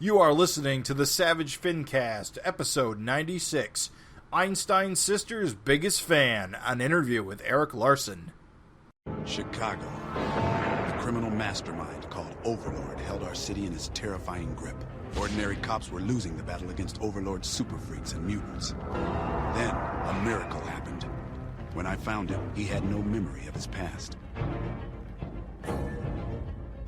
You are listening to the Savage FINcast, episode 96, Einstein's sister's biggest fan, an interview with Erik Larsen. Chicago. A criminal mastermind called Overlord held our city in his terrifying grip. Ordinary cops were losing the battle against Overlord's super freaks and mutants. Then, a miracle happened. When I found him, he had no memory of his past.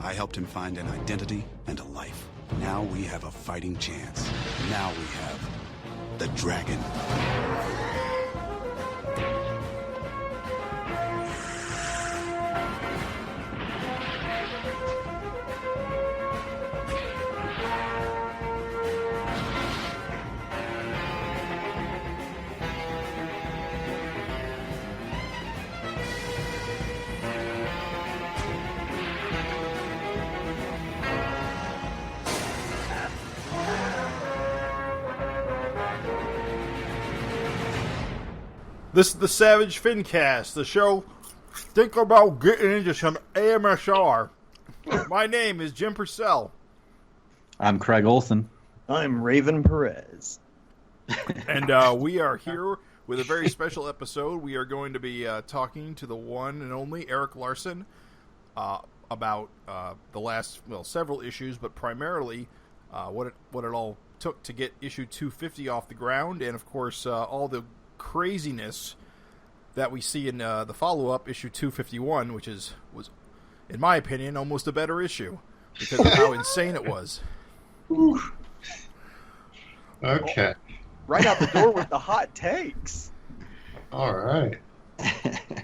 I helped him find an identity and a life. Now we have a fighting chance. Now we have the dragon. This is the Savage FINcast, the show think about getting into some AMSR. My name is Jim Purcell. I'm Craig Olson. I'm Raven Perez. And we are here with a very special episode. We are going to be talking to the one and only Erik Larsen about the last, several issues, but primarily what it all took to get issue 250 off the ground, and of course all the craziness that we see in the follow-up, issue 251, which was, in my opinion, almost a better issue because of how insane it was. Okay. Right out the door with the hot takes. All right. I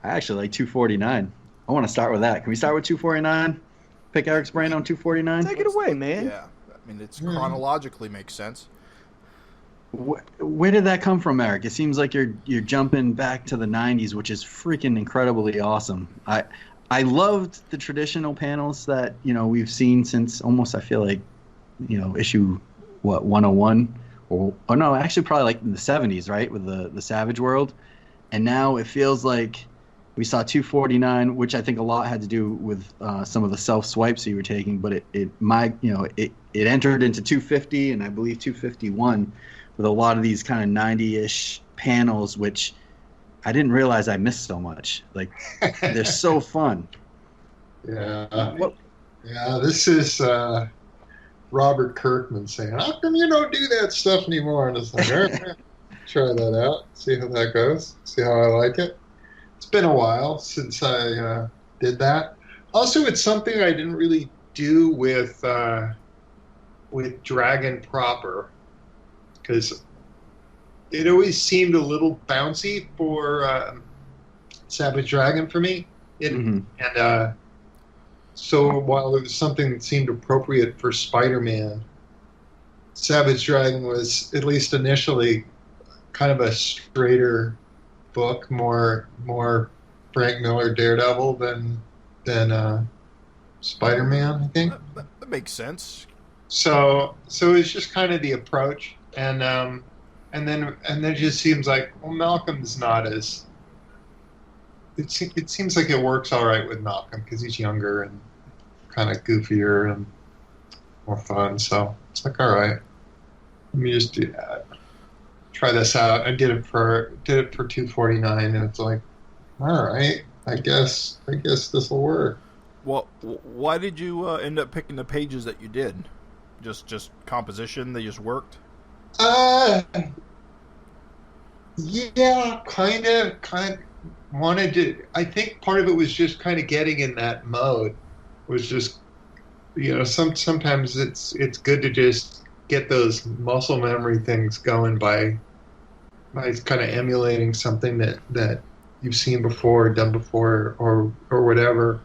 actually like 249. I want to start with that. Can we start with 249? Pick Eric's brain on 249? Take it away, man. Yeah, I mean, it's chronologically makes sense. Where did that come from, Erik? It seems like you're jumping back to the 90s, which is freaking incredibly awesome. I loved the traditional panels that, we've seen since almost, I feel like, issue, 101? Or no, actually probably like in the 70s, right, with the Savage World. And now it feels like we saw 249, which I think a lot had to do with some of the self-swipes you were taking, but it entered into 250 and I believe 251 with a lot of these kind of 90-ish panels, which I didn't realize I missed so much. Like, they're so fun. Yeah. Yeah, this is Robert Kirkman saying, how come you don't do that stuff anymore? And it's like, all right, try that out, see how that goes, see how I like it. It's been a while since I did that. Also, it's something I didn't really do with Dragon proper, because it always seemed a little bouncy for Savage Dragon for me. And so while it was something that seemed appropriate for Spider-Man, Savage Dragon was, at least initially, kind of a straighter book, more Frank Miller Daredevil than Spider-Man, I think. That makes sense. So it's just kind of the approach. And then it just seems like, well, Malcolm's not as. It seems like it works all right with Malcolm because he's younger and kind of goofier and more fun. So it's like, all right, let me just do that. Try this out. I did it for 249, and it's like, all right, I guess this will work. Well, why did you end up picking the pages that you did? Just composition? They just worked? Yeah, kind of wanted to. I think part of it was just kind of getting in that mode. Was just, sometimes it's good to just get those muscle memory things going by kind of emulating something that you've seen before, done before, or whatever.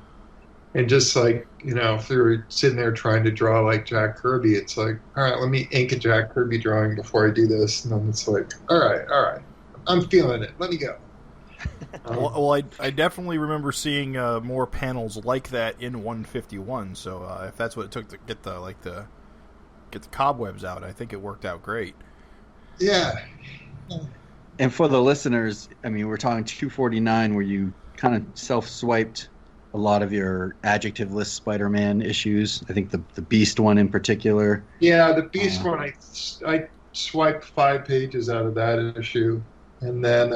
And just like, if you were sitting there trying to draw like Jack Kirby, it's like, all right, let me ink a Jack Kirby drawing before I do this. And then it's like, all right, I'm feeling it. Let me go. Well, I definitely remember seeing more panels like that in 151. So if that's what it took to get the cobwebs out, I think it worked out great. Yeah. And for the listeners, I mean, we're talking 249 where you kind of self-swiped a lot of your adjectiveless Spider-Man issues. I think the Beast one in particular. Yeah, the Beast one, I swiped 5 pages out of that issue, and then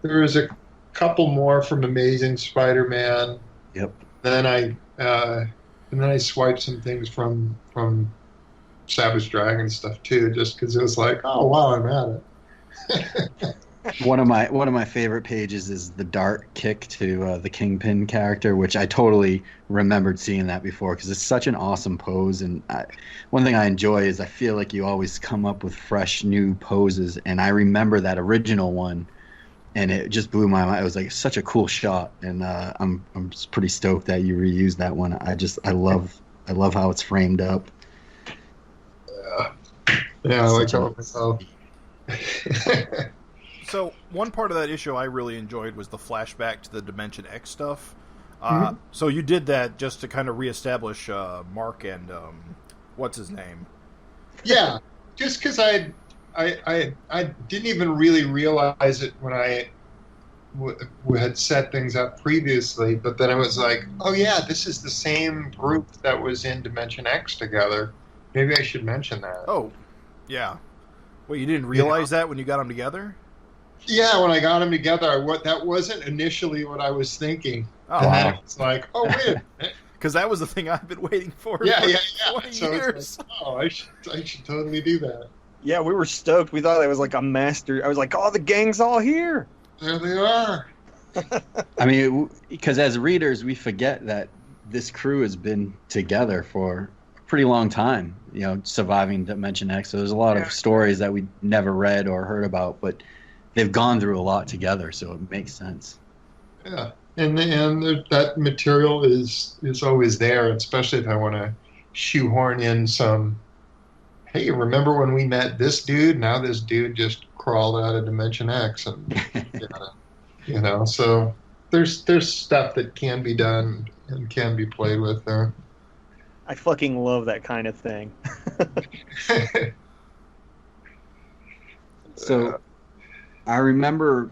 there was a couple more from Amazing Spider-Man. Yep. And then I swiped some things from Savage Dragon stuff too, just because it was like, oh wow, I'm at it. One of my favorite pages is the dart kick to the Kingpin character, which I totally remembered seeing that before because it's such an awesome pose. And one thing I enjoy is I feel like you always come up with fresh new poses, and I remember that original one, and it just blew my mind. It was like such a cool shot, and I'm just pretty stoked that you reused that one. I love how it's framed up. Yeah, I like that myself. So one part of that issue I really enjoyed was the flashback to the Dimension X stuff. So you did that just to kind of reestablish Mark and what's his name? Yeah, just because I didn't even really realize it when I had set things up previously, but then I was like, oh yeah, this is the same group that was in Dimension X together. Maybe I should mention that. Oh, yeah. Wait, you didn't realize that when you got them together? Yeah, when I got them together, that wasn't initially what I was thinking. Oh, and wow. then it was like, oh, wait a minute. Because that was the thing I've been waiting for. Yeah. 20 So years. it's like, oh, I should totally do that. Yeah, we were stoked. We thought it was like a master. I was like, oh, the gang's all here. There they are. I mean, because as readers, we forget that this crew has been together for a pretty long time, surviving Dimension X. So there's a lot of stories that we never read or heard about, but they've gone through a lot together, so it makes sense. Yeah, and that material is always there, especially if I want to shoehorn in some, hey, remember when we met this dude? Now this dude just crawled out of Dimension X, and so there's stuff that can be done and can be played with there. I fucking love that kind of thing. So I remember,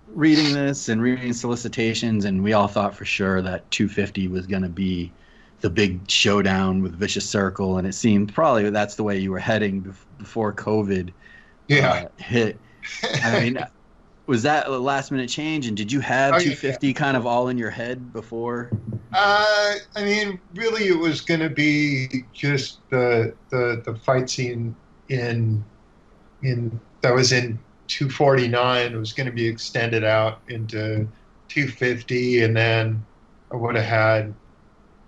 reading this and reading solicitations, and we all thought for sure that 250 was going to be the big showdown with Vicious Circle, and it seemed probably that's the way you were heading before COVID hit. I mean, was that a last-minute change, and did you have 250 kind of all in your head before? I mean, really, it was going to be just the fight scene in that was in 249. It was going to be extended out into 250, and then I would have had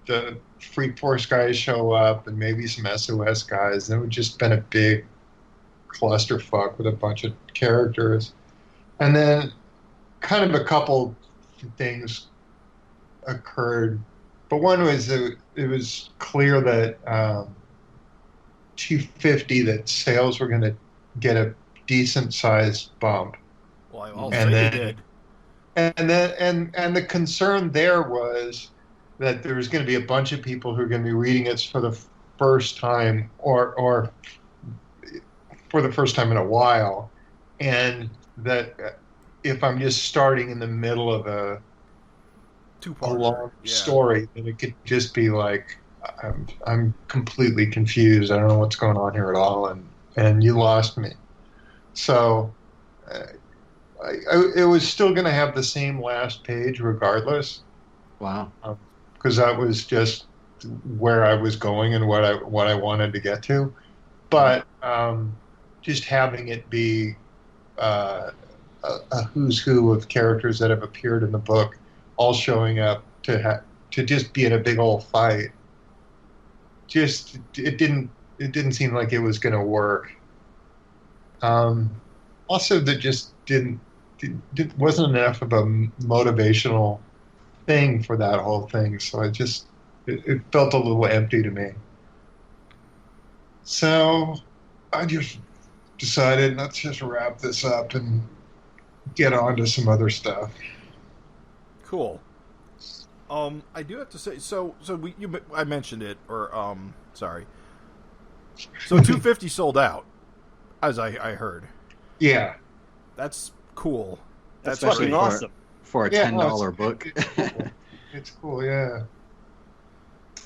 the Freak Force guys show up and maybe some SOS guys. And it would just been a big clusterfuck with a bunch of characters. And then kind of a couple things occurred. But one was it was clear that 250, that sales were going to get a decent sized bump. Well, I'll say you did. And the concern there was that there was going to be a bunch of people who are going to be reading it for the first time or for the first time in a while, and that if I'm just starting in the middle of a long story, then it could just be like I'm completely confused. I don't know what's going on here at all, and you lost me. So it was still going to have the same last page regardless. Wow. Because that was just where I was going and what I wanted to get to. But just having it be a who's who of characters that have appeared in the book all showing up to just be in a big old fight, just it didn't seem like it was going to work. Also, that just wasn't enough of a motivational thing for that whole thing, so it felt a little empty to me. So I just decided, let's just wrap this up and get on to some other stuff. Cool. I do have to say, I mentioned it, or sorry. So 250 sold out, as I heard. Yeah, that's cool. That's fucking awesome. For a $10 book. It's cool, yeah.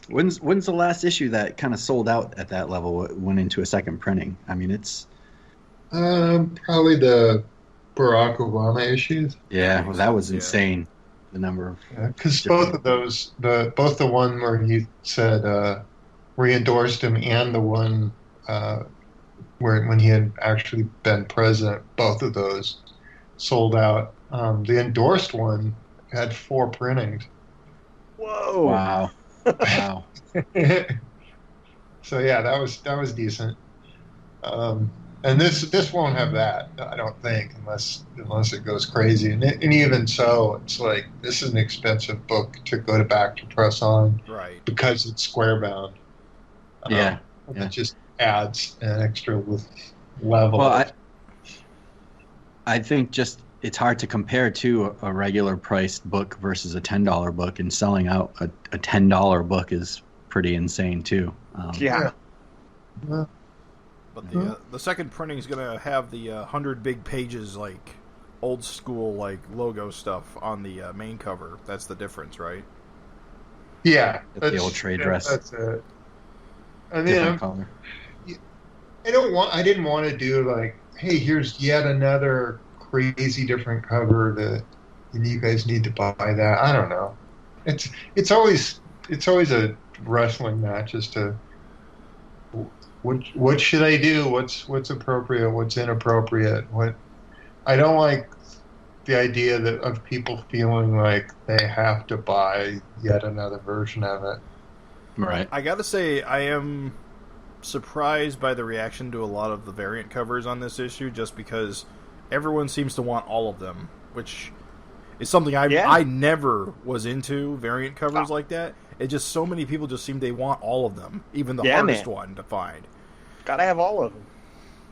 When's the last issue that kind of sold out at that level, went into a second printing? I mean, it's Probably the Barack Obama issues. yeah, well, that was insane. The number of Because both of those, both the one where he said where he endorsed him, and the one where when he had actually been president, both of those sold out. The endorsed one had 4 printings. Whoa! wow. So yeah, that was decent. And this won't have that, I don't think, unless it goes crazy. And even so, it's like this is an expensive book to go back to press on, Right? Because it's square bound. Yeah. It just adds an extra level. Well, I think just it's hard to compare to a regular priced book versus a $10 book, and selling out a $10 book is pretty insane too. Yeah. But the second printing is gonna have the 100 big pages, like old school, like logo stuff on the main cover. That's the difference, right? Yeah, the old trade dress. That's it. I Different mean, color. I didn't want to do like, hey, here's yet another crazy different cover that you guys need to buy that. I don't know. It's always a wrestling match as to what should I do? What's appropriate? What's inappropriate? I don't like the idea of people feeling like they have to buy yet another version of it. Right. I gotta say, I am surprised by the reaction to a lot of the variant covers on this issue, just because everyone seems to want all of them, which is something I never was into, variant covers like that. It just, so many people just seem they want all of them, even the hardest one to find. Gotta have all of them.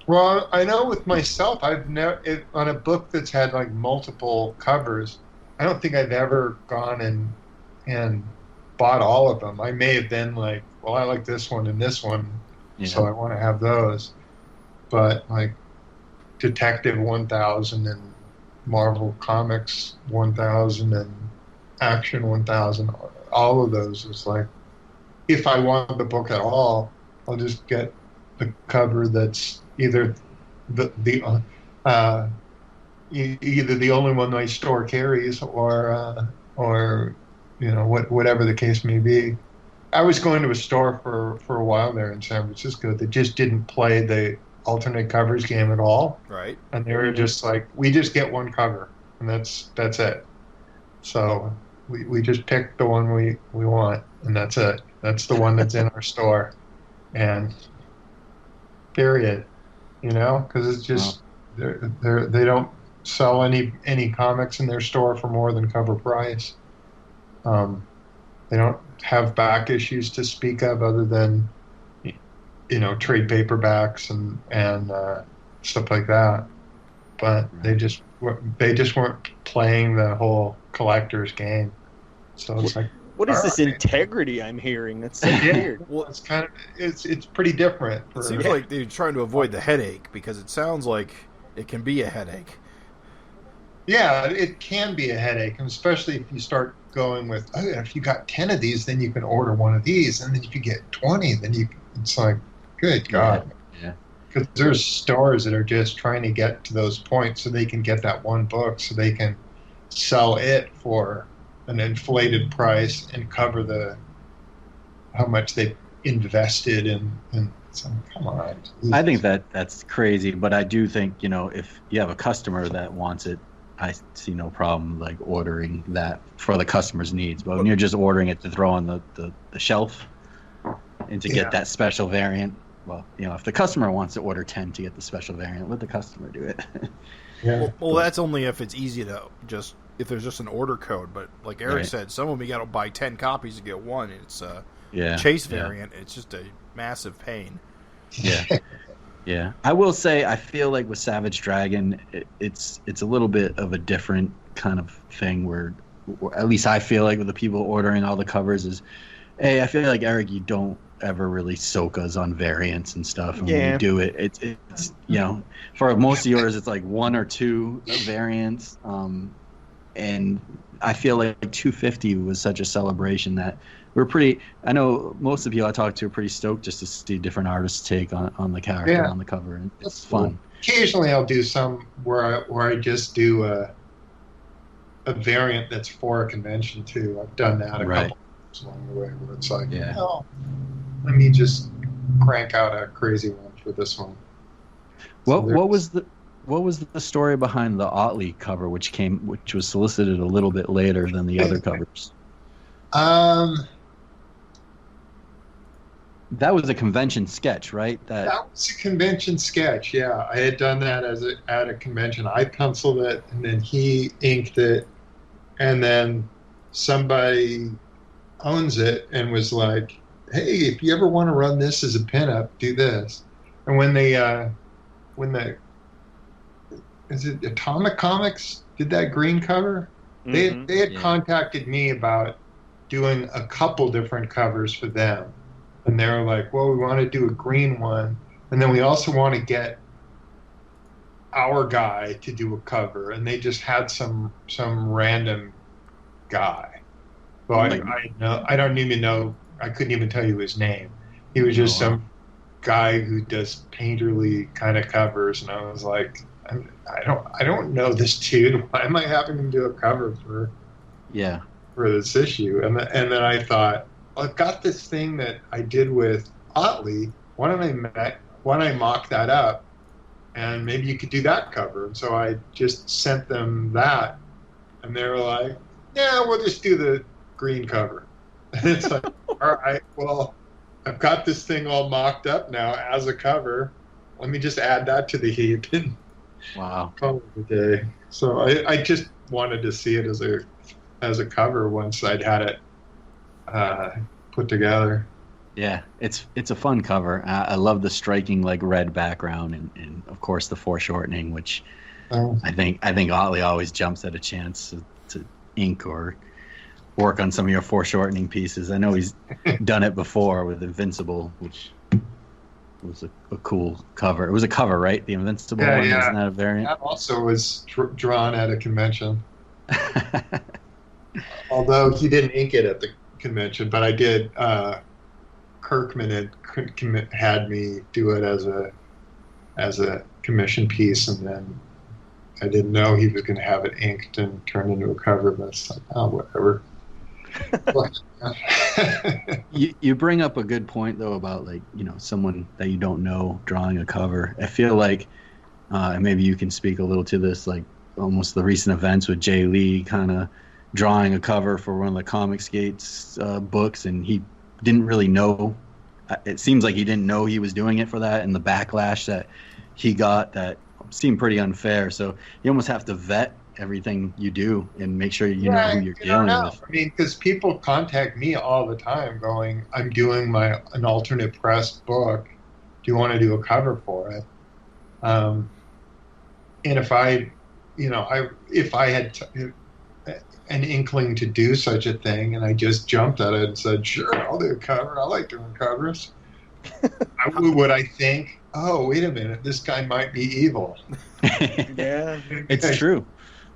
Well, I know with myself, I've never on a book that's had like multiple covers. I don't think I've ever gone and bought all of them. I may have been like, well, I like this one and this one, so I want to have those. But like Detective 1000 and Marvel Comics 1000 and Action 1000, all of those is like, if I want the book at all, I'll just get the cover that's either either the only one my store carries, or whatever the case may be. I was going to a store for a while there in San Francisco that just didn't play the alternate covers game at all. Right. And they were just like, we just get one cover, and that's it. So we just pick the one we want, and that's it. That's the one that's in our store, and period. Because it's just they don't sell any comics in their store for more than cover price. They don't have back issues to speak of, other than trade paperbacks and stuff like that. But they just weren't playing the whole collector's game. So it's like, what is this integrity I'm hearing? That's so weird. Well, it's pretty different. It seems like they're trying to avoid the headache, because it sounds like it can be a headache. Yeah, it can be a headache, and especially if you start going with, if you got 10 of these, then you can order one of these, and then if you get 20, then it's like, good God. Yeah. Because there's stores that are just trying to get to those points so they can get that one book, so they can sell it for an inflated price and cover how much they've invested in. So, come on. I think that's crazy, but I do think, if you have a customer that wants it, I see no problem like ordering that for the customer's needs. But when you're just ordering it to throw on the shelf and to get that special variant, well, if the customer wants to order 10 to get the special variant, let the customer do it. Yeah. Well, that's only if it's easy to if there's just an order code. But like Eric said, some of them you got to buy 10 copies to get one. It's a Chase variant. It's just a massive pain. Yeah. Yeah. I will say, I feel like with Savage Dragon, it's a little bit of a different kind of thing where at least I feel like with the people ordering all the covers is, hey, I feel like, Eric, you don't ever really soak us on variants and stuff. And when you do it, it's for most of yours, it's like one or two variants. and I feel like 250 was such a celebration that we're pretty. I know most of you I talked to are pretty stoked just to see different artists' take on the character on the cover, and it's fun. Occasionally, I'll do some where I just do a variant that's for a convention too. I've done that a couple times along the way where it's like, let me just crank out a crazy one for this one. What was the story behind the Otley cover, which was solicited a little bit later than the other covers? That was a convention sketch, right? That was a convention sketch. Yeah, I had done that at a convention. I penciled it, and then he inked it, and then somebody owns it and was like, "Hey, if you ever want to run this as a pinup, do this." And when is it Atomic Comics did that green cover? They had contacted me about doing a couple different covers for them. And they were like, well, we want to do a green one. And then we also want to get our guy to do a cover. And they just had some random guy. Well, I don't even know. I couldn't even tell you his name. He was just some guy who does painterly kind of covers. And I was like, I don't know this dude. Why am I having him do a cover for this issue? And then I thought, well, I've got this thing that I did with Otley. Why don't I mock that up, and maybe you could do that cover? And so I just sent them that, and they were like, yeah, we'll just do the green cover. And it's like, all right, well, I've got this thing all mocked up now as a cover. Let me just add that to the heap and call it a day. So I just wanted to see it as a cover once I'd had it put together. Yeah, it's a fun cover. I love the striking red background and of course the foreshortening, which I think Otley always jumps at a chance to ink or work on some of your foreshortening pieces. I know he's done it before with Invincible, which was a cool cover. It was a cover, right? The Invincible one, isn't that a variant? That also was drawn at a convention. Although he didn't ink it at the convention, but I did. Kirkman had me do it as a commission piece, and then I didn't know he was going to have it inked and turned into a cover. But it's like, oh, whatever. You bring up a good point though about someone that you don't know drawing a cover. I feel like, and maybe you can speak a little to this, like almost the recent events with Jay Lee kind of drawing a cover for one of the Comics Gates books, and he didn't really know. It seems like he didn't know he was doing it for that, and the backlash that he got that seemed pretty unfair. So you almost have to vet everything you do and make sure you know who you're dealing with. I mean, because people contact me all the time going, I'm doing an alternate press book. Do you want to do a cover for it? And if I had an inkling to do such a thing and I just jumped at it and said, sure, I'll do a cover. I like doing covers. Would I think, oh, wait a minute, this guy might be evil? Yeah. It's true.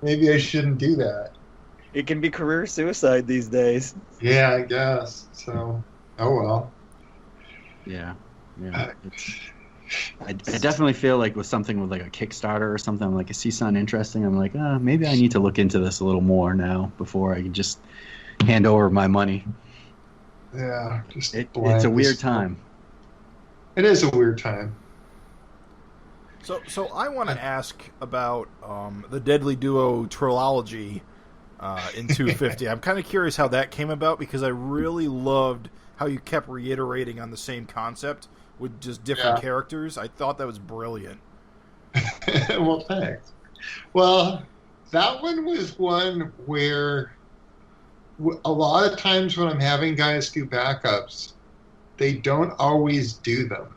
Maybe I shouldn't do that. It can be career suicide these days. Yeah, I guess. So, oh well. Yeah. I definitely feel like with something with like a Kickstarter or something, I'm like, I see something interesting. I'm like, maybe I need to look into this a little more now before I can just hand over my money. Yeah. It's a weird time. It is a weird time. So I want to ask about the Deadly Duo trilogy in 250. I'm kind of curious how that came about, because I really loved how you kept reiterating on the same concept with just different characters. I thought that was brilliant. Well, thanks. Well, that one was one where a lot of times when I'm having guys do backups, they don't always do them.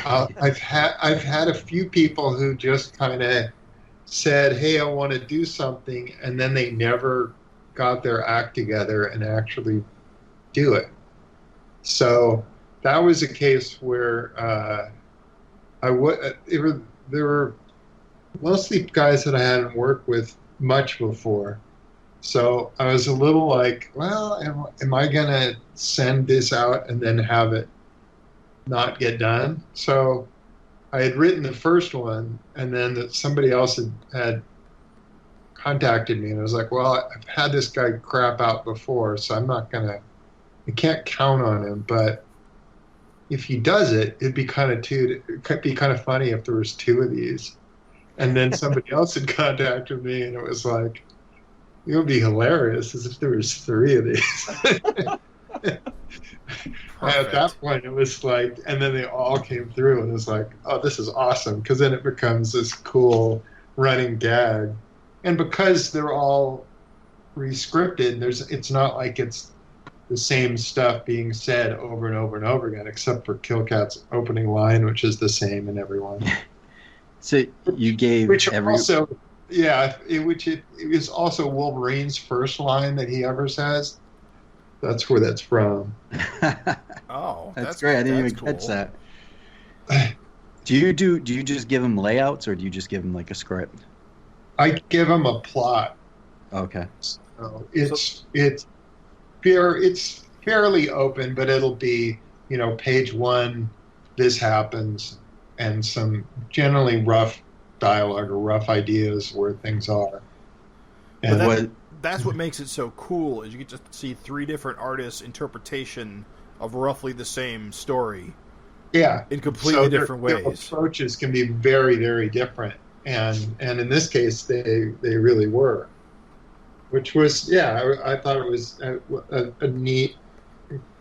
I've had a few people who just kind of said, hey, I want to do something, and then they never got their act together and actually do it. So that was a case where there were mostly guys that I hadn't worked with much before, So I was a little like, well, am I going to send this out and then have it not get done? So I had written the first one, and then somebody else had contacted me, and I was like, well, I've had this guy crap out before, so I can't count on him, but if he does it, it could be kind of funny if there was two of these. And then somebody else had contacted me, and it was like, it would be hilarious as if there was three of these. At that point, it was like, and then they all came through, and it was like, oh, this is awesome, because then it becomes this cool running gag. And because they're all re-scripted, it's not like it's the same stuff being said over and over and over again, except for Killcat's opening line, which is the same in every one. So you gave which it is also Wolverine's first line that he ever says. That's where that's from. Oh, that's great. I didn't even catch that. Do you just give him layouts, or do you just give him like a script? I give him a plot. Okay. So it's fairly open, but it'll be, page 1, this happens, and some generally rough dialogue or rough ideas where things are. And that's what makes it so cool, is you get to see 3 different artists' interpretation of roughly the same story. Yeah. In completely different ways. Their approaches can be very, very different. And in this case, they really were. Which was, I thought it was a neat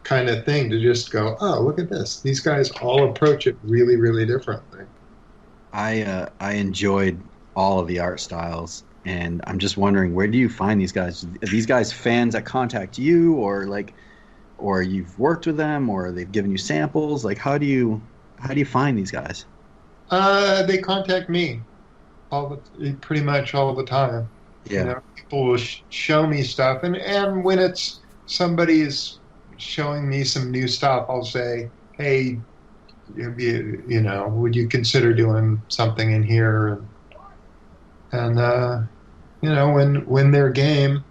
kind of thing to just go, oh, look at this. These guys all approach it really, really differently. I enjoyed all of the art styles, and I'm just wondering, where do you find these guys? Are these guys fans that contact you, or you've worked with them, or they've given you samples? Like, how do you find these guys? They contact me pretty much all the time. Yeah. People will show me stuff, and when it's somebody's showing me some new stuff, I'll say, hey, would you consider doing something in here? And when they're game,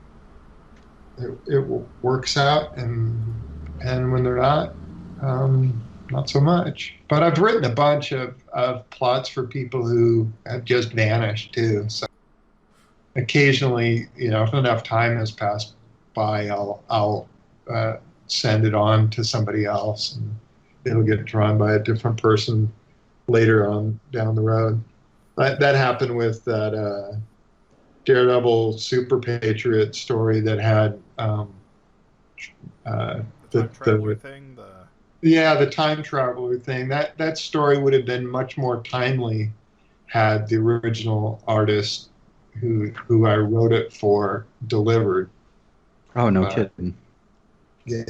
it works out, and when they're not so much. But I've written a bunch of plots for people who have just vanished too. So occasionally, if enough time has passed by, I'll send it on to somebody else, and it'll get drawn by a different person later on down the road. That happened with that Daredevil Super Patriot story that had the time traveler thing. The time traveler thing. That story would have been much more timely had the original artist who I wrote it for delivered. Oh, no kidding. Yeah.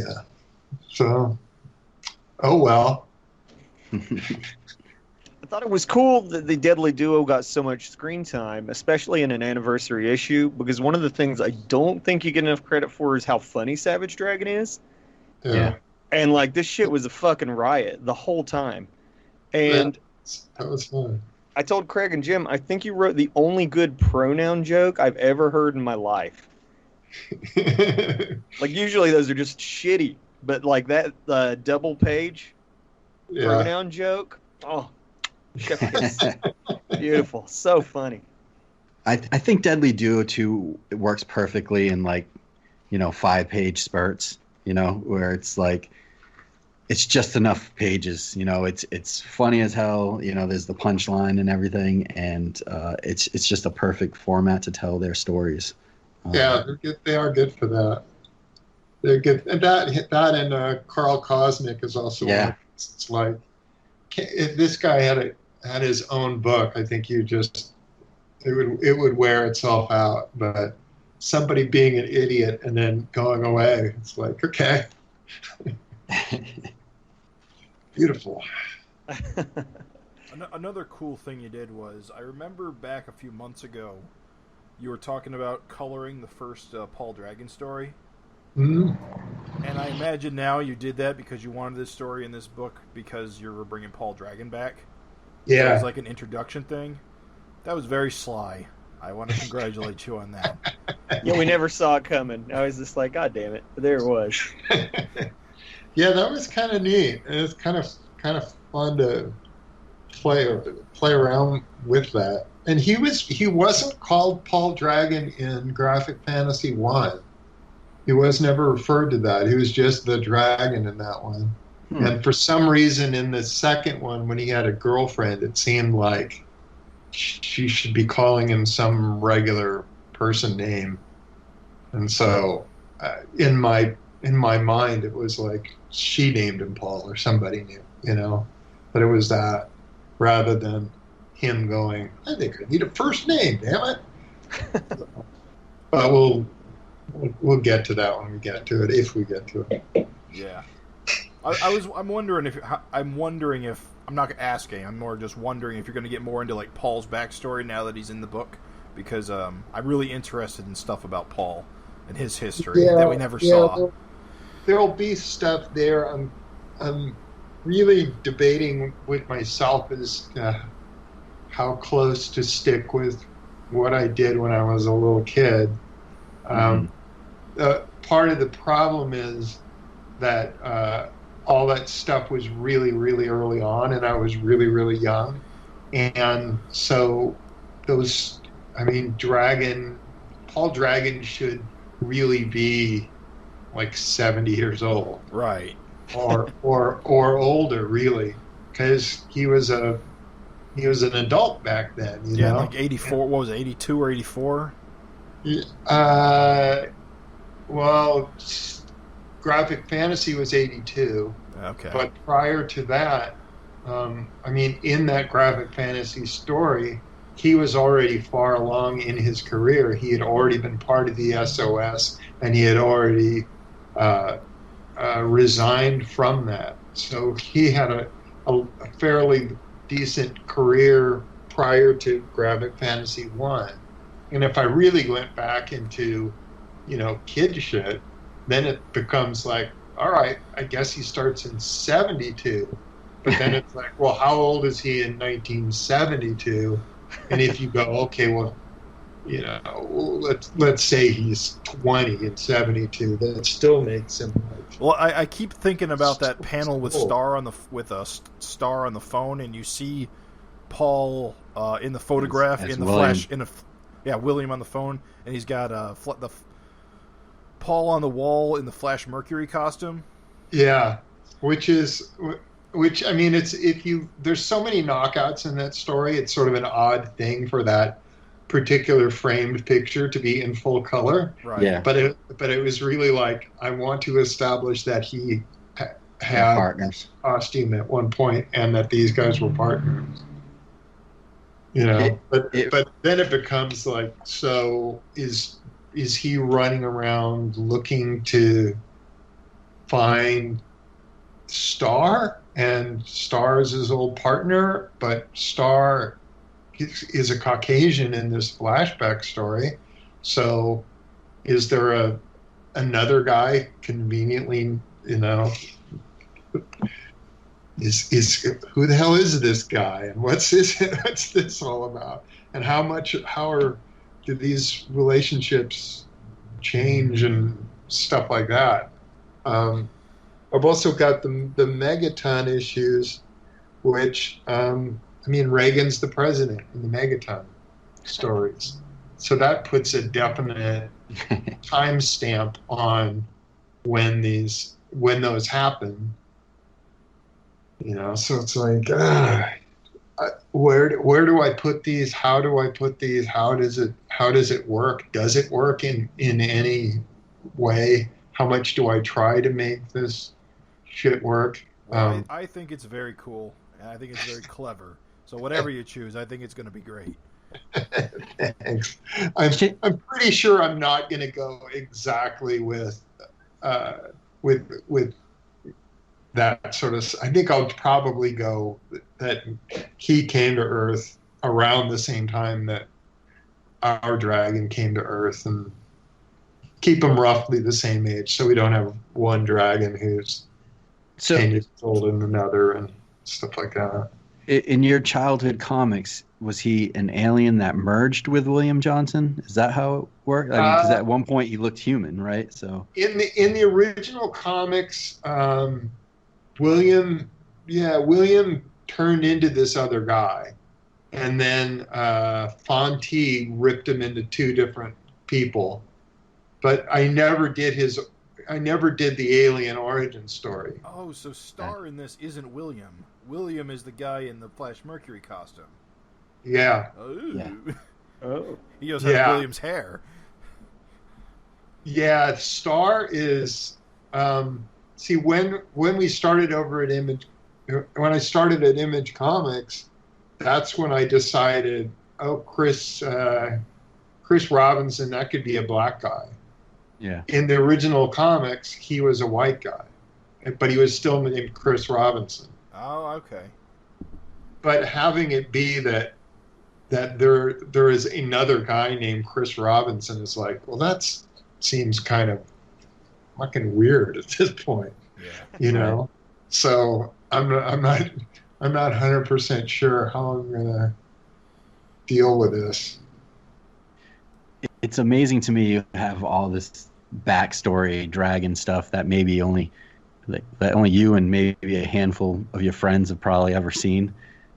So, oh well. I thought it was cool that the Deadly Duo got so much screen time, especially in an anniversary issue, because one of the things I don't think you get enough credit for is how funny Savage Dragon is. Yeah. And, this shit was a fucking riot the whole time. And that was fun. I told Craig and Jim, I think you wrote the only good pronoun joke I've ever heard in my life. Usually those are just shitty, but that double page pronoun joke, beautiful, so funny. I think Deadly Duo 2 works perfectly in 5-page spurts, where it's it's just enough pages, it's funny as hell, there's the punchline and everything, and it's just a perfect format to tell their stories. They are good for that. They're good, and that and Carl Cosmic is also it's if this guy had his own book, I think it would wear itself out. But somebody being an idiot and then going away, it's okay. Beautiful. Another cool thing you did was, I remember back a few months ago, you were talking about coloring the first Paul Dragon story. Mm-hmm. And I imagine now you did that because you wanted this story in this book because you were bringing Paul Dragon back. Yeah. So it was like an introduction thing. That was very sly. I want to congratulate you on that. Yeah, we never saw it coming. I was just like, God damn it! But there it was. Yeah, that was kind of neat. It was kind of fun to play around with that. And he wasn't called Paul Dragon in Graphic Fantasy 1. He was never referred to that. He was just the dragon in that one. And for some reason in the second one, when he had a girlfriend, it seemed like she should be calling him some regular person name. And so in my mind, it was like she named him Paul or somebody knew, but it was that rather than him going, I think I need a first name, damn it. But we'll get to that when we get to it, if we get to it. Yeah. I'm wondering if I'm not asking. I'm more just wondering if you're going to get more into like Paul's backstory now that he's in the book, because I'm really interested in stuff about Paul and his history that we never saw. There'll be stuff there. I'm really debating with myself as how close to stick with what I did when I was a little kid. Part of the problem is that all that stuff was really, really early on, and I was really, really young. And so Paul Dragon should really be like 70 years old. Right. or older, really, because he was an adult back then, you know? Like 84, what was it, 82 or 84? Well, Graphic Fantasy was 82. Okay. But prior to that, in that Graphic Fantasy story, he was already far along in his career. He had already been part of the SOS, and he had already resigned from that. So he had a fairly decent career prior to Graphic Fantasy 1. And if I really went back into, kid shit, then it becomes like, all right, I guess he starts in 72. But then it's like, well, how old is he in 1972? And if you go, okay, well, let's say he's 20 in 72, that still makes him. Well, I keep thinking about that panel with Star on the phone, and you see Paul in the photograph in the William. William on the phone, and he's got the Paul on the wall in the Flash Mercury costume. Yeah, which there's so many knockouts in that story. It's sort of an odd thing for that particular framed picture to be in full color. Right. Yeah. But it was really like, I want to establish that he had partners costume at one point and that these guys were partners. But then it becomes like, so is he running around looking to find Star, and Star is his old partner, but Star is a Caucasian in this flashback story. So is there another guy conveniently, is who the hell is this guy, and what's this all about, and do these relationships change and stuff like that. I've also got the Megaton issues, which Reagan's the president in the Megaton stories, so that puts a definite timestamp on when those happen. So it's like, where do I put these? How do I put these? How does it work? Does it work in any way? How much do I try to make this shit work? I think it's very cool, and I think it's very clever. So whatever you choose, I think it's going to be great. Thanks. I'm pretty sure I'm not going to go exactly with that sort of. I think I'll probably go that he came to Earth around the same time that our dragon came to Earth, and keep them roughly the same age, so we don't have one dragon who's 10 years old and another and stuff like that. in your childhood comics, was he an alien that merged with William Johnson? Is that how it worked? I mean, because at one point he looked human, right? So in the original comics, William turned into this other guy, and then Fonte ripped him into two different people. But I never did the alien origin story. Oh, so Star in this isn't William. William is the guy in the Flash Mercury costume. Yeah. Oh. Yeah. Oh. He also has William's hair. Yeah, Star is. See, when we started over at Image, when I started at Image Comics, that's when I decided, Chris Robinson, that could be a black guy. yeah, In the original comics, he was a white guy, but he was still named Chris Robinson. Oh, okay. But having it be that there is another guy named Chris Robinson is like, well, that seems kind of fucking weird at this point, you know. So I'm not 100% sure how I'm gonna deal with this. it's amazing to me you have all this backstory dragon stuff that maybe only you and maybe a handful of your friends have probably ever seen,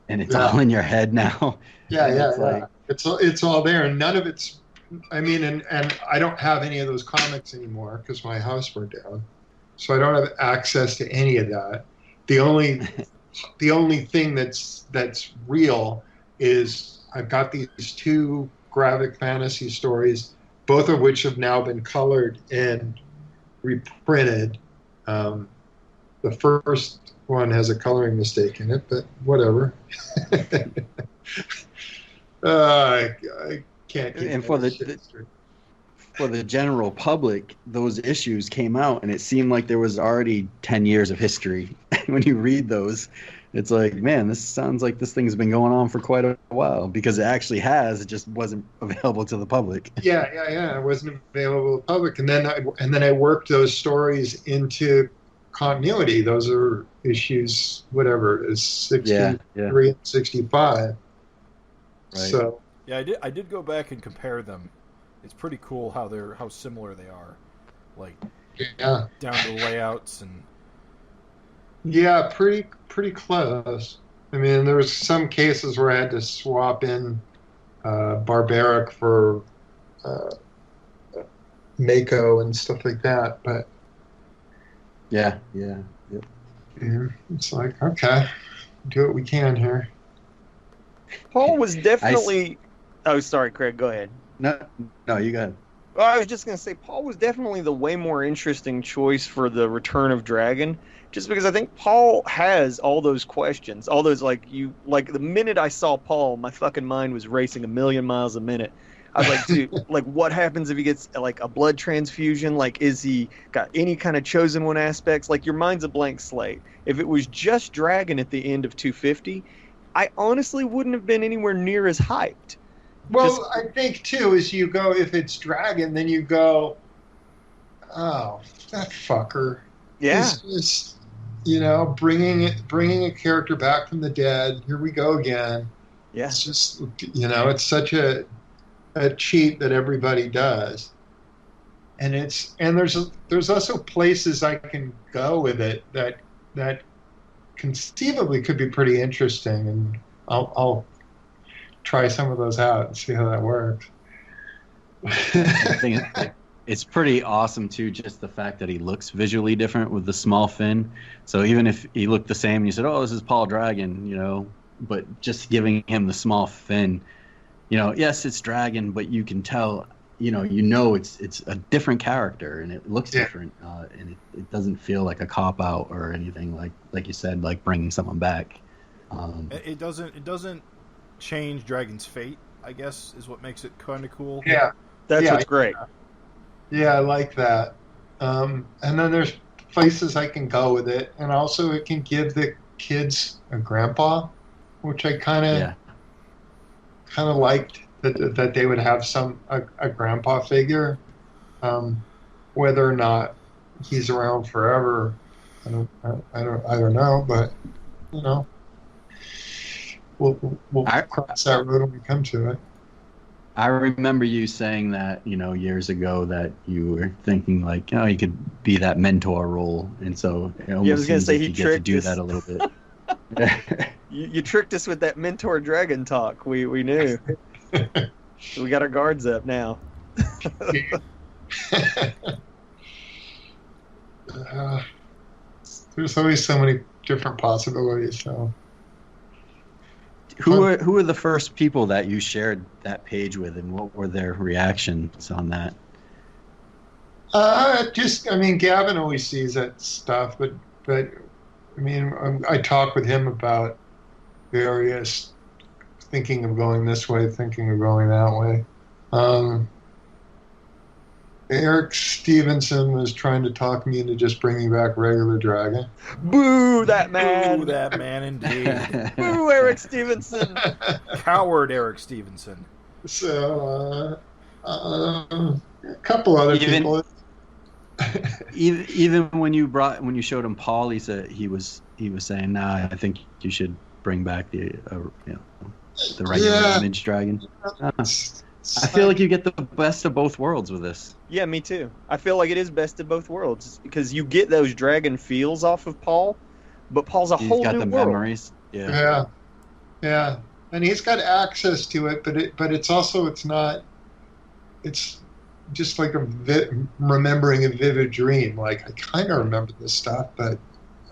and it's all in your head now. It's all there, and none of it's. I mean, and I don't have any of those comics anymore because my house burned down, so I don't have access to any of that. The only thing that's real is I've got these two graphic fantasy stories, both of which have now been colored and reprinted. The first one has a coloring mistake in it, but whatever. I can't keep And for the general public, those issues came out, and it seemed like there was already 10 years of history. When you read those, it's like, man, this sounds like this thing's been going on for quite a while, because it actually has. It just wasn't available to the public. Yeah. It wasn't available to the public, and then I worked those stories into continuity. Those are issues, whatever it is, 63 and 65. Right. So Yeah, I did go back and compare them. It's pretty cool how similar they are, like yeah, down to the layouts and. Yeah, pretty close. I mean, there was some cases where I had to swap in Barbaric for Mako and stuff like that, but Yeah. it's like, okay, do what we can here. Paul was definitely. Oh, sorry, Craig. Go ahead. No, you got it. Well, I was just going to say, Paul was definitely the way more interesting choice for the Return of Dragon, just because I think Paul has all those questions, all those, like the minute I saw Paul, my fucking mind was racing a million miles a minute. I was like, dude, like, what happens if he gets, like, a blood transfusion? Like, is he got any kind of chosen one aspects? Like, your mind's a blank slate. If it was just Dragon at the end of 250, I honestly wouldn't have been anywhere near as hyped. Well, I think too is you go, if it's Dragon, then you go, oh, that fucker. Yeah. He's just, bringing a character back from the dead. Here we go again. Yeah. It's just, it's such a cheat that everybody does, and there's also places I can go with it that conceivably could be pretty interesting, and I'll try some of those out and see how that works. I think it's pretty awesome too, just the fact that he looks visually different with the small fin. So even if he looked the same and you said, oh, this is Paul Dragon, but just giving him the small fin, yes, it's Dragon, but you can tell, it's a different character, and it looks different, and it doesn't feel like a cop out or anything like you said, like bringing someone back. It doesn't change Dragon's fate, I guess, is what makes it kind of cool. Yeah, that's what's great. Yeah, I like that. And then there's places I can go with it, and also it can give the kids a grandpa, which I kind of liked that they would have a grandpa figure, whether or not he's around forever. I don't know, but we'll cross that road when we come to it. I remember you saying that, years ago, that you were thinking like, you could be that mentor role, and so it almost I was gonna seems say like he you get to tricked do us. that a little bit. You tricked us with that mentor dragon talk. We knew. We got our guards up now. There's always so many different possibilities. So, Who were the first people that you shared that page with, and what were their reactions on that? Gavin always sees that stuff, but I talk with him about various, thinking of going this way, thinking of going that way. Erik Stevenson was trying to talk me into just bringing back regular Dragon. Boo, that man! Boo, that man indeed. Boo, Erik Stevenson! Coward Erik Stevenson. So, a couple other people. Even when you showed him Paul, he was saying, "Nah, I think you should bring back the regular image dragon." I feel like you get the best of both worlds with this. Yeah, me too. I feel like it is best of both worlds because you get those dragon feels off of Paul, but Paul's a whole new world. He's got the memories. Yeah, and he's got access to it, but it's just like remembering a vivid dream. Like, I kind of remember this stuff, but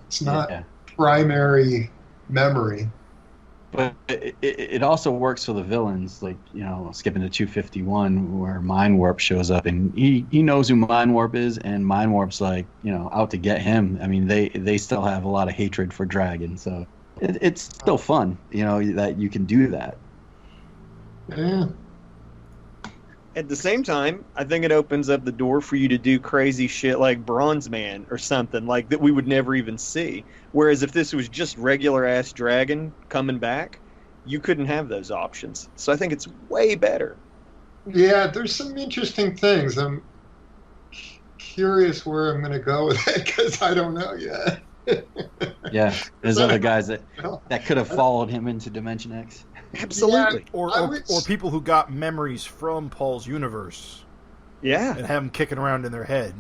it's not primary memory. But it also works for the villains, like, skipping to 251, where Mind Warp shows up, and he knows who Mind Warp is, and Mind Warp's like, out to get him. I mean, they still have a lot of hatred for Dragon, so it's still fun, that you can do that. Yeah. At the same time, I think it opens up the door for you to do crazy shit like Bronze Man or something like that we would never even see. Whereas if this was just regular ass Dragon coming back, you couldn't have those options. So I think it's way better. Yeah, there's some interesting things. I'm curious where I'm going to go with it because I don't know yet. Yeah, there's other guys that could have followed him into Dimension X. Absolutely. Yeah, or people who got memories from Paul's universe. Yeah. And have them kicking around in their head.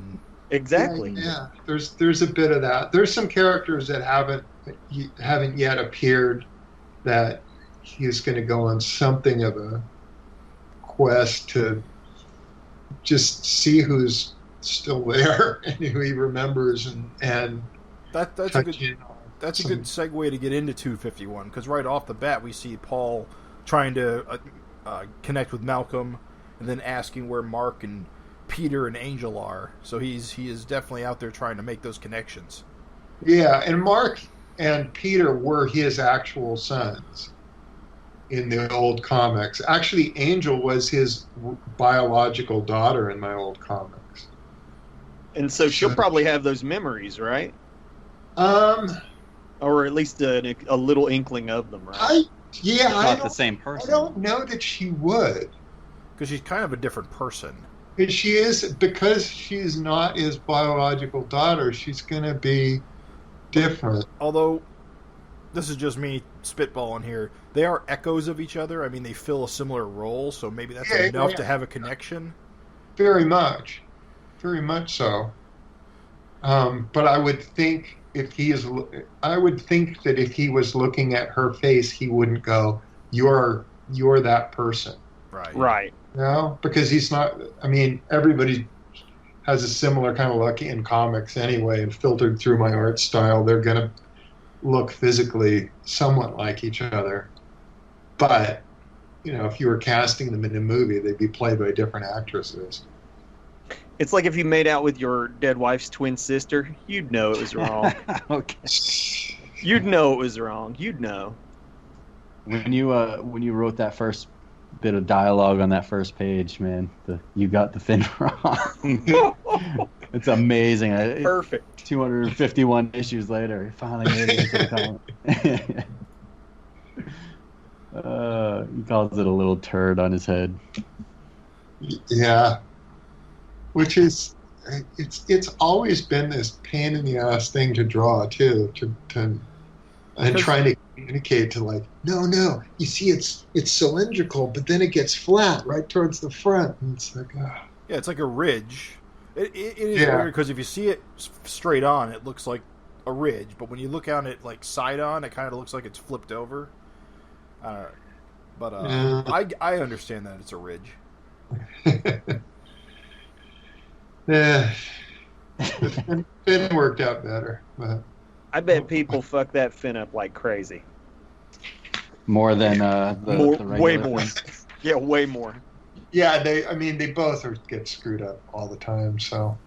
Exactly. Yeah. There's a bit of that. There's some characters that haven't yet appeared that he's going to go on something of a quest to just see who's still there and who he remembers and that's a good segue to get into 251, because right off the bat we see Paul trying to connect with Malcolm, and then asking where Mark and Peter and Angel are. So he is definitely out there trying to make those connections. Yeah, and Mark and Peter were his actual sons in the old comics. Actually, Angel was his biological daughter in my old comics. And so she'll probably have those memories, right? Or at least a little inkling of them, right? Not the same person. I don't know that she would. Because she's kind of a different person. Because she's not his biological daughter, she's going to be different. Although, this is just me spitballing here, they are echoes of each other. I mean, they fill a similar role, so maybe that's enough to have a connection. Very much so. But I would think that if he was looking at her face, he wouldn't go, "You're that person." Right. Because he's not. I mean, everybody has a similar kind of look in comics anyway, and filtered through my art style, they're going to look physically somewhat like each other. But if you were casting them in a movie, they'd be played by different actresses. It's like if you made out with your dead wife's twin sister, you'd know it was wrong. Okay. You'd know it was wrong. You'd know. When you wrote that first bit of dialogue on that first page, man, you got the Finn wrong. It's amazing. Perfect. 251 issues later, he finally made it into the comic. He calls it a little turd on his head. Yeah. Which is, it's always been this pain in the ass thing to draw too, and trying to communicate to like, no, you see, it's cylindrical, but then it gets flat right towards the front, and it's like, yeah, it's like a ridge. It is weird because if you see it straight on, it looks like a ridge, but when you look on it like side on, it kind of looks like it's flipped over. But I understand that it's a ridge. yeah, the fin worked out better, but I bet people fuck that fin up like crazy. More than the way regular more. fin. Yeah, way more. yeah, they both get screwed up all the time. So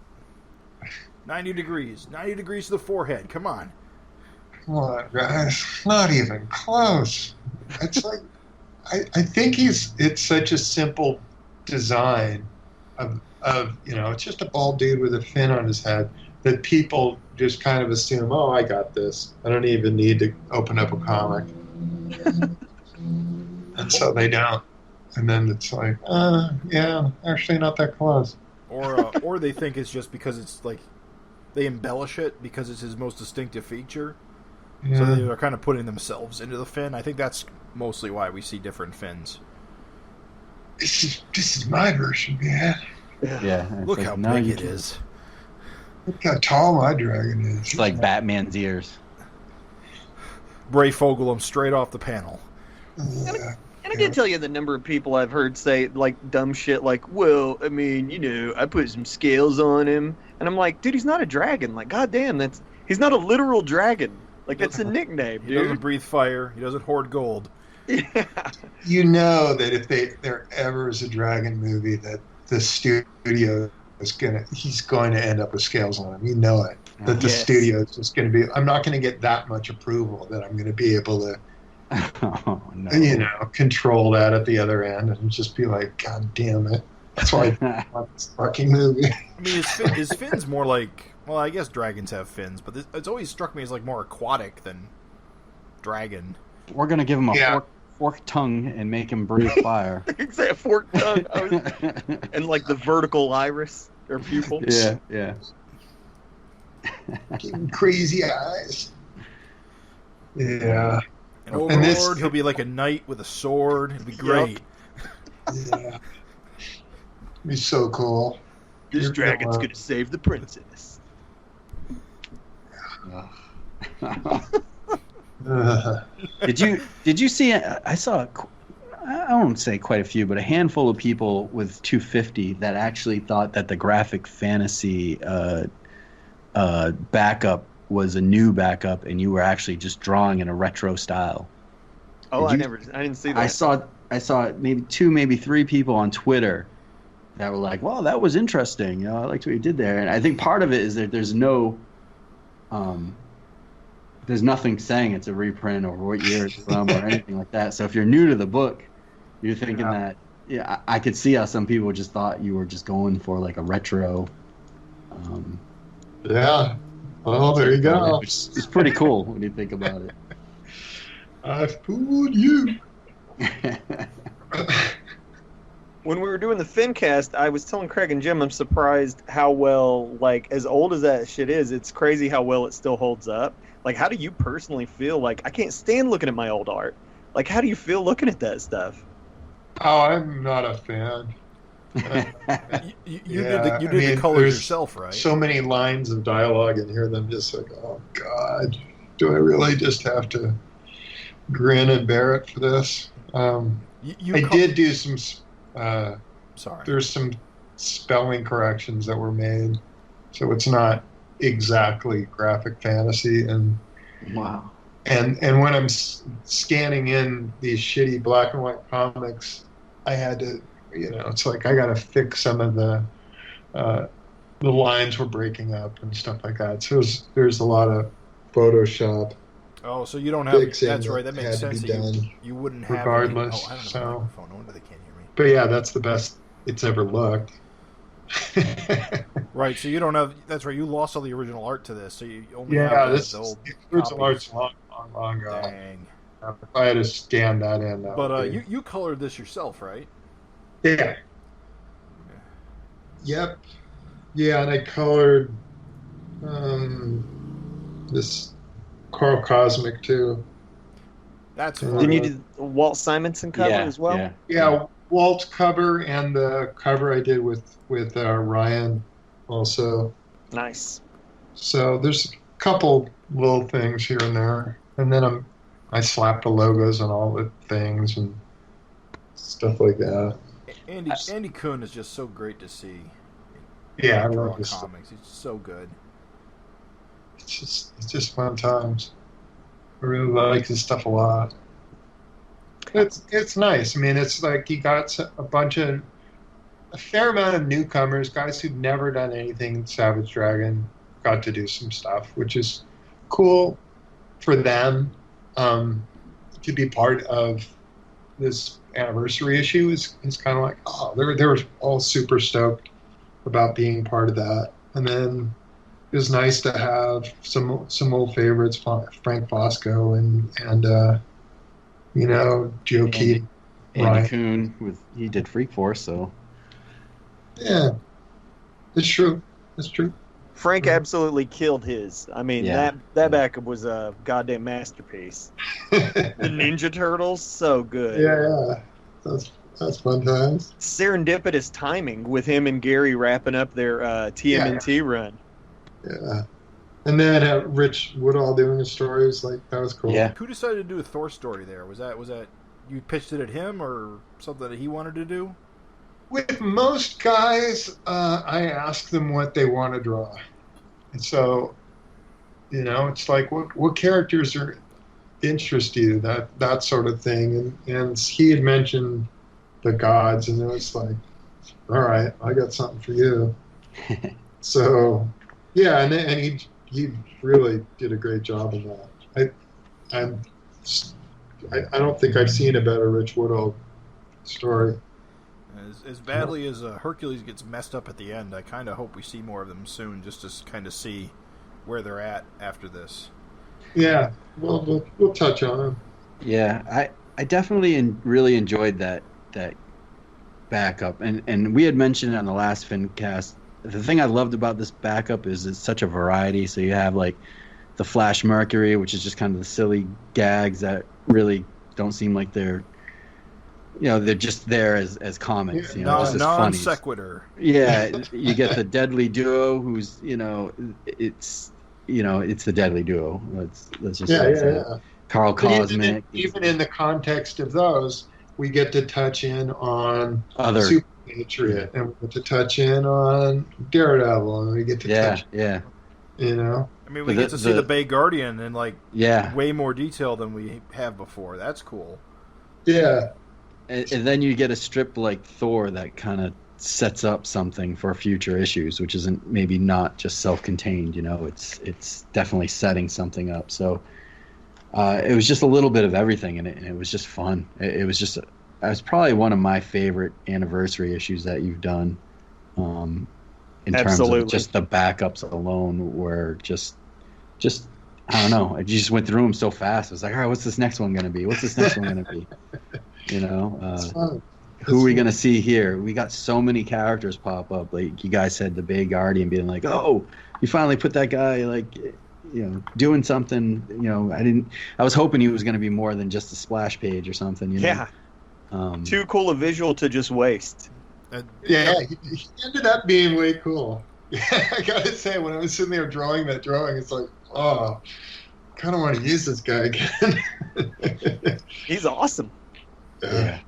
90 degrees to the forehead. Come on, guys, not even close. It's like I think it's such a simple design of it's just a bald dude with a fin on his head that people just kind of assume, oh, I got this. I don't even need to open up a comic. And so they don't. And then it's like, yeah, actually not that close. Or they think it's just because it's like they embellish it because it's his most distinctive feature. Yeah. So they're kind of putting themselves into the fin. I think that's mostly why we see different fins. This is my version, man. Yeah. Look how big it is. Look how tall my dragon is. It's like Batman's ears. Bray Fogel him straight off the panel. Yeah. And I can't tell you the number of people I've heard say like dumb shit like, well, I mean, I put some scales on him. And I'm like, dude, he's not a dragon. Like, goddamn, he's not a literal dragon. Like, that's a nickname, dude. He doesn't breathe fire. He doesn't hoard gold. Yeah. You know that if there ever is a dragon movie that the studio he's going to end up with scales on him. You know it. That the studio is just going to be, I'm not going to get that much approval that I'm going to be able to, control that at the other end and just be like, God damn it. That's why I want this fucking movie. I mean, his fin's more like, well, I guess dragons have fins, but it's always struck me as like more aquatic than dragon. We're going to give him a forked tongue and make him breathe fire. Exactly, a forked tongue. And like the vertical iris or pupil. Yeah. Crazy eyes. Yeah. And Overlord, he'll be like a knight with a sword. It'll be great. Yeah. Be so cool. This dragon's gonna save the princess. Did you see? I saw. I won't say quite a few, but a handful of people with 250 that actually thought that the graphic fantasy backup was a new backup, and you were actually just drawing in a retro style. Oh, I didn't see that. I saw maybe 2, maybe 3 people on Twitter that were like, "Well, that was interesting. I liked what you did there." And I think part of it is that there's nothing saying it's a reprint or what year it's from or anything like that. So if you're new to the book, you're thinking that, I could see how some people just thought you were just going for like a retro. Yeah. Well, there you go. It's pretty cool when you think about it. I fooled you. When we were doing the FINcast, I was telling Craig and Jim I'm surprised how well, like, as old as that shit is, it's crazy how well it still holds up. Like, how do you personally feel? Like, I can't stand looking at my old art. Like, how do you feel looking at that stuff? Oh, I'm not a fan. You did the colors yourself, right? So many lines of dialogue in here that I'm just like, oh, God. Do I really just have to grin and bear it for this? I did do some... There's some spelling corrections that were made, so it's not exactly graphic fantasy. And wow. And when I'm scanning in these shitty black and white comics, I had to, it's like I got to fix some of the lines were breaking up and stuff like that. So there's a lot of Photoshop. Oh, so you don't have. That's right. That makes had to sense. be done You wouldn't have. regardless. I don't have so, a microphone. No wonder they can't hear me. But yeah, that's the best it's ever looked. Right. So you don't have. That's right. You lost all the original art to this, so you only have the old original copies. art's long gone. Dang. If I had to scan that in, But you colored this yourself, right? Yeah. Yep. Yeah, and I colored this Carl Cosmic too. That's Yeah. fun. Didn't you do the Walt Simonson cover as well? Yeah. Yeah, Walt's cover and the cover I did with Ryan also. Nice. So there's a couple little things here and there, and then I slap the logos on all the things and stuff like that. Andy Kuhn is just so great to see. Yeah, I Draw love this stuff. comics. He's so good. It's just fun times. I really like his stuff a lot. It's nice. I mean, it's like he got a fair amount of newcomers, guys who've never done anything in Savage Dragon, got to do some stuff, which is cool for them. To be part of this anniversary issue is kind of like, oh, they were all super stoked about being part of that. And then it was nice to have some old favorites, Frank Fosco and Joe Keating. Andy Ryan. Kuhn he did Freak Force, so Yeah, it's true. It's true. Frank absolutely killed his. I mean, Yeah. that backup was a goddamn masterpiece. The Ninja Turtles, so good. Yeah. That's fun times. Serendipitous timing with him and Gary wrapping up their TMNT run. Yeah. And then Rich Woodall doing his stories, like, that was cool. yeah. Who decided to do a Thor story there? Was that you pitched it at him or something that he wanted to do? With most guys, I ask them what they want to draw. And so, it's like, what characters are interest you, that sort of thing. And he had mentioned the gods, and it was like, all right, I got something for you. So, yeah, and he really did a great job of that. I don't think I've seen a better Rich Woodall story. As badly as Hercules gets messed up at the end, I kind of hope we see more of them soon, just to kind of see where they're at after this. Yeah, we'll touch on them. Yeah, I definitely really enjoyed that backup, and we had mentioned on the last FinCast. The thing I loved about this backup is it's such a variety. So you have like the Flash Mercury, which is just kind of the silly gags that really don't seem like they're just there as comics. Just as non funnies. sequitur. Yeah, you get the Deadly Duo, who's it's the Deadly Duo. Let's just say Yeah. Carl But Cosmic. even in the context of those, we get to touch in on Other- Super Patriot, and we get to touch in on Daredevil, and we get to touch, Yeah. I mean, we But get to see the Bay Guardian in Yeah. way more detail than we have before. That's cool. Yeah. And then you get a strip like Thor that kind of sets up something for future issues, which isn't maybe not just self-contained. It's definitely setting something up. So it was just a little bit of everything in it, and it was just fun. It was probably one of my favorite anniversary issues that you've done. In terms of just the backups alone, were just I don't know. I just went through them so fast. I was like, all right, what's this next one going to be? What's this next one going to be? It's fun. Who are we going to see here? We got so many characters pop up. Like you guys said, the Bay Guardian being like, oh, you finally put that guy doing something. I was hoping he was going to be more than just a splash page or something. Yeah. Too cool a visual to just waste. Yeah, he ended up being way cool. I gotta say, when I was sitting there drawing that drawing, it's like, oh, I kind of want to use this guy again. He's awesome. Yeah.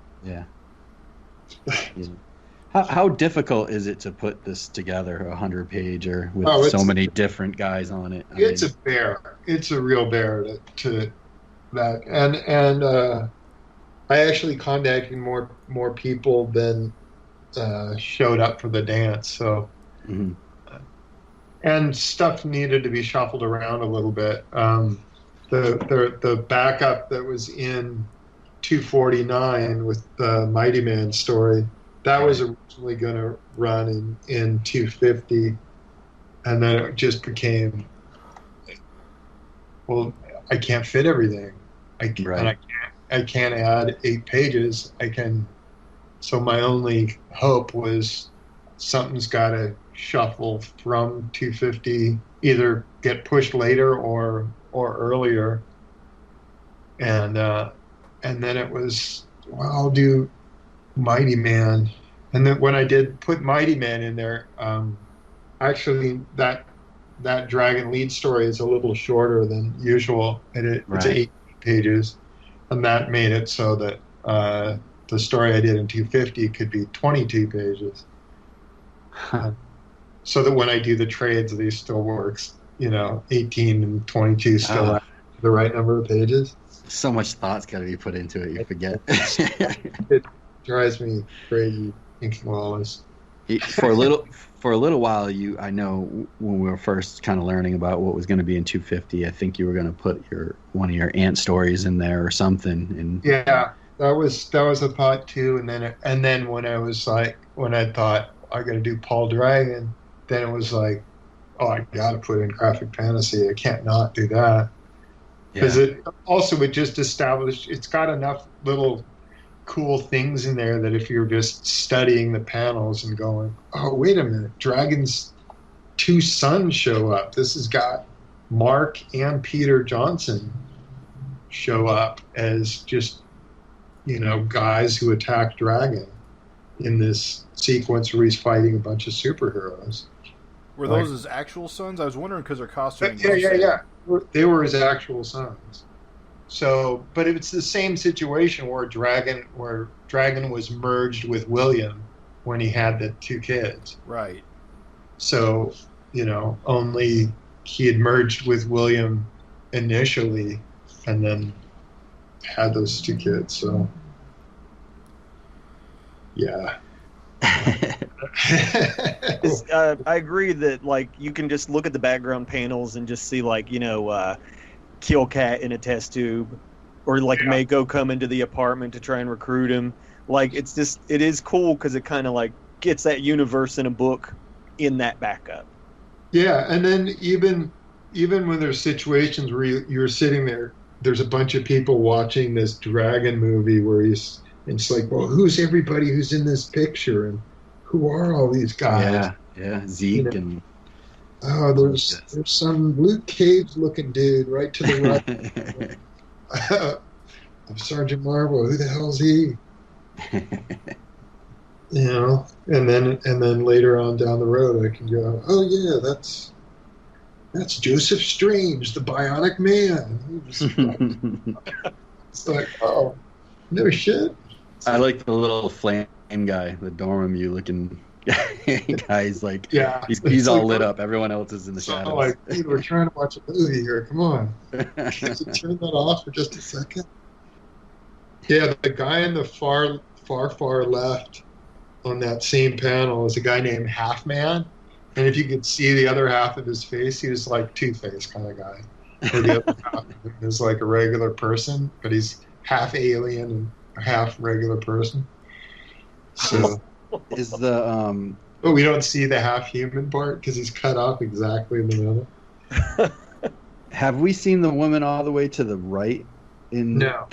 How difficult is it to put this together, 100-pager with so many different guys on it? It's a bear. It's a real bear to that, and I actually contacted more people than showed up for the dance. So, and stuff needed to be shuffled around a little bit. The backup that was in 249 with the Mighty Man story, that was originally going to run in 250, and then it just became, well, I can't fit everything. I can't add 8 pages. So my only hope was something's got to shuffle from 250, either get pushed later or earlier. And and then it was, well, I'll do Mighty Man. And then when I did put Mighty Man in there, actually that dragon lead story is a little shorter than usual, and it's 8 pages, and that made it so that the story I did in 250 could be 22 pages. So that when I do the trades, these still works. 18 and 22 still have the right number of pages. So much thought's got to be put into it, you forget. It drives me crazy thinking all this. For a little while, I know when we were first kind of learning about what was going to be in 250, I think you were going to put one of your ant stories in there or something. And yeah, that was a thought too. And then when I thought I got to do Paul Dragon, then it was like, oh, I got to put in graphic fantasy. I can't not do that. Because it also would just establish, it's got enough little cool things in there that if you're just studying the panels and going, oh, wait a minute, Dragon's 2 sons show up. This has got Mark and Peter Johnson show up as just, guys who attack Dragon in this sequence where he's fighting a bunch of superheroes. Were those his actual sons? I was wondering because their costuming. Yeah. They were his actual sons. So, but it's the same situation where Dragon was merged with William when he had the 2 kids. Right. So, only he had merged with William initially, and then had those 2 kids. So, yeah. I agree that you can just look at the background panels and just see Kill Cat in a test tube, or Mako come into the apartment to try and recruit him. It is cool because it kind of gets that universe in a book in that backup. Yeah, and then even when there's situations where you're sitting there, there's a bunch of people watching this Dragon movie where it's like, well, who's everybody who's in this picture, and who are all these guys? Yeah, Zeke and. Oh, there's some Luke Cage looking dude right to the right. Sergeant Marvel, who the hell's he? And then later on down the road, I can go, oh yeah, that's Joseph Strange, the Bionic Man. It's like, oh, no shit. I like the little flame guy, the Dormammu looking guy. He's all lit up. Everyone else is in the shadows. Dude, we're trying to watch a movie here. Come on. Can you turn that off for just a second? Yeah, the guy in the far left on that same panel is a guy named Half Man. And if you could see the other half of his face, he was like Two-Face kind of guy. Or the other half of him is like a regular person, but he's half alien and half regular person. So is the but we don't see the half human part because he's cut off exactly in the middle. Have we seen the woman all the way to the right? No,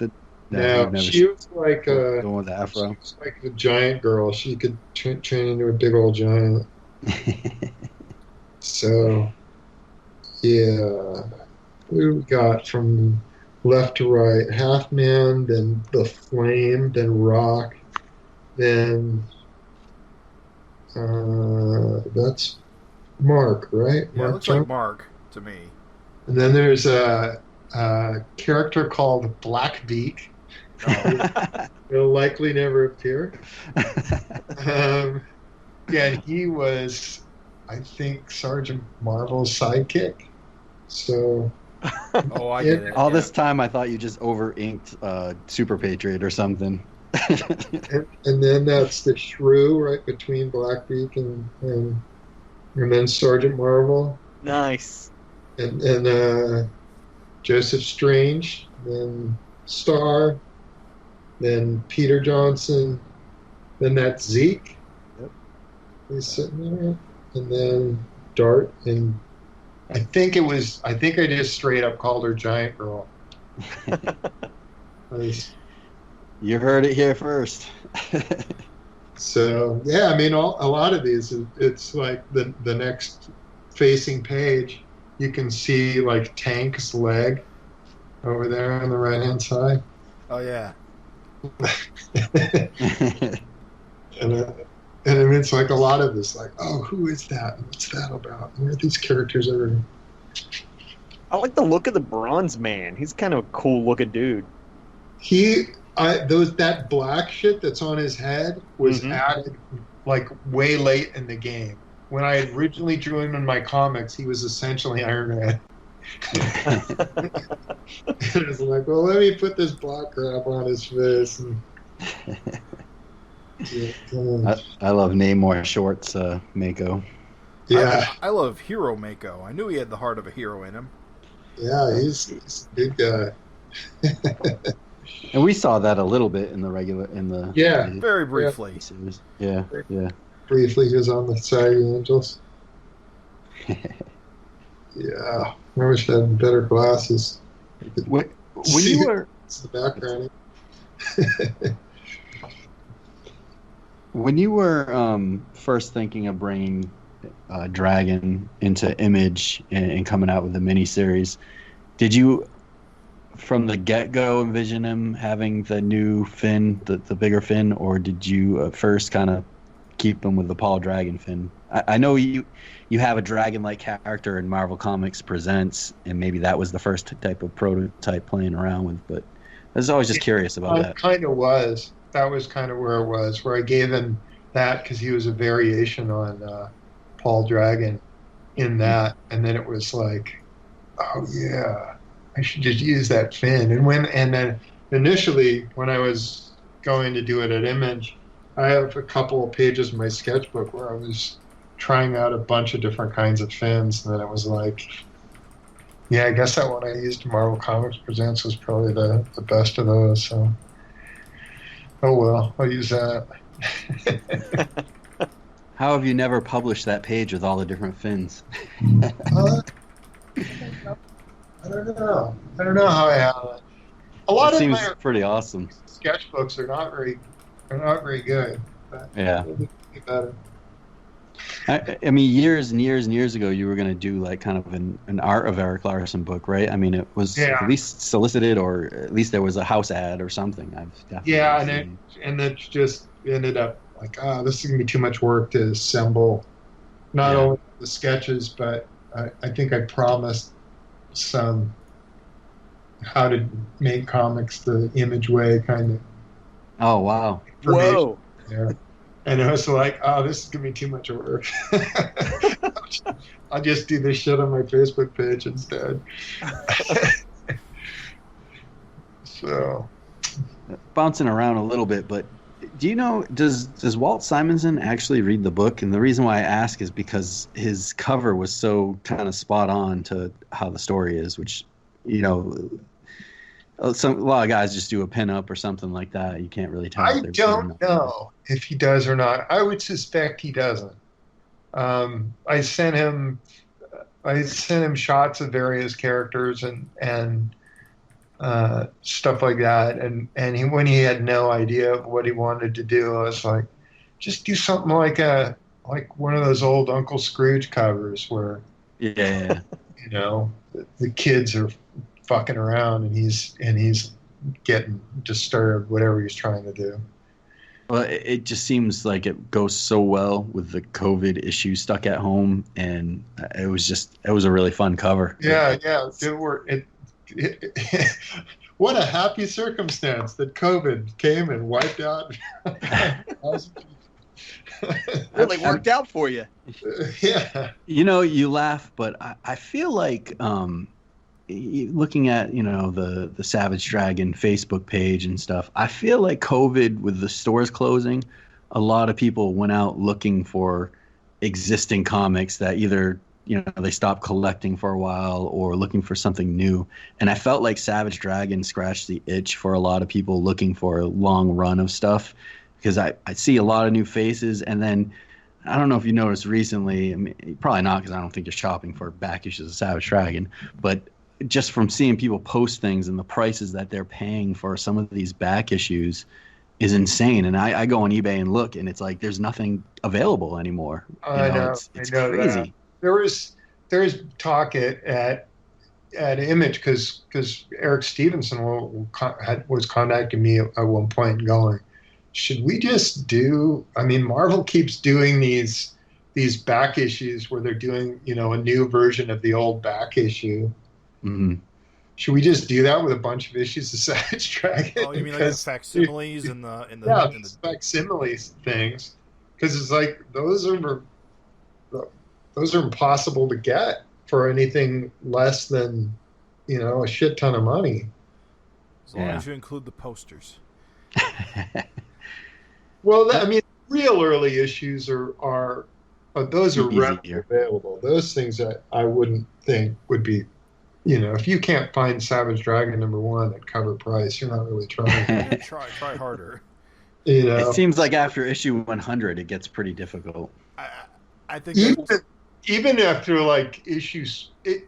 she was like the one with the afro. She was like a giant girl. She could turn into a big old giant. So, yeah, what do we got from left to right? Half Man, then the Flame, then Rock, then that's Mark, right? Yeah, Mark it looks like Mark to me. And then there's a character called Blackbeak. He'll likely never appear. Yeah, he was, I think, Sergeant Marvel's sidekick. So. Oh, I get it. All this time, I thought you just over-inked Super Patriot or something. and then that's the shrew right between Blackbeak and then Sergeant Marvel. Nice. And Joseph Strange, then Star, then Peter Johnson, then that's Zeke. Yep. He's sitting there, and then Dart, and I think I just straight up called her Giant Girl. You heard it here first. So yeah, I mean, a lot of these, it's like the next facing page, you can see like Tank's leg over there on the right hand side. Oh yeah. And I mean, it's like a lot of this, like, oh, who is that? What's that about? Where are these characters are? I like the look of the Bronze Man. He's kind of a cool looking dude. That black shit that's on his head was added like way late in the game. When I originally drew him in my comics, he was essentially Iron Man. It was like, well, let me put this black crap on his face. And... I love Namor Shorts, Mako. Yeah, I love Hero Mako. I knew he had the heart of a hero in him. Yeah, he's a good guy. And we saw that a little bit in the very briefly. Series. Yeah. Briefly, he was on the side of the Angels. Yeah, I wish I had better glasses. When you were it's the background. When you were first thinking of bringing Dragon into Image and coming out with the miniseries, did you, from the get-go, envision him having the new fin, the bigger fin, or did you first kind of keep him with the Paul Dragon fin? I know you have a dragon-like character in Marvel Comics Presents, and maybe that was the first type of prototype playing around with, but I was always just curious about that. It kind of was. That was kind of where it was, where I gave him that because he was a variation on Paul Dragon in that, and then it was like, oh yeah, I should just use that fin. And then initially when I was going to do it at Image, I have a couple of pages in my sketchbook where I was trying out a bunch of different kinds of fins, and then it was like, yeah, I guess that one I used in Marvel Comics Presents was probably the best of those. So, oh well, I'll use that. How have you never published that page with all the different fins? I don't know. I don't know how I have it. A lot It of seems my pretty awesome. sketchbooks are not very good. But Yeah. they'll get better. I mean, years and years and years ago, you were going to do like kind of an art of Erik Larsen book, right? I mean, it was at least solicited, or at least there was a house ad or something. I've definitely seen. and it just ended up like, this is gonna be too much work to assemble. Not only the sketches, but I think I promised some how to make comics the Image way kind of. Oh wow! Whoa! There. And it was like, this is gonna be too much work. I'll just do this shit on my Facebook page instead. So, bouncing around a little bit, but do you know, does Walt Simonson actually read the book? And the reason why I ask is because his cover was so kind of spot on to how the story is, which, you know, a lot of guys just do a pin-up or something like that. You can't really tell. I don't know if he does or not. I would suspect he doesn't. I sent him shots of various characters and stuff like that, and when he had no idea of what he wanted to do, I was like, just do something like one of those old Uncle Scrooge covers where you know the kids are fucking around and he's getting disturbed, whatever he's trying to do. Well, it just seems like it goes so well with the COVID issue, stuck at home, and it was a really fun cover. Yeah. What a happy circumstance that COVID came and wiped out. Really worked out for you. Yeah. You know, you laugh, but I feel like looking at, you know, the Savage Dragon Facebook page and stuff, I feel like COVID, with the stores closing, a lot of people went out looking for existing comics that either, you know, they stopped collecting for a while or looking for something new. And I felt like Savage Dragon scratched the itch for a lot of people looking for a long run of stuff, because I see a lot of new faces. And then I don't know if you noticed recently, I mean, probably not, because I don't think you're shopping for back issues of Savage Dragon, but just from seeing people post things and the prices that they're paying for some of these back issues is insane. And I go on eBay and look, and it's like there's nothing available anymore. I know. It's I know crazy. That. There is talk at at Image because Eric Stevenson was contacting me at one point going, should we just do? I mean, Marvel keeps doing these back issues where they're doing a new version of the old back issue. Mm-hmm. Should we just do that with a bunch of issues of Savage Dragon? Oh, you mean like the facsimiles in the facsimiles things? Because it's like those are impossible to get for anything less than a shit ton of money. As long as you include the posters. Well, I mean, real early issues are those are readily available. Those things that I wouldn't think would be. If you can't find Savage Dragon #1 at cover price, you're not really trying. Try harder. It seems like after issue 100, it gets pretty difficult. I think even after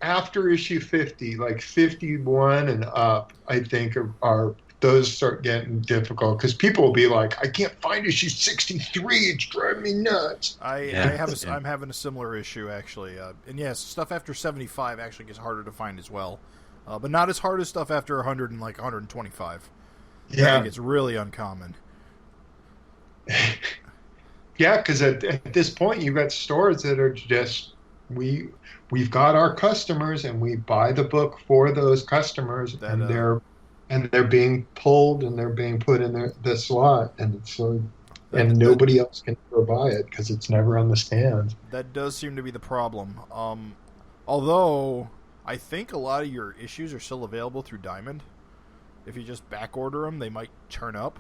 after issue 50, like 51 and up, I think are those start getting difficult because people will be like, I can't find issue 63. It's driving me nuts. I'm having a similar issue actually, and yes, stuff after 75 actually gets harder to find as well, but not as hard as stuff after 100 and 125. Yeah, I think it's really uncommon. Yeah, because at this point you've got stores that are just we've got our customers and we buy the book for those customers, and they're being pulled and they're being put in the slot, and nobody else can ever buy it because it's never on the stand. That does seem to be the problem. Although I think a lot of your issues are still available through Diamond. If you just back order them, they might turn up.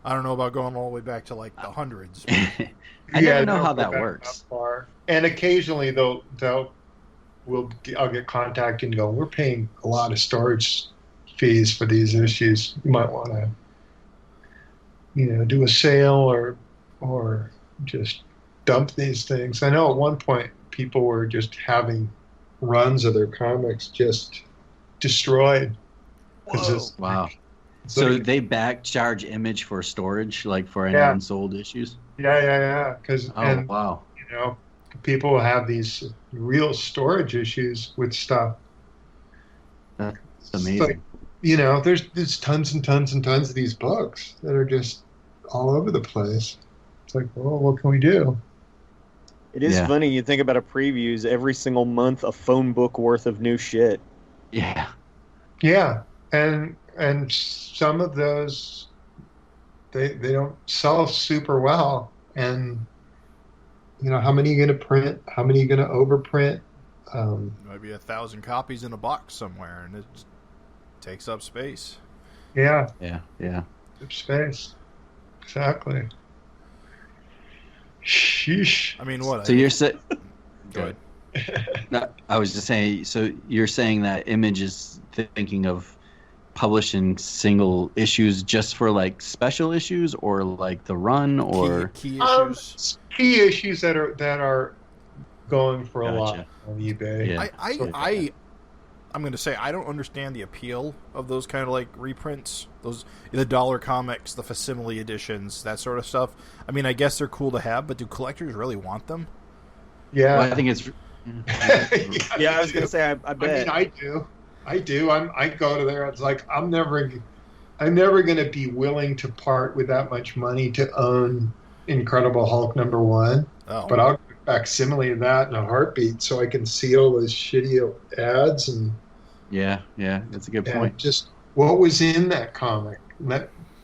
I don't know about going all the way back to like the hundreds. I never know how that works. And occasionally I'll get contacted and go, we're paying a lot of storage fees for these issues. You might want to, do a sale or just dump these things. I know at one point people were just having runs of their comics just destroyed. Wow. So they back charge Image for storage, like for any unsold issues? Yeah. Wow. People have these real storage issues with stuff. That's amazing. There's tons and tons and tons of these books that are just all over the place. It's like, well, what can we do? It is funny. You think about a previews every single month, a phone book worth of new shit. Yeah. Yeah, and some of those they don't sell super well, and how many are you going to print? How many are you going to overprint? Maybe 1,000 copies in a box somewhere, and it takes up space. Yeah. Space. Exactly. Sheesh. I mean, what? So you're saying? Go ahead. No, I was just saying. So you're saying that Image is thinking of publishing single issues just for like special issues, or like the run, or key issues. Key issues that are going for a lot on eBay. Yeah. I'm going to say I don't understand the appeal of those kind of like reprints, the dollar comics, the facsimile editions, that sort of stuff. I mean, I guess they're cool to have, but do collectors really want them? Yeah, well, I think it's. I was going to say I bet. I mean, I do. I go to there. It's like I'm never going to be willing to part with that much money to own Incredible Hulk #1. Oh. But I'll facsimile of that in a heartbeat, so I can see all those shitty ads and. Yeah, that's a good point. Just what was in that comic?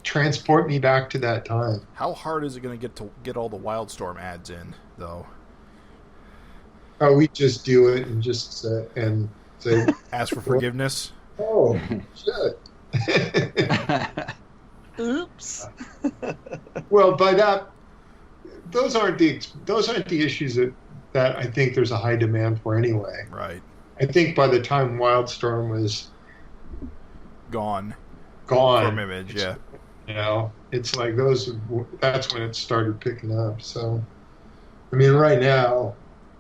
Transport me back to that time. How hard is it going to get all the Wildstorm ads in, though? Oh, we just do it and just say ask for forgiveness. Oh shit! Oops. Well, by that, those aren't the issues that I think there's a high demand for anyway. Right. I think by the time Wildstorm was gone from Image, it's like that's when it started picking up. So, I mean, right now,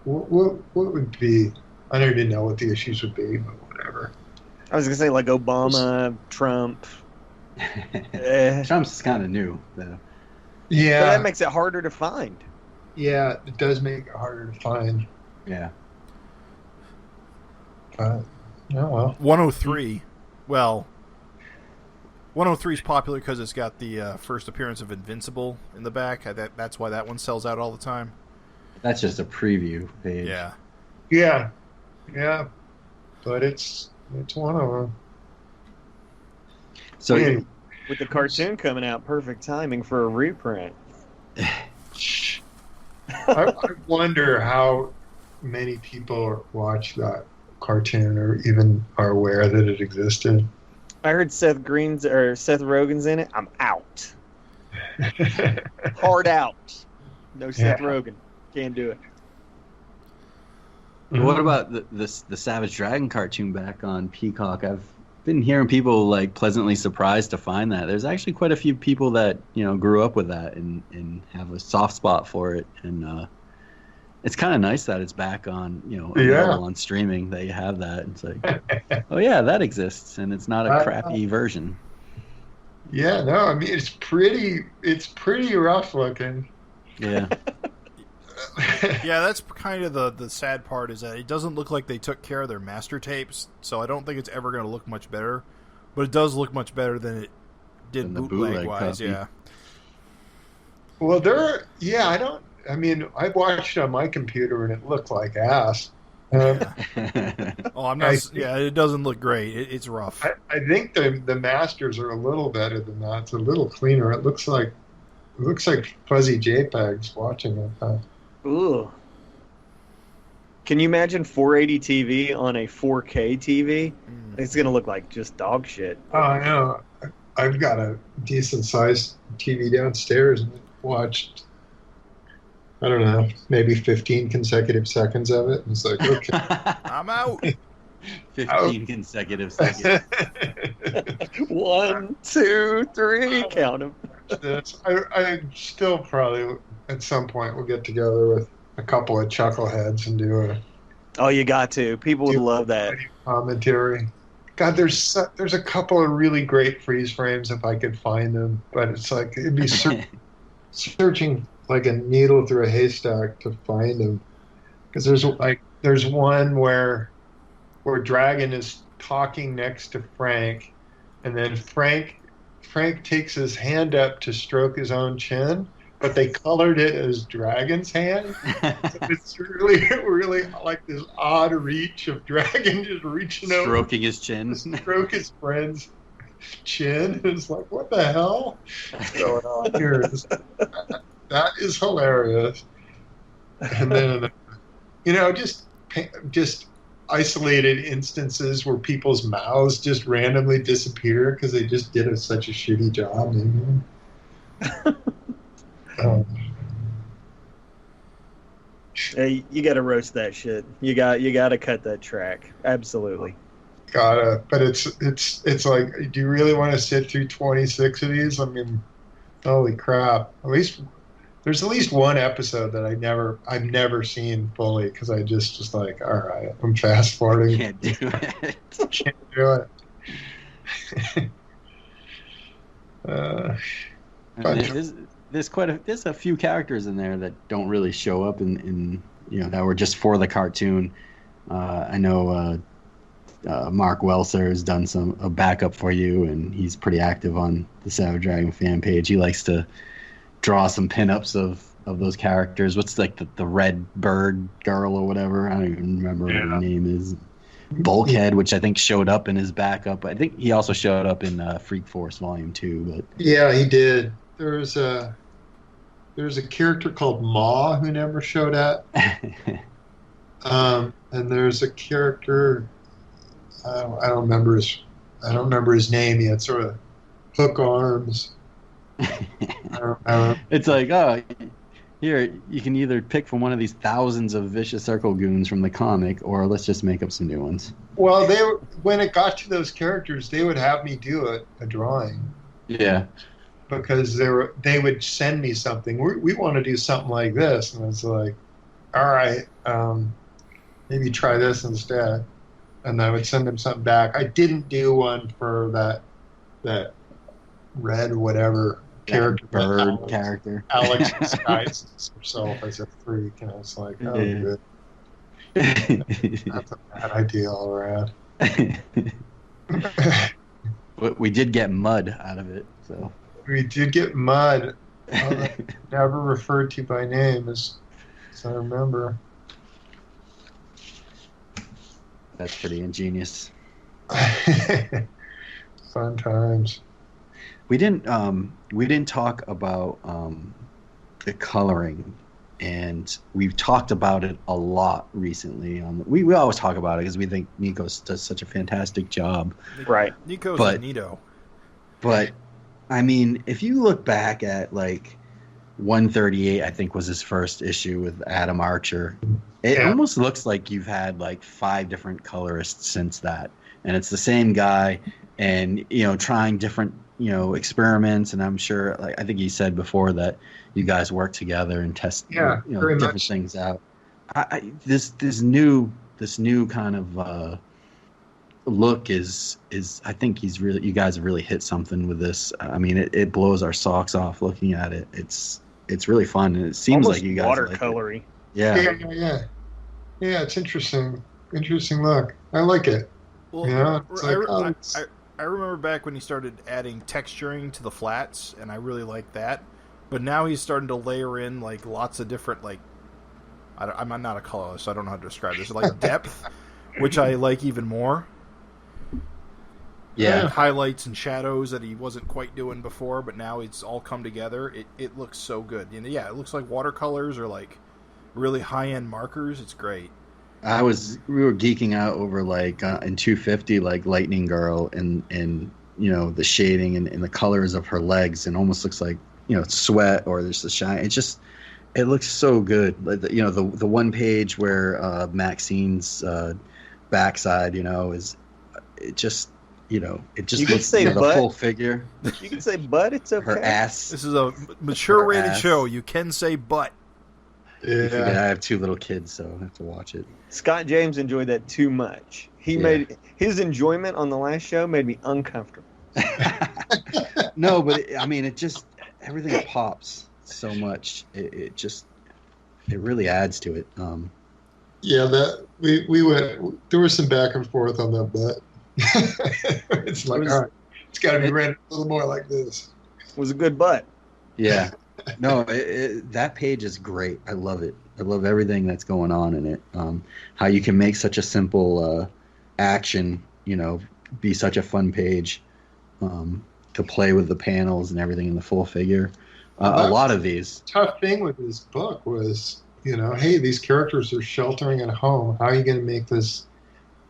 what would be? I don't even know what the issues would be, but whatever. I was gonna say like Obama, Trump. Trump's kind of new, though. Yeah, but that makes it harder to find. Yeah, it does make it harder to find. Yeah. Oh, well. 103. Well, 103 is popular because it's got the first appearance of Invincible in the back. That's why that one sells out all the time. That's just a preview page. Yeah. Yeah. Yeah. But it's one of them. So Anyway. With the cartoon coming out, perfect timing for a reprint. I wonder how many people watch that cartoon or even are aware that it existed. I heard Seth Rogen's in it. I'm out. Hard out. No Seth Rogen. Can't do it. what about the Savage Dragon cartoon back on Peacock? I've been hearing people like pleasantly surprised to find that. There's actually quite a few people that grew up with that and have a soft spot for it, and it's kind of nice that it's back on available on streaming. That you have that. It's like, oh yeah, that exists, and it's not a crappy version. Yeah, no, I mean it's pretty rough looking. Yeah. Yeah, that's kind of the sad part, is that it doesn't look like they took care of their master tapes, so I don't think it's ever going to look much better. But it does look much better than it did bootleg-wise, yeah. Well, I watched it on my computer and it looked like ass. Oh, I'm not. It doesn't look great. It's rough. I think the masters are a little better than that. It's a little cleaner. It looks like fuzzy JPEGs watching it. Ooh. Can you imagine 480 TV on a 4K TV? It's going to look like just dog shit. Oh, I know. I've got a decent sized TV downstairs and watched, I don't know, maybe 15 consecutive seconds of it. And it's like, okay. I'm out. 15 consecutive seconds. 1, 2, 3, count them. I still probably at some point will get together with a couple of chuckleheads and do a. Oh, you got to. People would love that commentary. God, there's a couple of really great freeze frames if I could find them, but it's like it'd be searching like a needle through a haystack to find them, because there's one where Dragon is talking next to Frank, and then Frank takes his hand up to stroke his own chin, but they colored it as Dragon's hand. So it's really like this odd reach of Dragon just reaching over, stroking his chin, stroke his friend's chin. It's like, what the hell is going on here? That is hilarious. And then, just isolated instances where people's mouths just randomly disappear because they just did such a shitty job. Hey, you got to roast that shit. You got to cut that track. Absolutely. Gotta, but it's like, do you really want to sit through 26 of these? I mean, holy crap! There's at least one episode that I've never seen fully because I just like, all right, I'm fast forwarding. Can't do it. Can't do it. There's a few characters in there that don't really show up in that were just for the cartoon. I know Mark Welser has done a backup for you, and he's pretty active on the Savage Dragon fan page. He likes to draw some pinups of those characters. What's like the red bird girl or whatever? I don't even remember what her name is. Bulkhead, which I think showed up in his backup. I think he also showed up in Freak Force Volume 2. But yeah, he did. There's a character called Ma who never showed up. And there's a character I don't remember his name yet. Sort of hook arms. It's like, oh, here you can either pick from one of these thousands of vicious circle goons from the comic, or let's just make up some new ones. Well, when it got to those characters, they would have me do a drawing. Yeah. Because they would send me something. We want to do something like this, and it's like, all right, maybe try this instead. And I would send them something back. I didn't do one for that red whatever character, bird character. Alex disguises herself as a freak, and I was like, oh, good. That's a bad idea all around. But we did get mud out of it, so. We did get mud. Never referred to by name, as I remember. That's pretty ingenious. Fun times. We didn't talk about the coloring, and we've talked about it a lot recently. We always talk about it because we think Nikos does such a fantastic job. Right. Nikos and Nito. But I mean, if you look back at like 138, I think was his first issue with Adam Archer. It almost looks like you've had like 5 different colorists since that, and it's the same guy, and trying different experiments. And I'm sure, like I think he said before, that you guys work together and test different things out. This new kind of look is I think you guys have really hit something with this. I mean, it blows our socks off looking at it. It's really fun, and it seems almost like you guys watercolory. Like it. Yeah, it's interesting look. I like it. Well, I remember back when he started adding texturing to the flats, and I really liked that. But now he's starting to layer in like lots of different, like, I'm not a colorist, so I don't know how to describe this. Like depth, which I like even more. Yeah, and highlights and shadows that he wasn't quite doing before, but now it's all come together. It looks so good. It looks like watercolors or like really high end markers. It's great. We were geeking out over like in 250, like Lightning Girl, and the shading and the colors of her legs, and almost looks like sweat, or there's the shine. It looks so good. Like the one page where Maxine's backside, is it just. It just looks say the full figure. You can say butt, it's okay. Her ass. This is a mature rated show. You can say butt. Yeah. I have 2 little kids, so I have to watch it. Scott James enjoyed that too much. He made his enjoyment on the last show made me uncomfortable. No, but it just everything pops so much. It really adds to it. That we went. There was some back and forth on that butt. It's like, all right, it's got to be rendered a little more like this. It was a good butt. Yeah. No, that page is great. I love it. I love everything that's going on in it. How you can make such a simple action, be such a fun page to play with the panels and everything in the full figure. A lot of these. Tough thing with this book was, hey, these characters are sheltering at home. How are you going to make this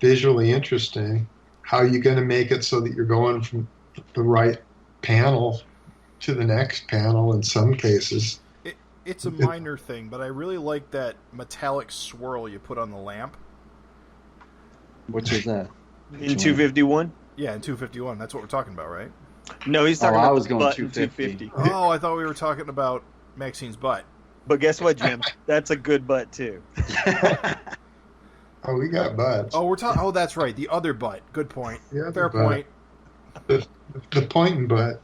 visually interesting? How are you going to make it so that you're going from the right panel to the next panel in some cases? It's a minor thing, but I really like that metallic swirl you put on the lamp. Which is that? In 251? Yeah, in 251. That's what we're talking about, right? No, he's talking about I was going butt 250. Oh, I thought we were talking about Maxine's butt. But guess what, Jim? That's a good butt, too. Oh, we got butts. Oh, we're talking. Oh, that's right. The other butt. Good point. Yeah, fair point. The pointing butt.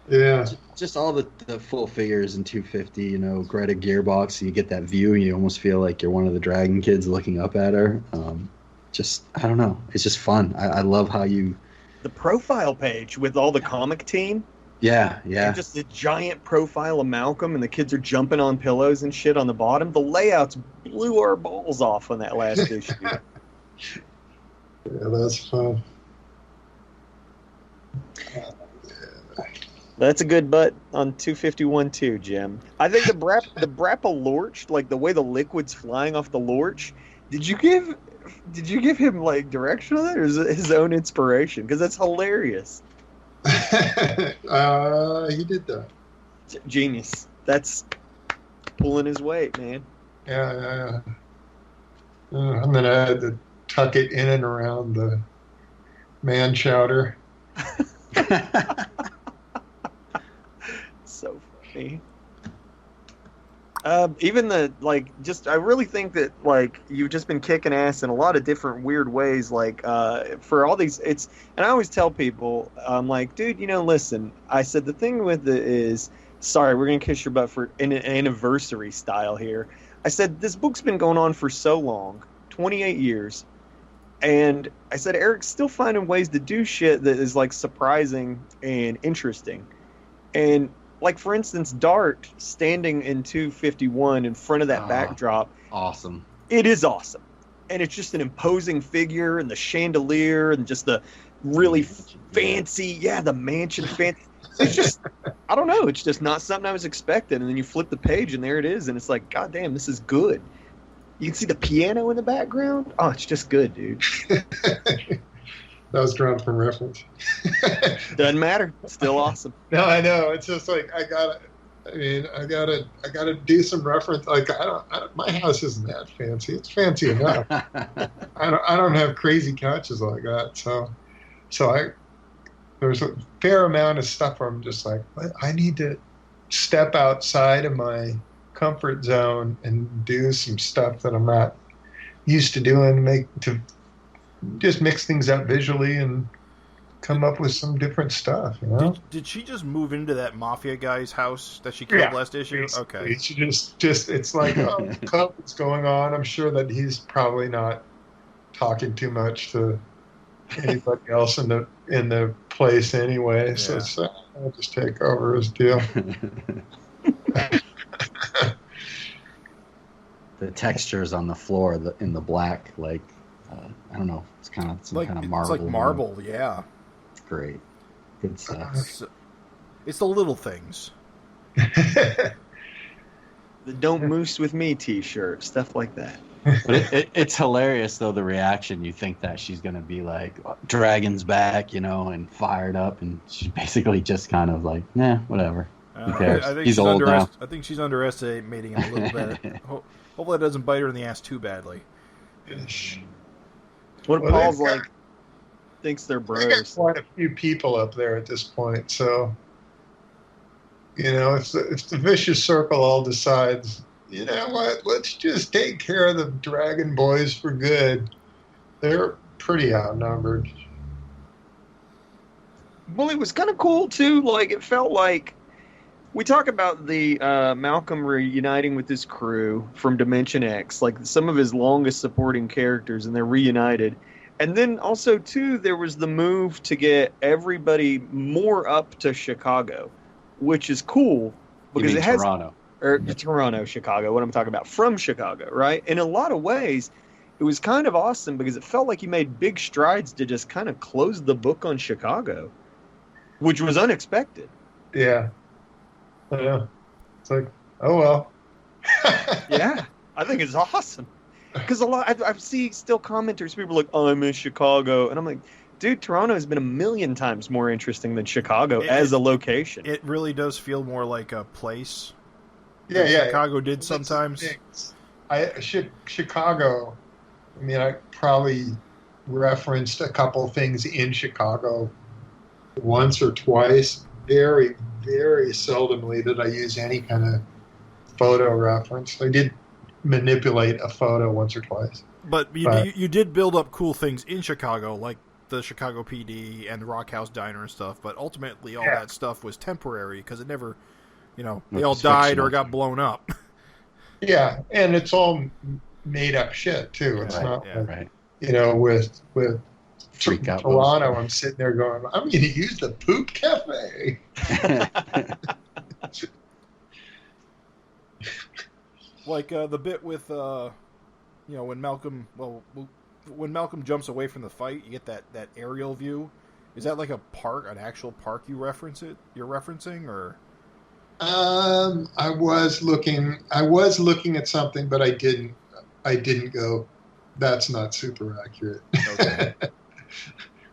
Yeah. Just all the full figures in 250. Greta Gearbox. So you get that view, and you almost feel like you're one of the Dragon Kids looking up at her. I don't know. It's just fun. I love how you. The profile page with all the comic team. Yeah. And just the giant profile of Malcolm, and the kids are jumping on pillows and shit on the bottom. The layouts blew our balls off on that last issue. Yeah, that's fun. That's a good butt on 251 too, Jim. I think the Brappa Lorch, like the way the liquid's flying off the Lorch, did you give him like direction on that, or is it his own inspiration? Because that's hilarious. He did that. Genius. That's pulling his weight, man. Yeah. And then I had to tuck it in and around the man chowder. So funny. Even I really think that you've just been kicking ass in a lot of different weird ways. For all these, and I always tell people, I'm like, dude, listen. I said the thing with it is, sorry, we're gonna kiss your butt for an anniversary style here. I said this book's been going on for so long, 28 years. And I said, Eric's still finding ways to do shit that is like surprising and interesting. And like, for instance, Dart standing in 251 in front of that backdrop. Awesome. It is awesome. And it's just an imposing figure, and the chandelier and just the really fancy, the mansion fancy. It's just, I don't know. It's just not something I was expecting. And then you flip the page and there it is. And it's like, God damn, this is good. You can see the piano in the background. Oh, it's just good, dude. That was drawn from reference. Doesn't matter. It's still awesome. No, I know. It's just like I gotta do some reference. Like my house isn't that fancy. It's fancy enough. I don't have crazy couches like that. So there's a fair amount of stuff where I'm just like, I need to step outside of my comfort zone and do some stuff that I'm not used to doing, to just mix things up visually and come up with some different stuff, you know? Did she just move into that mafia guy's house that she killed last issue? Basically. Okay. She just it's like, what's going on? I'm sure that he's probably not talking too much to anybody else in the place anyway. Yeah. So I'll just take over his deal. The textures on the floor, in the black, like I don't know, it's kind of some kind of marble. It's like marble, yeah. It's great, good stuff. It's the little things. The "Don't Moose with Me" T-shirt, stuff like that. But it's hilarious though, the reaction. You think that she's gonna be like, "Dragon's back," and fired up, and she's basically just kind of like, "Nah, whatever." Who cares? I think He's old now. I think she's underestimating him a little bit. Hopefully, it doesn't bite her in the ass too badly. What Paul's like thinks they're bros. They got quite a few people up there at this point, so if the vicious circle all decides, you know what, let's just take care of the Dragon Boys for good. They're pretty outnumbered. Well, it was kind of cool too. Like, it felt like we talk about the Malcolm reuniting with his crew from Dimension X, like some of his longest supporting characters, and they're reunited. And then also, too, there was the move to get everybody more up to Chicago, which is cool because it has Toronto, Chicago. What I'm talking about, from Chicago, right? In a lot of ways, it was kind of awesome because it felt like he made big strides to just kind of close the book on Chicago, which was unexpected. Yeah. I know. It's like, oh well. Yeah, I think it's awesome. Because I see still commenters, people are like, "Oh, I miss Chicago," and I'm like, dude, Toronto has been a million times more interesting than Chicago as a location. It really does feel more like a place. Yeah. Chicago did sometimes. Chicago. I mean, I probably referenced a couple things in Chicago once or twice. Very, very seldomly did I use any kind of photo reference. I did manipulate a photo once or twice. But you did build up cool things in Chicago, like the Chicago PD and the Rock House Diner and stuff, but ultimately all that stuff was temporary because it never, they all died or got blown up. Yeah, and it's all made up shit, too. It's not like, with freak out Toronto, I'm sitting there going, I'm going to use the poop cafe. Like the bit with, when Malcolm jumps away from the fight, you get that aerial view. Is that like a park, an actual park you're referencing, or? I was looking at something, but I didn't go, that's not super accurate. Okay.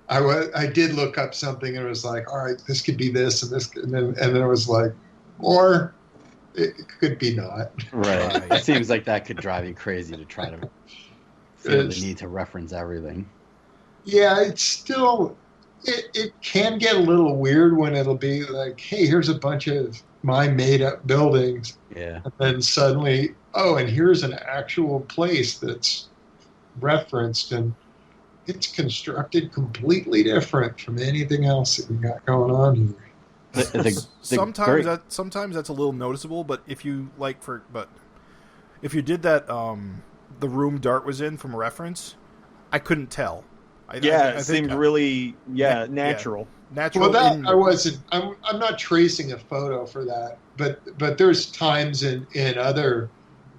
I did look up something and it was like, all right, this could be this and this, and then it was like, or it could be not. Right. It seems like that could drive you crazy to try to feel the need to reference everything. Yeah, it's still, it can get a little weird when it'll be like, hey, here's a bunch of my made-up buildings. Yeah. And then suddenly, and here's an actual place that's referenced, and it's constructed completely different from anything else that we got going on here. Sometimes that's a little noticeable, but if you if you did that, the room Dart was in from a reference, I couldn't tell. It seemed really natural. Natural. Well, I wasn't. I'm not tracing a photo for that, but there's times in other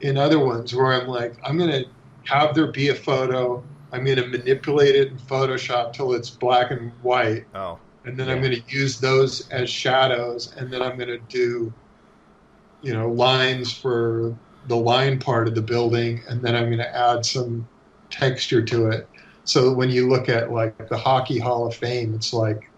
ones where I'm like, I'm gonna have there be a photo. I'm gonna manipulate it in Photoshop till it's black and white. Oh. And then I'm gonna use those as shadows, and then I'm gonna do, lines for the line part of the building, and then I'm gonna add some texture to it. So when you look at like the Hockey Hall of Fame, it's like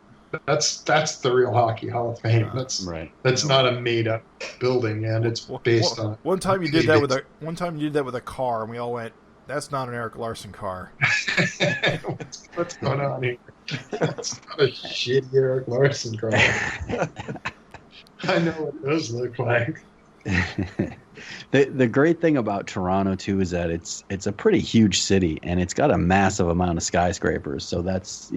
that's the real Hockey Hall of Fame. That's right. That's not a made up building, and it's based on. One time you did that with a car, and we all went, "That's not an Erik Larsen car." What's going on here? That's not a shitty Erik Larsen car. I know what those look like. The great thing about Toronto too is that it's a pretty huge city, and it's got a massive amount of skyscrapers. So that's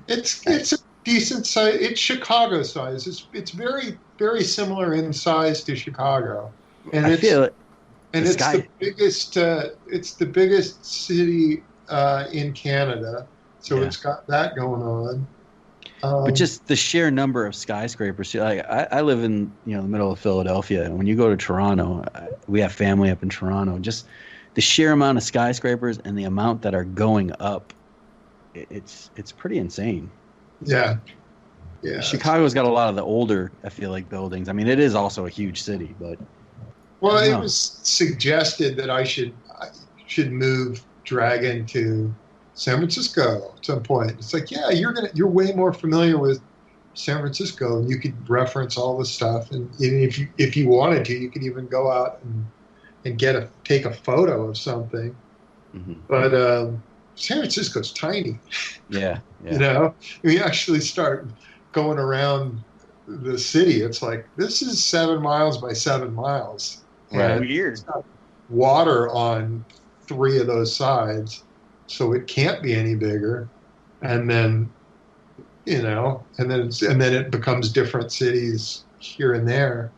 it's a decent size. It's Chicago size. It's very very similar in size to Chicago, and it's the biggest. It's the biggest city in Canada, so it's got that going on. But just the sheer number of skyscrapers. Like I live in the middle of Philadelphia, and when you go to Toronto, we have family up in Toronto. Just the sheer amount of skyscrapers and the amount that are going up, it's pretty insane. Yeah. Chicago's got a lot of the older, I feel like, buildings. I mean, it is also a huge city, but it was suggested that I should move Dragon to San Francisco at some point. It's like, you're way more familiar with San Francisco, and you could reference all the stuff. And if you wanted to, you could even go out and take a photo of something. Mm-hmm. But San Francisco's tiny. Yeah. We actually start going around the city. It's like, this is 7 miles by 7 miles. Right. Weird. It's got water on 3 of those sides. So it can't be any bigger, and then, and then it becomes different cities here and there.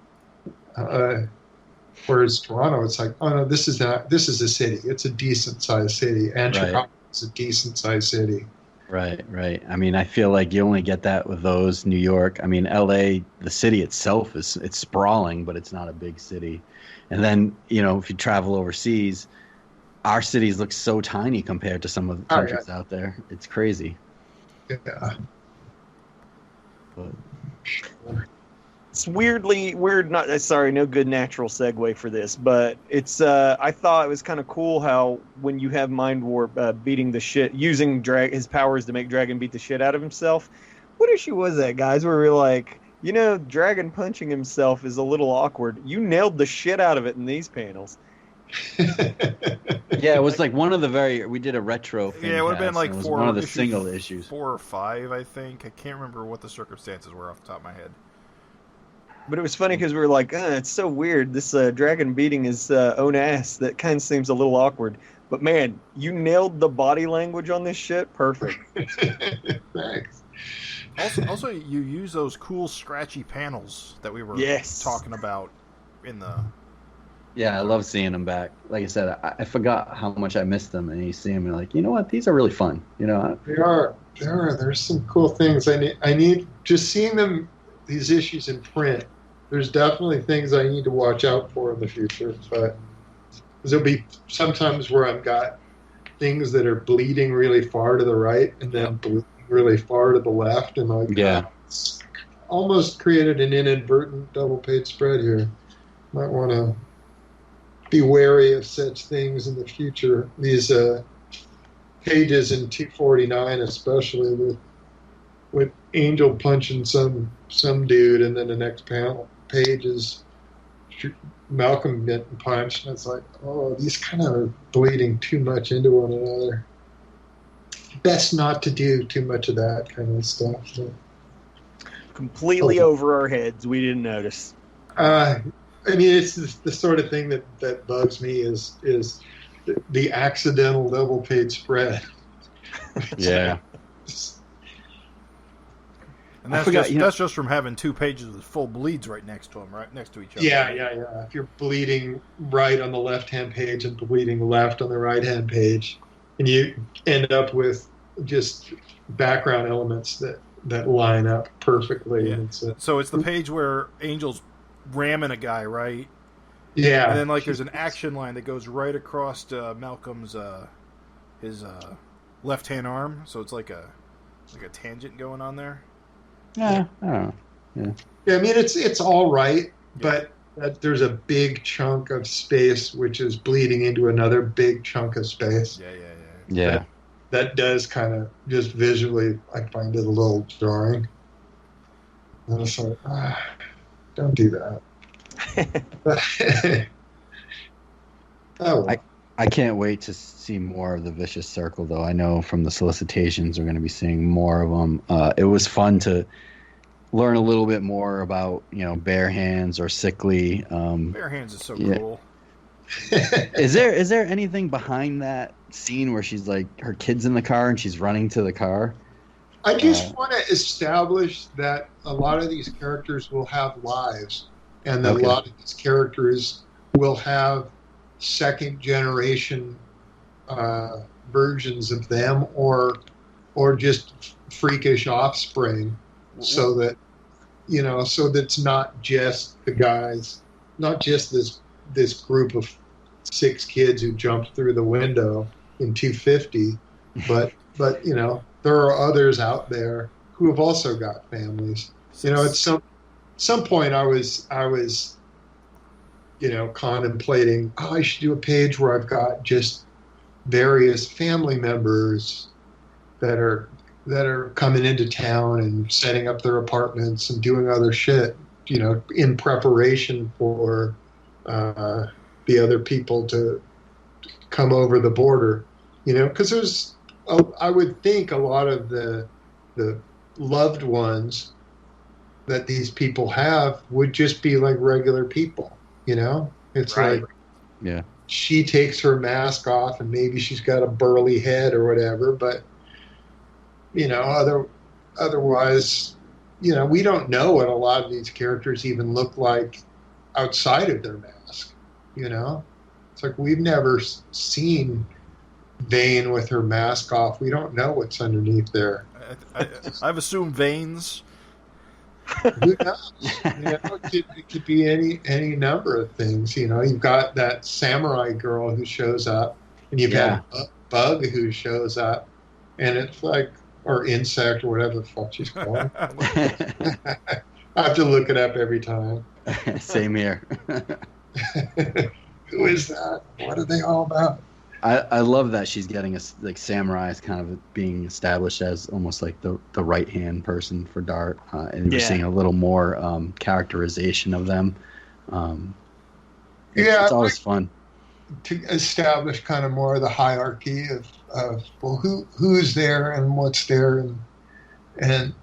Whereas Toronto, it's like, oh no, this is a city. It's a decent sized city, and Chicago is a decent sized city. Right. I mean, I feel like you only get that with those. New York. I mean, LA, the city itself it's sprawling, but it's not a big city. And then if you travel overseas, our cities look so tiny compared to some of the countries out there. It's crazy. Yeah. But it's weirdly weird. No good natural segue for this, but it's. I thought it was kind of cool how when you have Mind Warp beating the shit, using his powers to make Dragon beat the shit out of himself. What issue was that, guys? Where we were like, Dragon punching himself is a little awkward. You nailed the shit out of it in these panels. It was like one of the we did a retro thing. Yeah, it would have been like one of the single issues. 4 or 5, I think. I can't remember what the circumstances were off the top of my head. But it was funny because we were like, it's so weird. This Dragon beating his own ass. That kind of seems a little awkward. But man, you nailed the body language on this shit. Perfect. Thanks. Also, you use those cool scratchy panels that we were talking about in the... Yeah, I love seeing them back. Like I said, I forgot how much I missed them, and you see them, and you're like, you know what? These are really fun. They are. There's some cool things. I need just seeing them, these issues in print. There's definitely things I need to watch out for in the future. But there'll be sometimes where I've got things that are bleeding really far to the right, and then bleeding really far to the left, and it's almost created an inadvertent double page spread here. Might want to be wary of such things in the future. These pages in 249, especially with Angel punching some dude, and then the next page is Malcolm getting punched, and it's like, oh, these kind of are bleeding too much into one another. Best not to do too much of that kind of stuff. So. Completely over our heads. We didn't notice. I mean, it's the sort of thing that bugs me is the accidental double page spread. Yeah. And that's just from having 2 pages with full bleeds right next to them, right next to each other. Yeah. If you're bleeding right on the left-hand page and bleeding left on the right-hand page, and you end up with just background elements that line up perfectly. Yeah. And So it's the page where Angel's ramming a guy, right? yeah, And then like there's an action line that goes right across Malcolm's his left hand arm. So it's like a tangent going on there. Yeah, I don't know. Yeah. yeah. I mean, it's all right, but there's a big chunk of space which is bleeding into another big chunk of space. Yeah. That does kind of just visually, I find it a little jarring. And it's like, don't do that. Oh, well. I can't wait to see more of the Vicious Circle, though. I know from the solicitations we're going to be seeing more of them. It was fun to learn a little bit more about, bare hands or sickly. Bare hands is so cool. Is there anything behind that scene where she's like her kid's in the car and she's running to the car? I just want to establish that a lot of these characters will have lives, and that a lot of these characters will have second generation versions of them, or just freakish offspring, so that so that's not just the guys, not just this group of 6 kids who jumped through the window in 250, but there are others out there who have also got families. At some point I was contemplating, I should do a page where I've got just various family members that are coming into town and setting up their apartments and doing other shit, in preparation for the other people to come over the border, because there's, I would think, a lot of the loved ones that these people have would just be like regular people, It's Right. like, Yeah. she takes her mask off and maybe she's got a burly head or whatever, but otherwise, we don't know what a lot of these characters even look like outside of their mask. It's like we've never seen Vane with her mask off. We don't know what's underneath there. I've assumed veins. Who knows? It could be any number of things. You've got that samurai girl who shows up, and you've got a bug who shows up, and it's like, or insect or whatever the fuck she's called. I have to look it up every time. Same here. Who is that? What are they all about? I love that she's getting samurai is kind of being established as almost like the right hand person for Dart, and we're seeing a little more characterization of them. It's always fun to establish kind of more of the hierarchy of who's there and what's there, and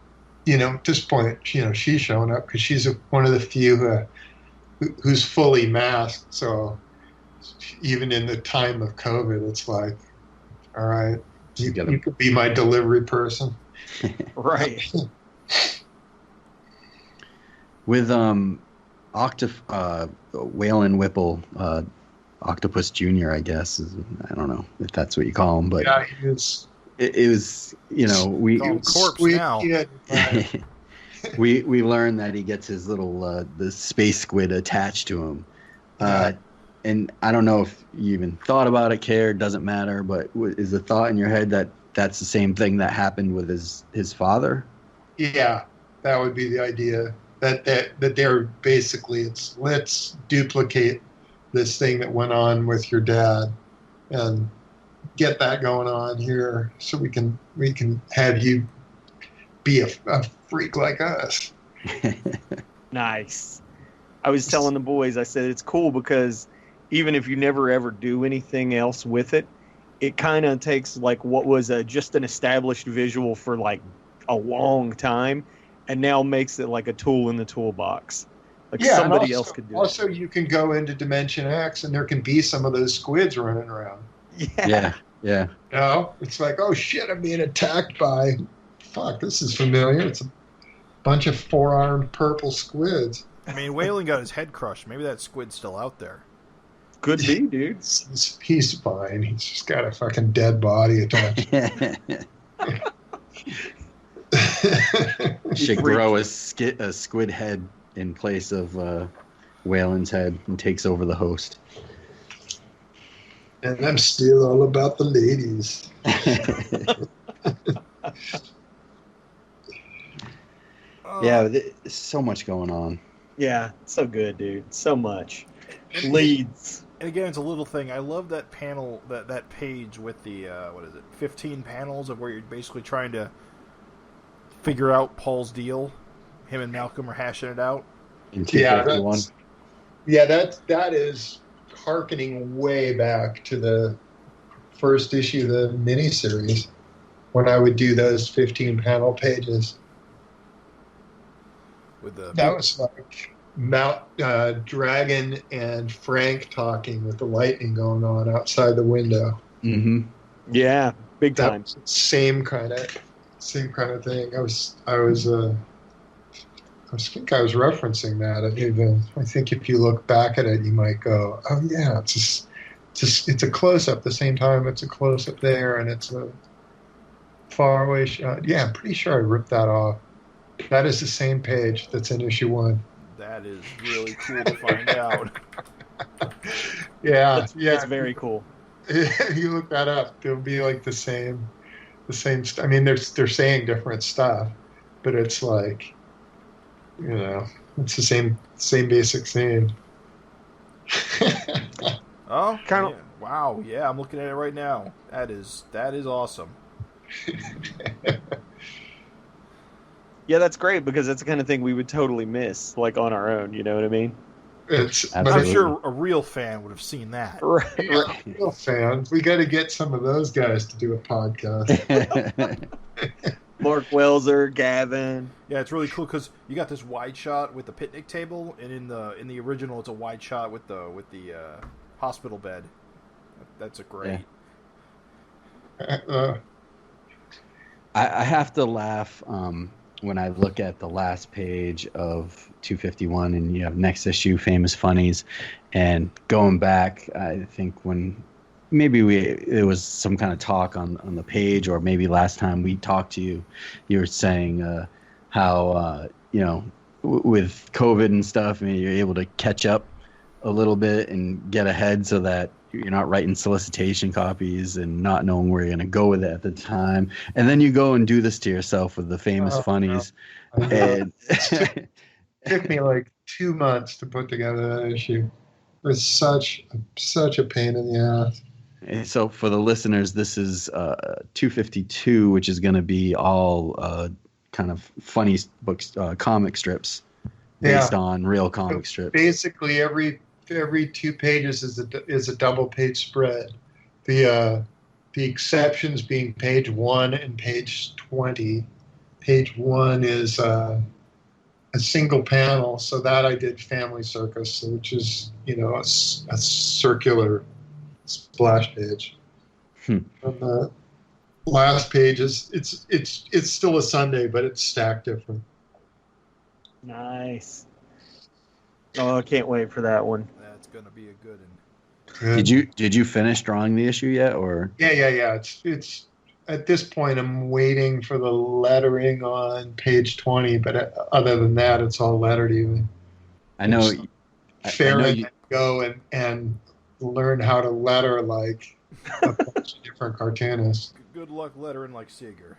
at this point, she's showing up because she's one of the few who's fully masked. So even in the time of COVID, it's like, all right, you could be my delivery person. Right. With Waylon Whipple, Octopus Jr., I guess. I don't know if that's what you call him, but yeah, he is. It was, we corpse now. Yeah, right. we learned that he gets his little the space squid attached to him. And I don't know if you even thought about it, cared, doesn't matter, but is the thought in your head that that's the same thing that happened with his father? Yeah, that would be the idea. That they're basically, let's duplicate this thing that went on with your dad and get that going on here so we can have you be a freak like us. Nice. I was telling the boys, I said it's cool because even if you never ever do anything else with it, it kind of takes like what was just an established visual for like a long time and now makes it like a tool in the toolbox. Like somebody else could do it. Also, you can go into Dimension X and there can be some of those squids running around. Yeah. It's like, oh shit, I'm being attacked by, fuck, this is familiar. It's a bunch of 4-armed purple squids. I mean, Waylon got his head crushed. Maybe that squid's still out there. Could be, dude. He's fine. He's just got a fucking dead body attached. Should grow a squid head in place of Waylon's head and takes over the host. And I'm still all about the ladies. Yeah, there's so much going on. Yeah, so good, dude. So much. Leads. And again, it's a little thing. I love that panel, that page with the 15 panels of where you're basically trying to figure out Paul's deal. Him and Malcolm are hashing it out. In 251. That is hearkening way back to the first issue of the miniseries when I would do those 15 panel pages. That was like Dragon and Frank talking with the lightning going on outside the window. Mm-hmm. Yeah, big time. Same kind of thing. I think I was referencing that. I think if you look back at it, you might go, "Oh yeah, it's a close up. At the same time, it's a close up there, and it's a far away shot." Yeah, I'm pretty sure I ripped that off. That is the same page that's in issue 1. That is really cool to find out. Yeah, It's very cool. You look that up, it'll be like the same. I mean, they're saying different stuff, but it's like, it's the same basic theme. Oh, Kind of. yeah. Wow! Yeah, I'm looking at it right now. That is awesome. Yeah, that's great because that's the kind of thing we would totally miss, like on our own. You know what I mean? I'm sure a real fan would have seen that. Right. Real fans, we got to get some of those guys to do a podcast. Mark Welser, Gavin. Yeah, it's really cool because you got this wide shot with the picnic table, and in the original, it's a wide shot with the hospital bed. That's a great. I have to laugh when I look at the last page of 251, and you have next issue, Famous Funnies, and going back, I think when maybe there was some kind of talk on the page, or maybe last time we talked to you, you were saying how with COVID and stuff, I mean, you're able to catch up a little bit and get ahead so that you're not writing solicitation copies and not knowing where you're going to go with it at the time. And then you go and do this to yourself with the Famous Funnies. No. And It took me like 2 months to put together that issue. It was such a pain in the ass. And so for the listeners, this is 252, which is going to be all kind of funny books, comic strips based on real comic strips. Basically, every 2 pages is a double page spread. The exceptions being page 1 and page 20. Page 1 is a single panel, so that I did Family Circus, which is a circular splash page. And the last page it's still a Sunday, but it's stacked different. Nice. Oh, I can't wait for that one. That's gonna be a good one. Did you finish drawing the issue yet, or? Yeah. It's at this point I'm waiting for the lettering on page 20, but other than that, it's all lettered even. I know. Farron go and learn how to letter like a bunch of different cartoonists. Good luck lettering like Seeger.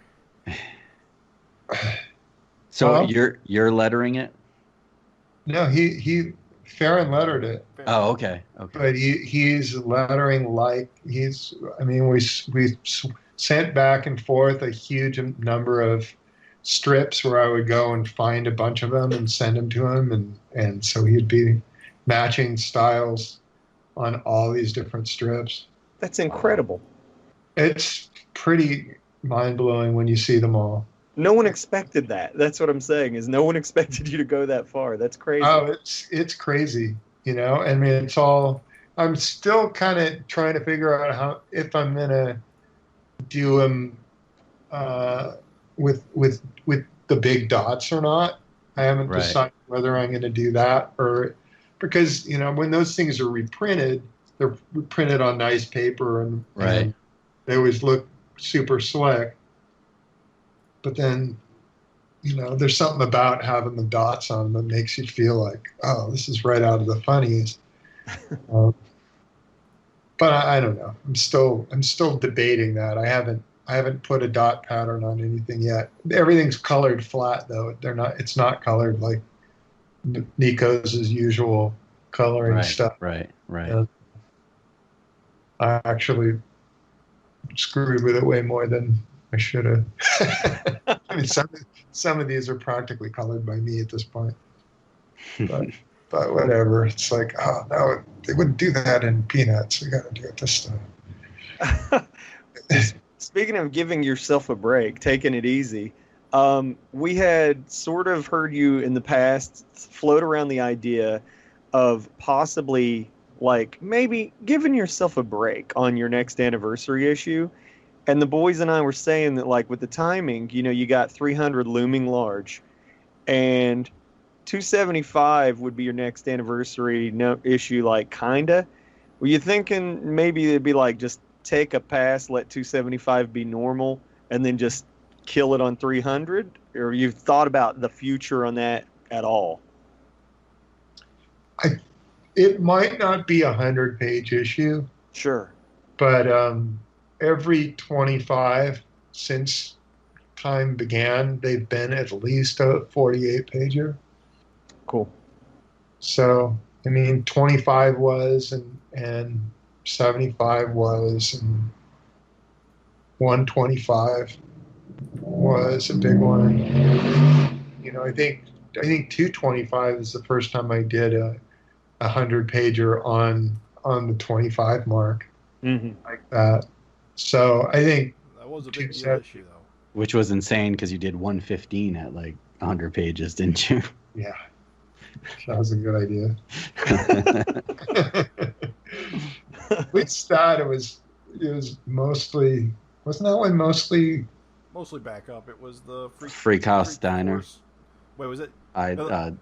So you're lettering it? No, Farron lettered it. Oh, okay. But he's lettering like we sent back and forth a huge number of strips where I would go and find a bunch of them and send them to him, and so he'd be matching styles on all these different strips. That's incredible. It's pretty mind-blowing when you see them all. No one expected that. That's what I'm saying, is no one expected you to go that far. That's crazy. Oh, it's crazy. I mean, it's all... I'm still kind of trying to figure out if I'm going to do them with the big dots or not. I haven't decided whether I'm going to do that or... Because, when those things are reprinted, they're printed on nice paper and Right. they always look super slick. But then, there's something about having the dots on them that makes you feel like, oh, this is right out of the funnies. But I don't know. I'm still debating that. I haven't put a dot pattern on anything yet. Everything's colored flat though. It's not colored like Nico's usual coloring stuff. Right. I actually screwed with it way more than I should have. I mean, some of these are practically colored by me at this point. But whatever. It's like, oh no, they wouldn't do that in Peanuts. We got to do it this time. Speaking of giving yourself a break, taking it easy, we had sort of heard you in the past float around the idea of possibly, like, maybe giving yourself a break on your next anniversary issue. And the boys and I were saying that, like, with the timing, you got 300 looming large, and 275 would be your next anniversary issue, like, kinda. Were you thinking maybe it'd be like just take a pass, let 275 be normal, and then just kill it on 300? Or you've thought about the future on that at all? It might not be 100-page issue. Sure. But every 25 since time began, they've been at least a 48-pager. Cool. So, I mean, 25 was, and 75 was, and 125 was a big one. I think 225 is the first time I did a 100-pager on the 25 mark, like that. So I think that was a big issue, though. Which was insane because you did 115 at like 100 pages, didn't you? Yeah, that was a good idea. With that, it was mostly, wasn't that one mostly backup? It was the Freak House Diner. Force. Wait, was it? The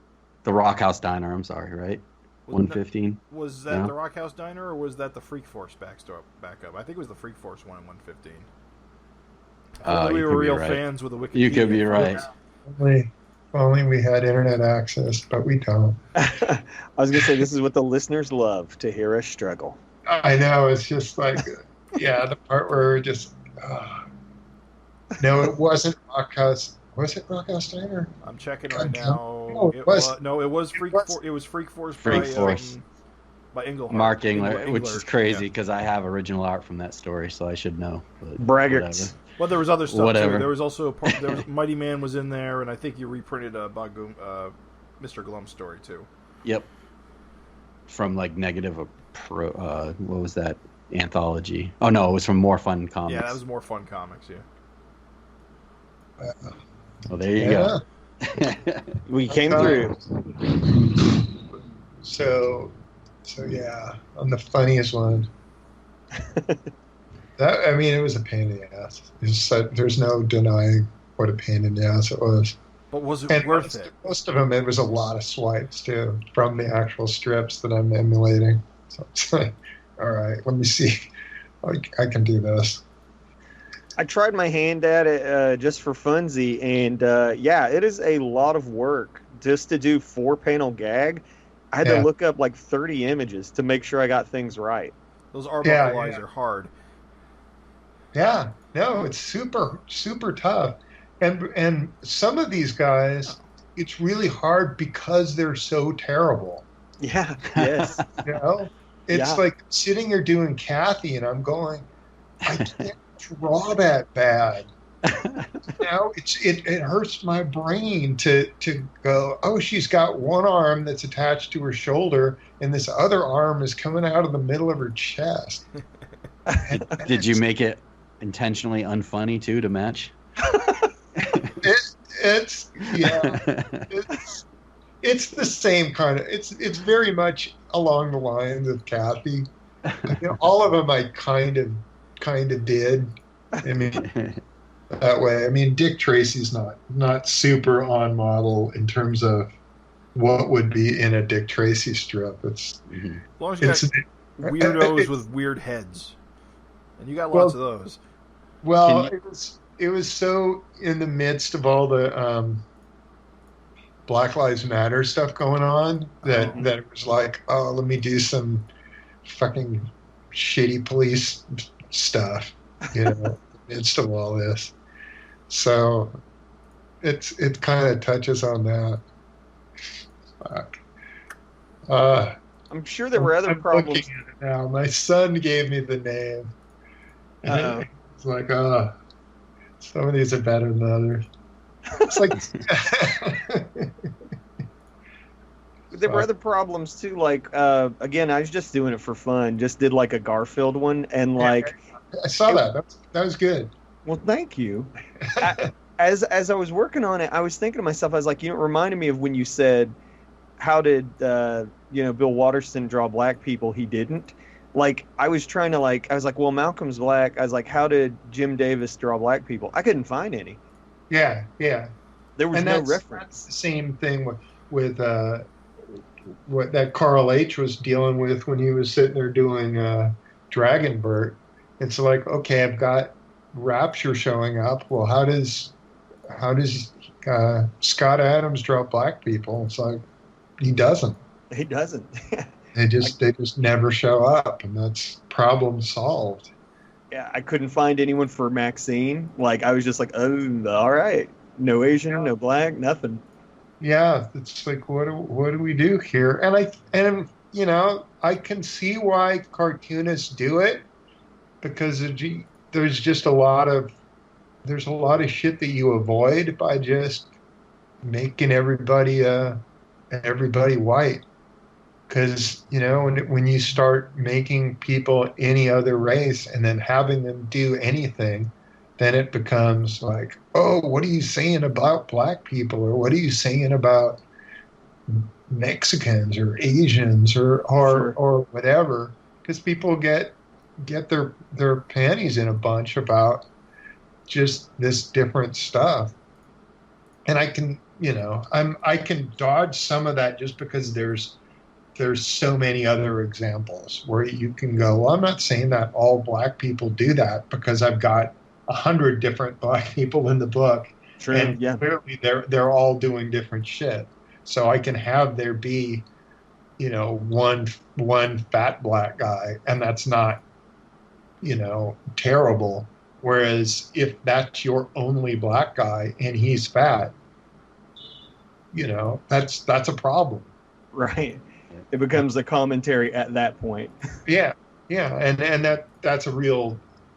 Rock House Diner. I'm sorry, right? 115. Was that the Rock House Diner, or was that the Freak Force backup? I think it was the Freak Force one in 115. We were real fans with the Wikipedia. You could be right. If only we had internet access, but we don't. I was going to say, this is what the listeners love, to hear us struggle. I know. It's just like, the part where we're just... No, it wasn't Rock House. Was it Rock House Diner? I'm checking right now. No, it was Freak Force by Englehart. Mark Engler, which is crazy because I have original art from that story, so I should know. Braggarts. Well, there was other stuff Whatever. too. There was also Mighty Man was in there, and I think you reprinted Mr. Glum's story too. Yep. From like Negative, what was that anthology? Oh no, it was from More Fun Comics. Yeah, that was More Fun Comics. Yeah. Well, there you go. We came through. So yeah, on the funniest one. It was a pain in the ass. There's no denying what a pain in the ass it was. But was it worth it? Most of them, it was a lot of swipes too from the actual strips that I'm emulating. So it's like, all right, let me see. I can do this. I tried my hand at it just for funsy, and it is a lot of work just to do 4-panel gag. I had to look up like 30 images to make sure I got things right. Those Arbuckle are hard. Yeah, no, it's super, super tough. And some of these guys, it's really hard because they're so terrible. Yeah, yes. It's like sitting here doing Kathy, and I'm going, I can't draw that bad. It hurts my brain to go, oh, she's got one arm that's attached to her shoulder, and this other arm is coming out of the middle of her chest. Did you make it intentionally unfunny too to match? It's the same kind of. It's very much along the lines of Kathy. All of them I kind of did. I mean, that way. I mean, Dick Tracy's not super on model in terms of what would be in a Dick Tracy strip. It's weirdos with weird heads, and you got lots of those. Well, it was so in the midst of all the Black Lives Matter stuff going on that it was like, oh, let me do some fucking shitty police stuff, in the midst of all this. So it kind of touches on that. Fuck. I'm sure there were other problems. Looking at it now. My son gave me the name. And it's like, some of these are better than others. It's like there were other problems too. Like again, I was just doing it for fun. Just did like a Garfield one, and like I saw that. That was good. Well, thank you. As I was working on it, I was thinking to myself, I was like, it reminded me of when you said, "How did Bill Watterson draw black people?" He didn't. Like I was trying to I was like, well, Malcolm's black. I was like, how did Jim Davis draw black people? I couldn't find any. Yeah. There was no reference. That's the same thing with what that Carl H. was dealing with when he was sitting there doing Dragonbert. It's like, okay, I've got Rapture showing up. Well, how does Scott Adams draw black people? It's like he doesn't. He doesn't. They just never show up, and that's problem solved. Yeah, I couldn't find anyone for Maxine. Like I was just like, oh, all right, no Asian, no black, nothing. Yeah, it's like what do we do here? And I can see why cartoonists do it, because there's just a lot of shit that you avoid by just making everybody white. Because, when you start making people any other race and then having them do anything, then it becomes like, oh, what are you saying about black people? Or what are you saying about Mexicans or Asians or whatever? Because people get their panties in a bunch about just this different stuff. And I can dodge some of that just because there's so many other examples where you can go, well, I'm not saying that all black people do that, because I've got 100 different black people in the book. True, and yeah. Clearly they're all doing different shit. So I can have there be, one fat black guy, and that's not, terrible. Whereas if that's your only black guy and he's fat, that's a problem. Right. It becomes a commentary at that point. Yeah, and that's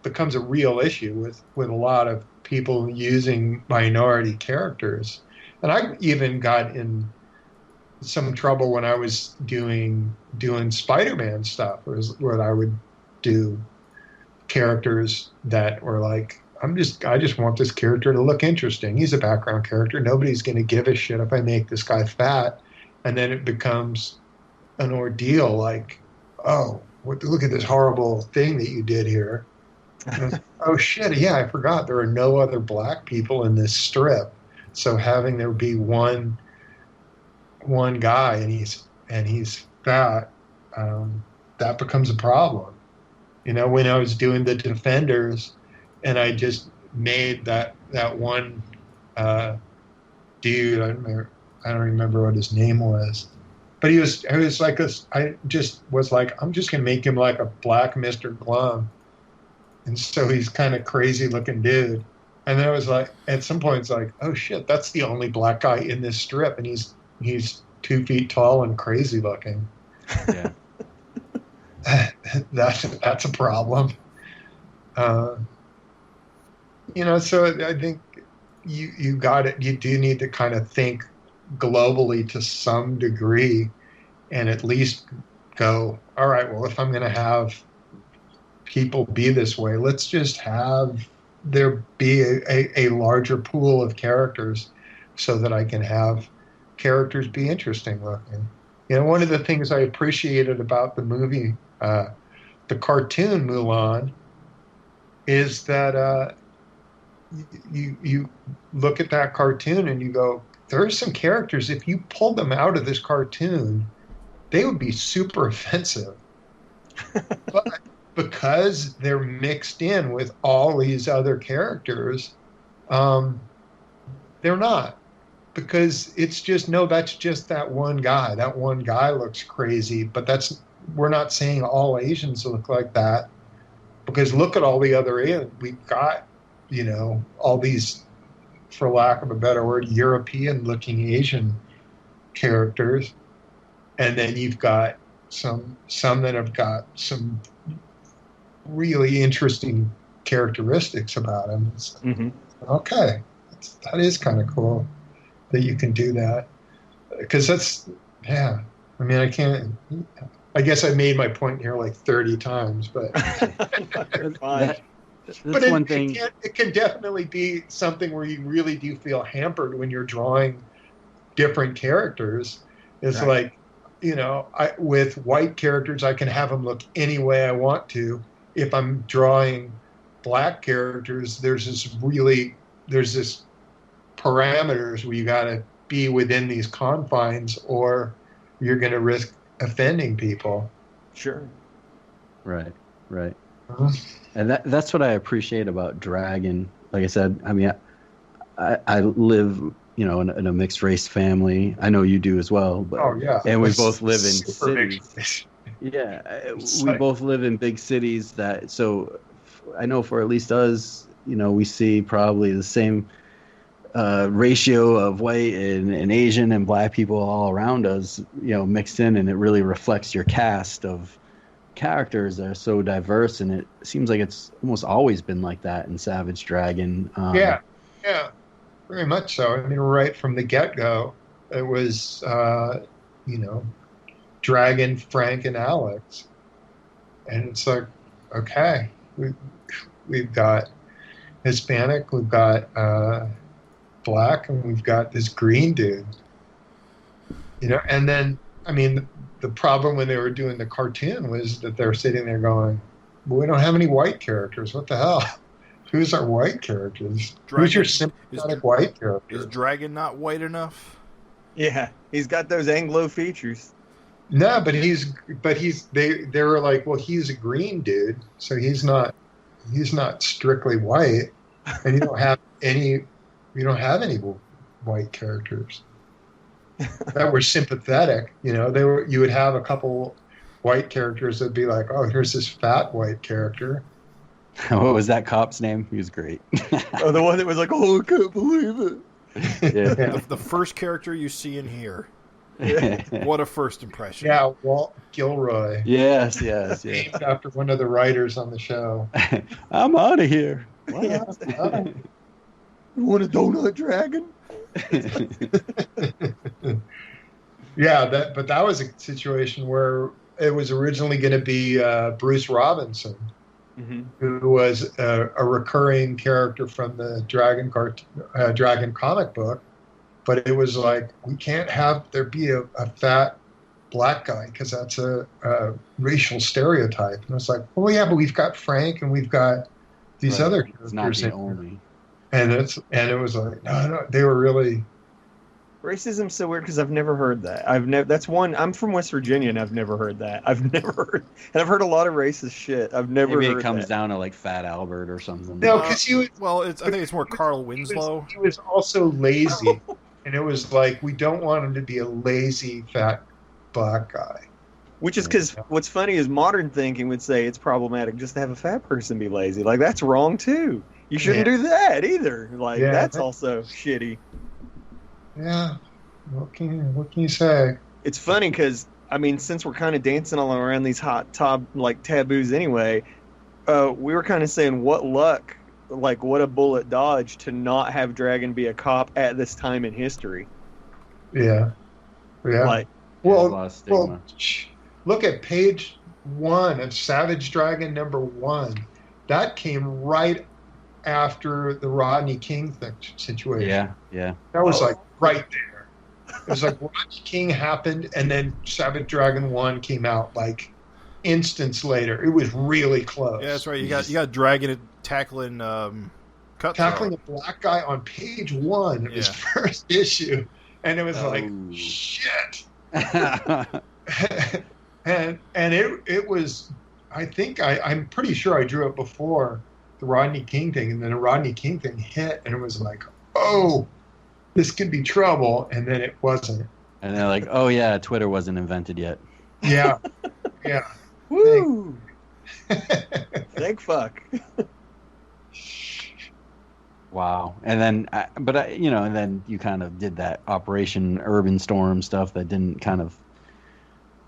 becomes a real issue with a lot of people using minority characters. And I even got in some trouble when I was doing Spider-Man stuff, where I would do characters that were like, I just want this character to look interesting. He's a background character. Nobody's going to give a shit if I make this guy fat. And then it becomes an ordeal, like, oh, look at this horrible thing that you did here. Oh shit, yeah, I forgot there are no other black people in this strip. So having there be one guy and he's fat, that becomes a problem. When I was doing the Defenders, and I just made that one dude, I don't remember what his name was. But he was like I just was like, I'm just going to make him like a black Mr. Glum. And so he's kind of crazy looking dude. And then I was like, at some point it's like, oh shit, that's the only black guy in this strip. And he's 2 feet tall and crazy looking. Yeah. That's a problem. So I think you got it. You do need to kind of think globally to some degree, and at least go, all right, well, if I'm going to have people be this way, let's just have there be a larger pool of characters so that I can have characters be interesting looking. One of the things I appreciated about the movie, the cartoon Mulan, is that you look at that cartoon and you go, there are some characters, if you pulled them out of this cartoon, they would be super offensive. But because they're mixed in with all these other characters, they're not. Because it's just, no, that's just that one guy. That one guy looks crazy, but we're not saying all Asians look like that. Because look at all the other aliens. We've got, all these, for lack of a better word, European-looking Asian characters. And then you've got some that have got some really interesting characteristics about them. Mm-hmm. Okay, that is kind of cool that you can do that. Because that's, yeah. I mean, I guess I made my point here like 30 times, but that's one thing. It can definitely be something where you really do feel hampered when you're drawing different characters. It's Right. like, with white characters, I can have them look any way I want to. If I'm drawing black characters, there's this parameters where you got to be within these confines, or you're going to risk offending people. Sure. Right. Uh-huh. And that's what I appreciate about Dragon. Like I said, I mean, I live, in a mixed race family. I know you do as well. But, Oh yeah, and we both live in super cities. mixed. Yeah, we both live in big cities. So I know for at least us, we see probably the same ratio of white and Asian and black people all around us, mixed in, and it really reflects your cast of characters that are so diverse. And it seems like it's almost always been like that in Savage Dragon. Yeah, very much so. I mean, right from the get-go, it was, Dragon, Frank, and Alex. And it's like, okay, we've got Hispanic, we've got black, and we've got this green dude. And then, I mean, the problem when they were doing the cartoon was that they're sitting there going, well, we don't have any white characters. What the hell? Who's our white characters? Who's your sympathetic white character? Is Dragon not white enough? Yeah, he's got those Anglo features. No, but they were like, well, he's a green dude, so he's not strictly white, and you don't have any white characters that were sympathetic. You would have a couple white characters that'd be like, oh, here's this fat white character. What was that cop's name? He was great. Oh, the one that was like, oh, I can't believe it. Yeah. The first character you see in here. What a first impression. Yeah, Walt Gilroy. Yes. Named after one of the writers on the show. I'm out of here. Yeah. You want a donut dragon? Yeah, but that was a situation where it was originally going to be Bruce Robinson, who was a recurring character from the Dragon comic book. But it was like, we can't have there be a fat black guy because that's a racial stereotype. And it's like, well, yeah, but we've got Frank and we've got these other characters. It's not the only. And it was like, no, they were really. Racism's so weird because I've never heard that. That's one. I'm from West Virginia and I've never heard that. I've heard a lot of racist shit. I've never. Maybe heard it comes that. down to like Fat Albert or something. No, because I think it's more Carl Winslow. He was also lazy. And it was like, we don't want him to be a lazy, fat black guy. Which is because what's funny is modern thinking would say it's problematic just to have a fat person be lazy. Like, that's wrong, too. You shouldn't do that, either. Like, that's also shitty. Yeah. What can you say? It's funny because, I mean, since we're kind of dancing all around these hot taboos anyway, we were kind of saying what luck. Like, what a bullet dodge to not have Dragon be a cop at this time in history. Yeah. Like, well, look at page 1 of Savage Dragon #1. That came right after the Rodney King situation. Yeah. That was like right there. It was like Rodney King happened, and then Savage Dragon 1 came out like instance later. It was really close. Yeah, that's right. You got Dragon tackling tackling a black guy on page 1 of his first issue, and it was like shit. and it was I'm pretty sure I drew it before the Rodney King thing, and then the Rodney King thing hit, and it was like, oh, this could be trouble, and then it wasn't. And they're like, oh yeah, Twitter wasn't invented yet. Yeah, yeah. Woo! Thank fuck. Wow. And then, and then you kind of did that Operation Urban Storm stuff that didn't kind of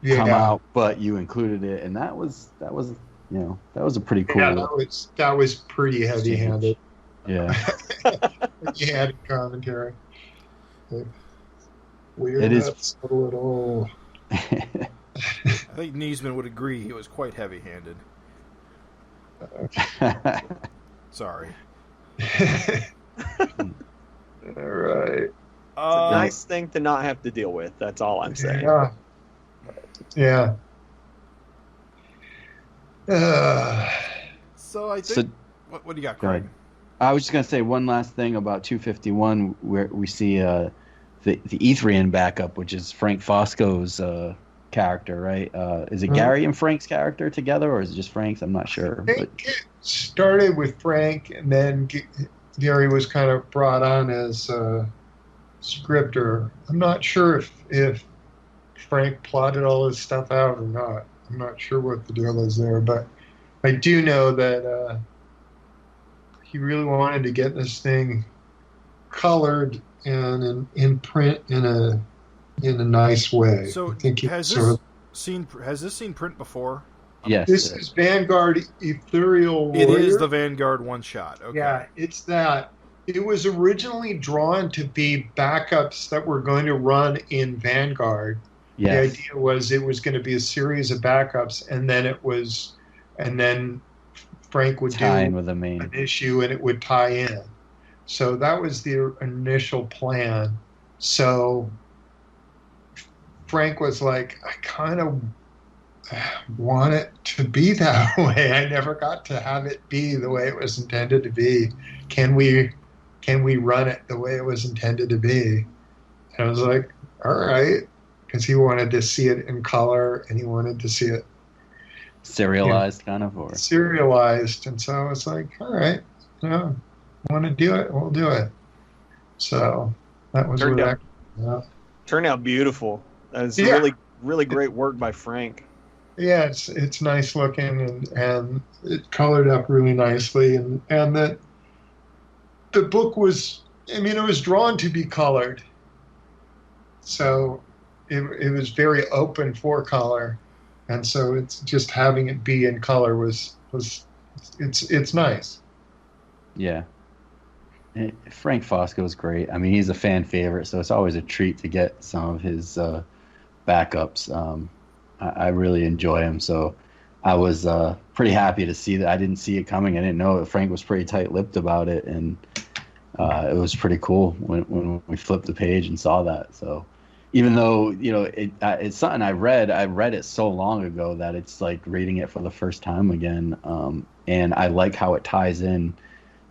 come out, but you included it, and that was a pretty cool. Yeah, that was pretty heavy-handed. Yeah. Yeah, commentary. Weird. It is a little. I think Niesman would agree he was quite heavy-handed. Sorry. All right. It's a nice thing to not have to deal with. That's all I'm saying. Yeah. So I think. What do you got, Craig? I was just gonna say one last thing about 251, where we see the Ethrian backup, which is Frank Fosco's character, right? Is it Gary and Frank's character together, or is it just Frank's? I'm not sure. I think it started with Frank, and then Gary was kind of brought on as scripter. I'm not sure if Frank plotted all his stuff out or not. I'm not sure what the deal is there, but I do know that he really wanted to get this thing colored and in print in a nice way. So I think has this seen print before? Yes. This is Vanguard Ethereal Warrior. It is the Vanguard one shot. Okay. Yeah, it's that. It was originally drawn to be backups that were going to run in Vanguard. Yes. The idea was it was going to be a series of backups, and then Frank would tie do in with the main an issue, and it would tie in. So that was the initial plan. So Frank was like, I kind of want it to be that way. I never got to have it be the way it was intended to be. Can we run it the way it was intended to be? And I was like, all right, because he wanted to see it in color, and he wanted to see it serialized, kind of, or serialized. And so I was like, all right, want to do it, we'll do it. So that was turned out beautiful. That was really, really great work by Frank. Yeah, it's nice looking, and it colored up really nicely, and that the book was, it was drawn to be colored, so it was very open for color, and so it's just having it be in color was it's nice. Yeah. Frank Fosco is great. I mean, he's a fan favorite, so it's always a treat to get some of his backups. I really enjoy him, so I was pretty happy to see that. I didn't see it coming. I didn't know that Frank was pretty tight-lipped about it, and it was pretty cool when we flipped the page and saw that. So even though it's something I read it so long ago that it's like reading it for the first time again, and I like how it ties in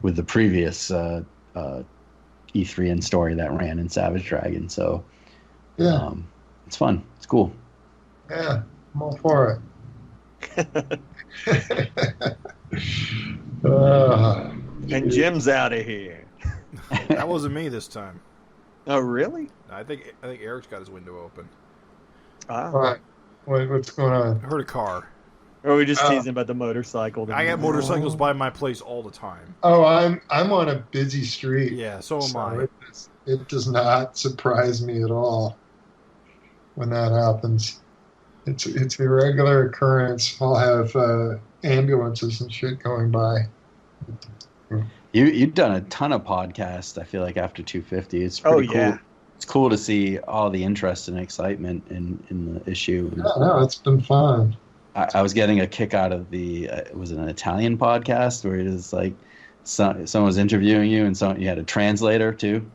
with the previous E3 story that ran in Savage Dragon. So it's fun. It's cool. Yeah, I'm all for it. And Jim's out of here. That wasn't me this time. Oh, really? I think Eric's got his window open. Ah. What? What's going on? I heard a car. Or are we just teasing about the motorcycle? I got motorcycles by my place all the time. Oh, I'm on a busy street. Yeah, so am I. It does not surprise me at all when that happens. It's a regular occurrence. I'll have ambulances and shit going by. You've done a ton of podcasts, I feel like, after 250. It's pretty cool. Yeah. It's cool to see all the interest and excitement in the issue. No, it's been fun. I was getting a kick out of it was an Italian podcast where it is like someone was interviewing you and you had a translator too.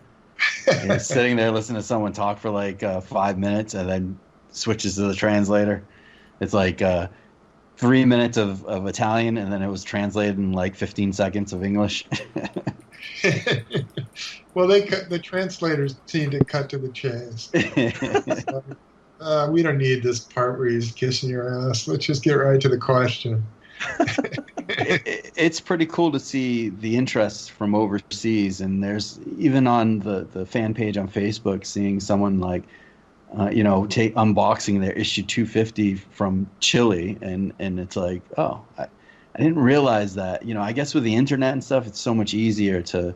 And you're sitting there listening to someone talk for like 5 minutes and then switches to the translator. It's like 3 minutes of Italian and then it was translated in like 15 seconds of English. Well, the translators seem to cut to the chase. We don't need this part where he's kissing your ass. Let's just get right to the question. It's pretty cool to see the interest from overseas, and there's even on the fan page on Facebook, seeing someone like unboxing their issue 250 from Chile, and it's like, oh, I didn't realize that. I guess with the internet and stuff, it's so much easier to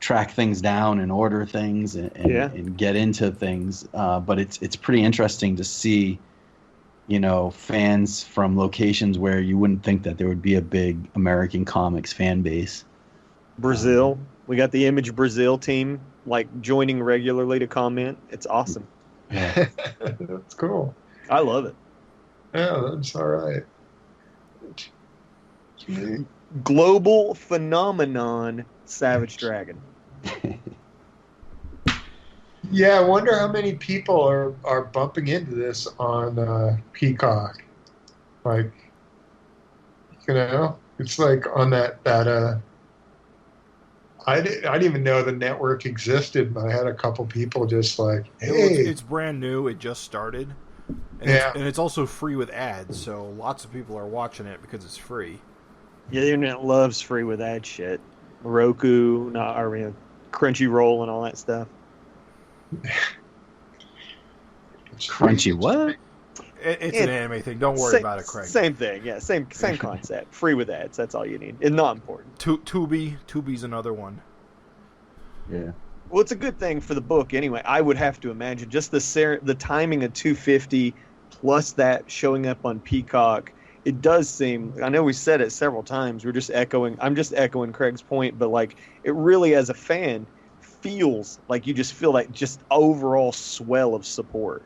track things down and order things and get into things, but it's pretty interesting to see fans from locations where you wouldn't think that there would be a big American comics fan base. Brazil, we got the Image Brazil team joining regularly to comment. It's awesome. Yeah. That's cool. I love it. Yeah, that's all right. Global phenomenon, Savage Dragon. Yeah, I wonder how many people are bumping into this on Peacock. It's on that I didn't even know the network existed, but I had a couple people just hey. It's brand new. It just started. And yeah. It's also free with ads, so lots of people are watching it because it's free. Yeah, the internet loves free with ad shit. Roku, Crunchyroll and all that stuff. Crunchy what? It's an anime thing. Don't worry about it, Craig. Same thing. Yeah, same concept. Free with ads. That's all you need. It's not important. Tubi's another one. Yeah. Well, it's a good thing for the book anyway. I would have to imagine just the timing of 250 plus that showing up on Peacock. It does seem. I know we said it several times. I'm just echoing Craig's point, but it really, as a fan, feels like you just feel just overall swell of support.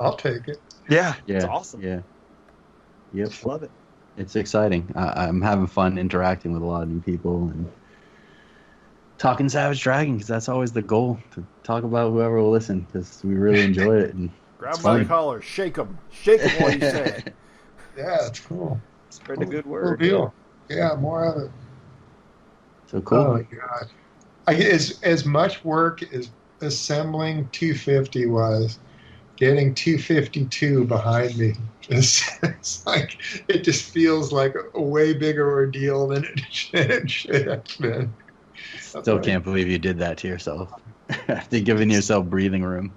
I'll take it. Yeah, yeah, it's awesome. Yeah, yep, love it. It's exciting. I'm having fun interacting with a lot of new people and talking Savage Dragon, because that's always the goal, to talk about whoever will listen, because we really enjoy it. And grab by the collar, shake them while you say it. Yeah, it's cool. Spread the good word. Cool deal. Yeah, more of it. So cool. Oh my god! As much work as assembling 250 was, getting 252 behind me, it just feels like a way bigger ordeal than it should have been. Still can't believe you did that to yourself. After giving yourself breathing room.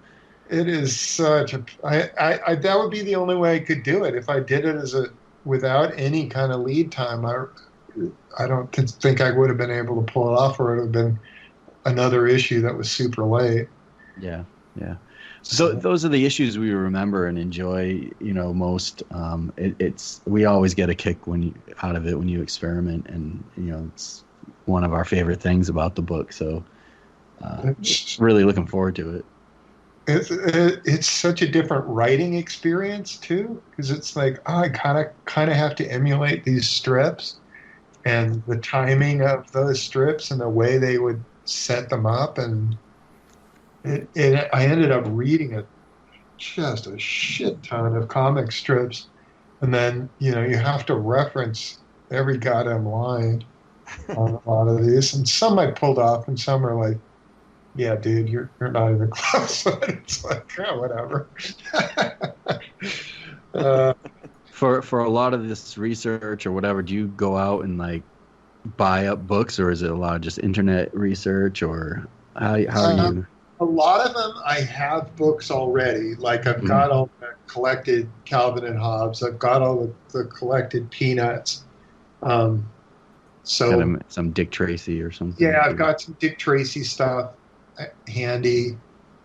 It is such a. I that would be the only way I could do it. If I did it without any kind of lead time, I don't think I would have been able to pull it off, or it would have been another issue that was super late. Yeah, yeah. So those are the issues we remember and enjoy, most. We always get a kick out of it when you experiment, and it's one of our favorite things about the book. So really looking forward to it. It's such a different writing experience too, because it's I kind of have to emulate these strips and the timing of those strips and the way they would set them up, and I ended up reading just a shit ton of comic strips, and then you have to reference every goddamn line on a lot of these, and some I pulled off, and some are yeah, dude, you're not even close. It's whatever. For a lot of this research or whatever, do you go out and buy up books, or is it a lot of just internet research, or how do you? A lot of them, I have books already. I've got all the collected Calvin and Hobbes. I've got all the collected Peanuts. So some Dick Tracy or something. Yeah, I've got some Dick Tracy stuff handy.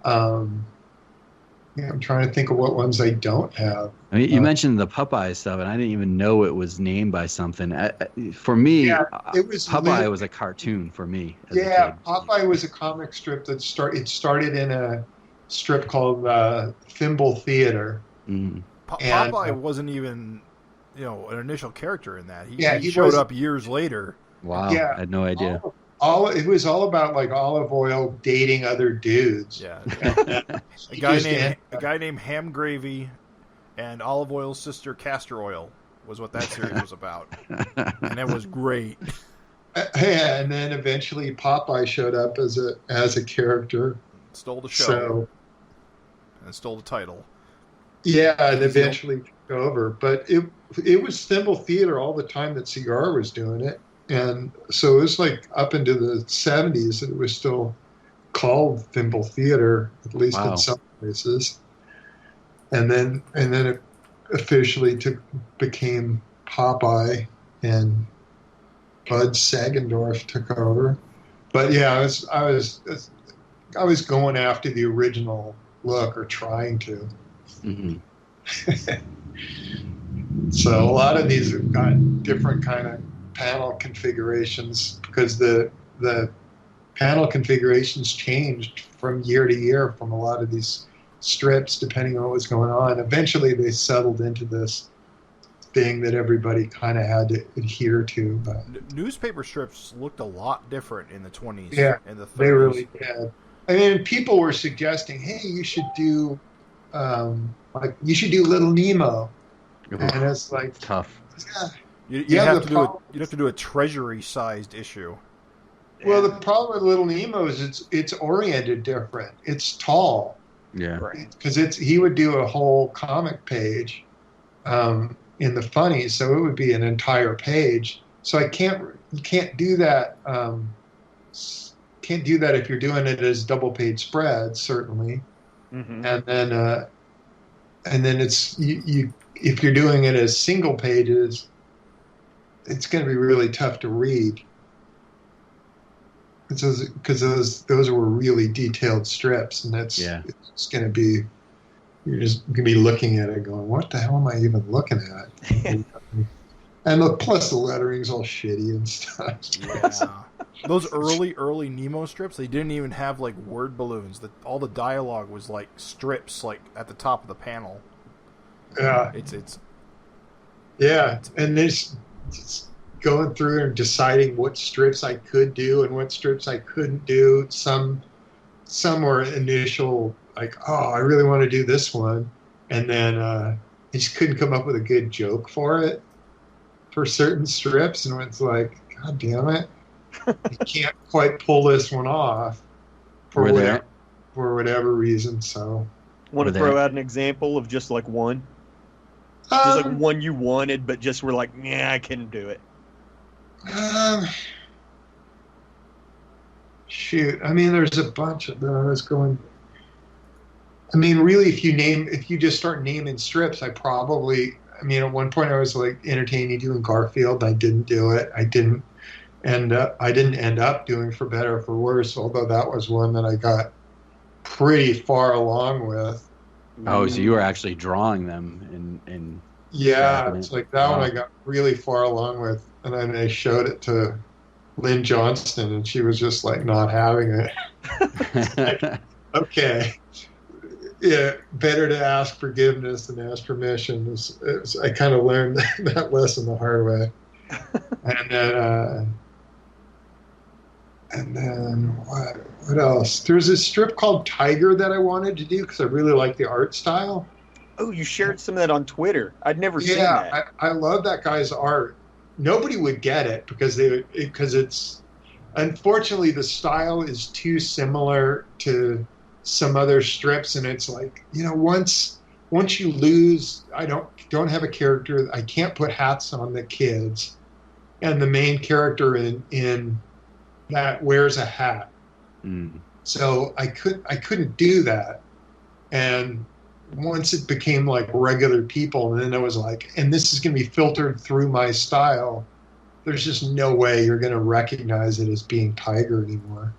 I'm trying to think of what ones I don't have. I mean, you mentioned the Popeye stuff, and I didn't even know it was named by something. For me, it was Popeye was a cartoon for me. Yeah, Popeye was a comic strip that started in a strip called Thimble Theater. Mm-hmm. Popeye wasn't even, an initial character in that. He showed up years later. Wow, yeah, I had no idea. It was all about Olive Oil dating other dudes. Yeah, a guy named Ham Gravy and Olive Oil's sister Castor Oil was what that series was about, and it was great. Yeah, and then eventually Popeye showed up as a character, stole the show. So, and stole the title. Yeah, and eventually took over. But it was Thimble Theater all the time that Cigar was doing it. And so it was like up into the 70s that it was still called Thimble Theater, at least in some places. And then it officially became Popeye, and Bud Sagendorf took over. But yeah, I was going after the original look, or trying to. Mm-hmm. So a lot of these have got different kind of panel configurations, because the panel configurations changed from year to year from a lot of these strips, depending on what was going on. Eventually they settled into this thing that everybody kind of had to adhere to. But newspaper strips looked a lot different in the 20s and the 30s. They really did. I mean, people were suggesting, hey, you should do you should do Little Nemo. And it's like tough. Yeah. You'd have to do a treasury-sized issue. Well, the problem with Little Nemo is it's oriented different. It's tall. Yeah. Right. Because he would do a whole comic page in the funnies, so it would be an entire page. So you can't do that. Can't do that if you're doing it as double page spreads, certainly. Mm-hmm. And then it's you if you're doing it as single pages, it's going to be really tough to read. Because those were really detailed strips, and it's going to be, you're just going to be looking at it going, what the hell am I even looking at? And plus the lettering's all shitty and stuff. Yeah. Those early Nemo strips, they didn't even have like word balloons. All the dialogue was like strips, like at the top of the panel. Yeah. And this going through and deciding what strips I could do and what strips I couldn't do. Some were initial, like, oh, I really want to do this one. And then I just couldn't come up with a good joke for it, for certain strips. And it's like, God damn it. You can't quite pull this one off for whatever reason. So, want to throw out an example of just like one? Just like one you wanted, but just were like, yeah, I couldn't do it. Shoot, I mean, there's a bunch of those going. I mean, really, if you just start naming strips, at one point I was like entertaining doing Garfield. I didn't do it. I didn't end up doing For Better or For Worse, although that was one that I got pretty far along with. Oh, so you were actually drawing them in yeah, it's like that one I got really far along with, and then I showed it to Lynn Johnston, and she was just like not having it. Like, okay, yeah, better to ask forgiveness than ask permission. I kind of learned that lesson the hard way. And then what else? There's a strip called Tiger that I wanted to do because I really like the art style. Oh, you shared some of that on Twitter. I'd never seen that. Yeah, I love that guy's art. Nobody would get it because it's unfortunately the style is too similar to some other strips, and it's like, once you lose, I don't have a character. I can't put hats on the kids, and the main character in that wears a hat. So I couldn't do that, and once it became like regular people, and then I was like, and this is going to be filtered through my style, there's just no way you're going to recognize it as being Tiger anymore.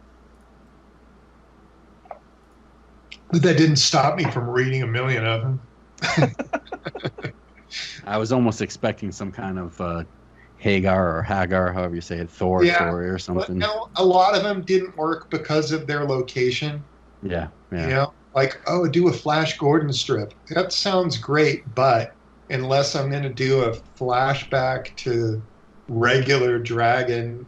But that didn't stop me from reading a million of them. I was almost expecting some kind of Hagar, however you say it, Thor story or something. But no, a lot of them didn't work because of their location. Yeah. Like, oh, do a Flash Gordon strip. That sounds great, but unless I'm going to do a flashback to regular Dragon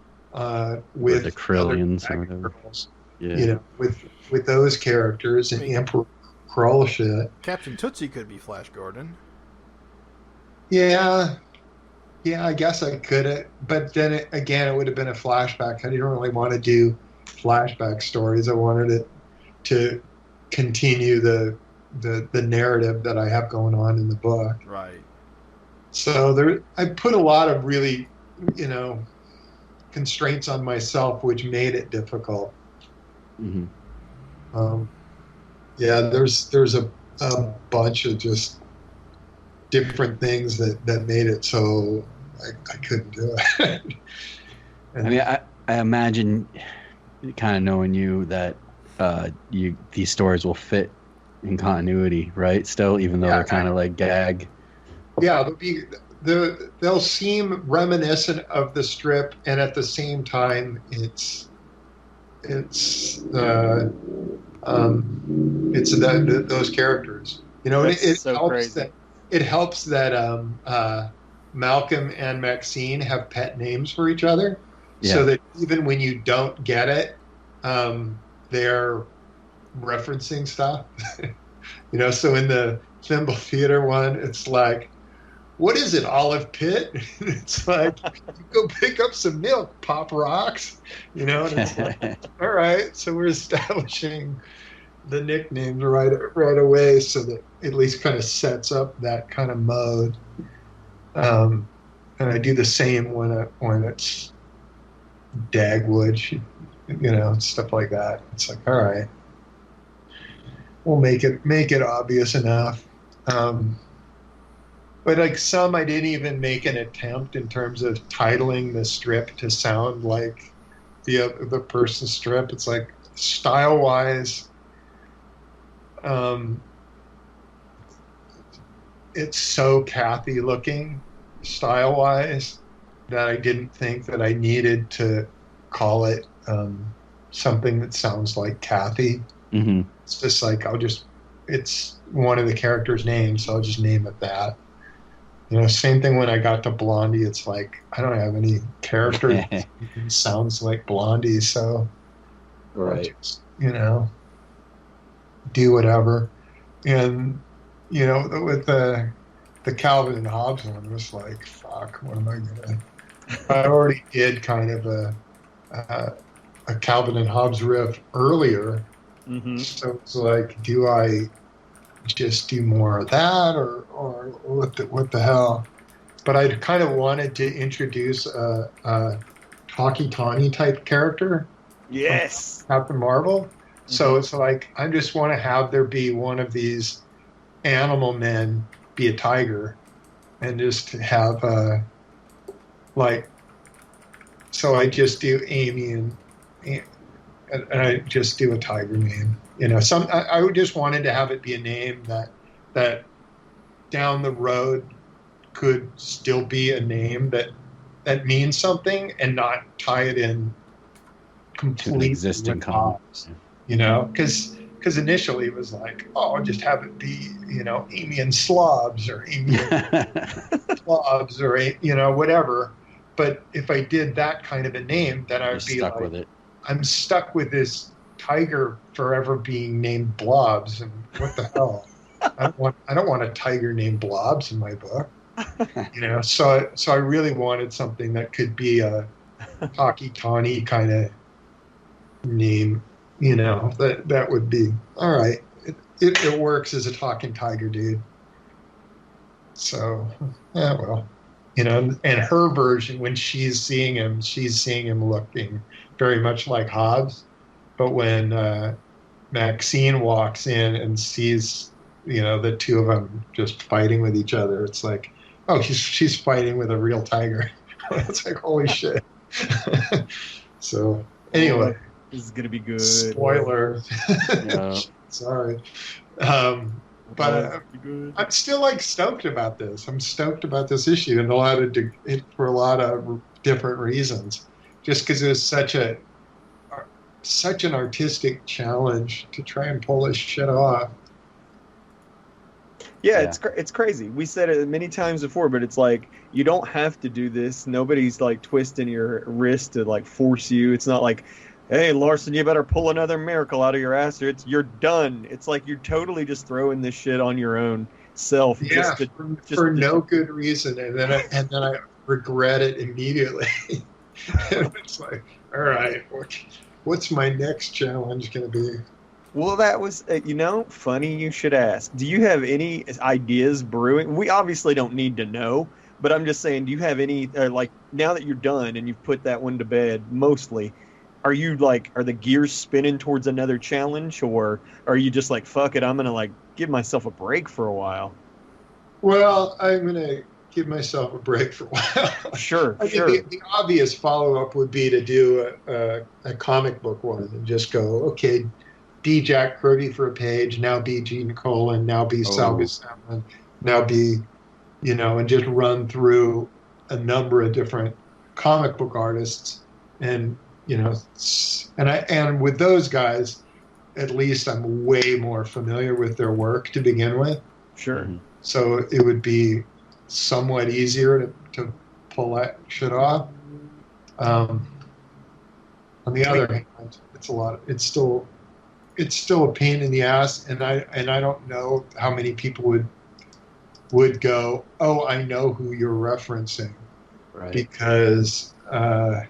with the Krillians or whatever. Girls, with those characters and Emperor Krull shit. Captain Tootsie could be Flash Gordon. Yeah, I guess I could. But then it would have been a flashback. I didn't really want to do flashback stories. I wanted it to continue the the narrative that I have going on in the book. Right. So I put a lot of really, constraints on myself, which made it difficult. Mm-hmm. There's a bunch of just different things that made it so I couldn't do it. I mean, I imagine, kind of knowing you, that these stories will fit in continuity, right? Still, even though they're kind of like gag. Yeah, they'll seem reminiscent of the strip, and at the same time, it's those characters. It helps that Malcolm and Maxine have pet names for each other, so that even when you don't get it, they're referencing stuff. So in the Thimble Theater one, it's like, what is it, Olive Pit? It's like, you go pick up some milk, Pop Rocks. And it's like, all right, so we're establishing the nicknames right away, so that at least kind of sets up that kind of mode. And I do the same when it's Dagwood, stuff like that. It's like, all right, we'll make it obvious enough. But like some, I didn't even make an attempt in terms of titling the strip to sound like the person's strip. It's like, style-wise, it's so Kathy looking style-wise that I didn't think that I needed to call it something that sounds like Kathy. Mm-hmm. It's just like, it's one of the characters' names, so I'll just name it that. Same thing when I got to Blondie. It's like, I don't have any character that sounds like Blondie, so right. Just, do whatever. And with the Calvin and Hobbes one, it was like, fuck, what am I gonna? I already did kind of a Calvin and Hobbes riff earlier, so it's like, do I just do more of that, or what the hell? But I kind of wanted to introduce a Hockey Tawny type character. Yes. Captain Marvel. So it's like, I just want to have there be one of these animal men be a tiger, and just have so I just do Amy and I just do a tiger name. I just wanted to have it be a name that down the road could still be a name that means something, and not tie it in completely to existing comics. Because initially it was like, I'll just have it be, Amy and Slobs, or Amy and Slobs, or whatever. But if I did that kind of a name, then I would be stuck like, with it. I'm stuck with this tiger forever being named Blobs, and what the hell? I don't want a tiger named Blobs in my book. So I really wanted something that could be a Hockey Tawny kind of name. That would be all right. It works as a talking tiger dude. So, well, and her version, when she's seeing him looking very much like Hobbes. But when Maxine walks in and sees, the two of them just fighting with each other, it's like, oh, she's fighting with a real tiger. It's like, holy shit. So anyway, this is gonna be good. Spoiler. Yeah. Sorry. But I'm still stoked about this. I'm stoked about this issue, and for a lot of different reasons. Just because it was such an artistic challenge to try and pull this shit off. Yeah, it's crazy. We said it many times before, but it's like, you don't have to do this. Nobody's twisting your wrist to force you. It's not like, hey, Larsen, you better pull another miracle out of your ass, or you're done. It's like you're totally just throwing this shit on your own self. Yeah, for no good reason, and then I regret it immediately. And it's like, all right, what's my next challenge going to be? Well, that was, funny you should ask. Do you have any ideas brewing? We obviously don't need to know, but I'm just saying, do you have any, like, now that you're done and you've put that one to bed, mostly, are the gears spinning towards another challenge, or are you just like, fuck it, I'm going to, like, give myself a break for a while? Well, I'm going to give myself a break for a while. Sure, I sure. mean, the obvious follow-up would be to do a comic book one and just go, okay, be Jack Kirby for a page, now be Gene Colan, now be Sal Buscema, now be, and just run through a number of different comic book artists, and and with those guys, at least I'm way more familiar with their work to begin with. Sure. So it would be somewhat easier to pull that shit off. On the other hand, it's still a pain in the ass, and I don't know how many people would go, oh, I know who you're referencing, Right? Because I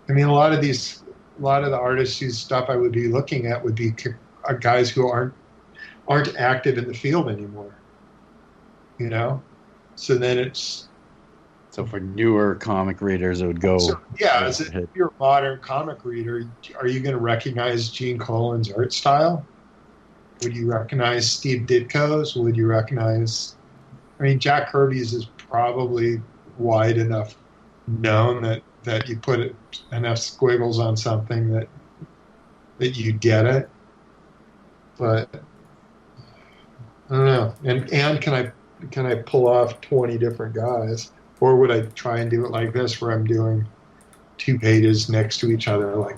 mean, a lot of the artists whose stuff I would be looking at would be guys who aren't active in the field anymore. So then it's. So for newer comic readers, it would go. So, yeah, if you're a modern comic reader, are you going to recognize Gene Colan's art style? Would you recognize Steve Ditko's? Would you recognize? I mean, Jack Kirby's is probably wide enough known that you put enough squiggles on something that you get it. But I don't know. And can I pull off 20 different guys? Or would I try and do it like this, where I'm doing 2 pages next to each other? Like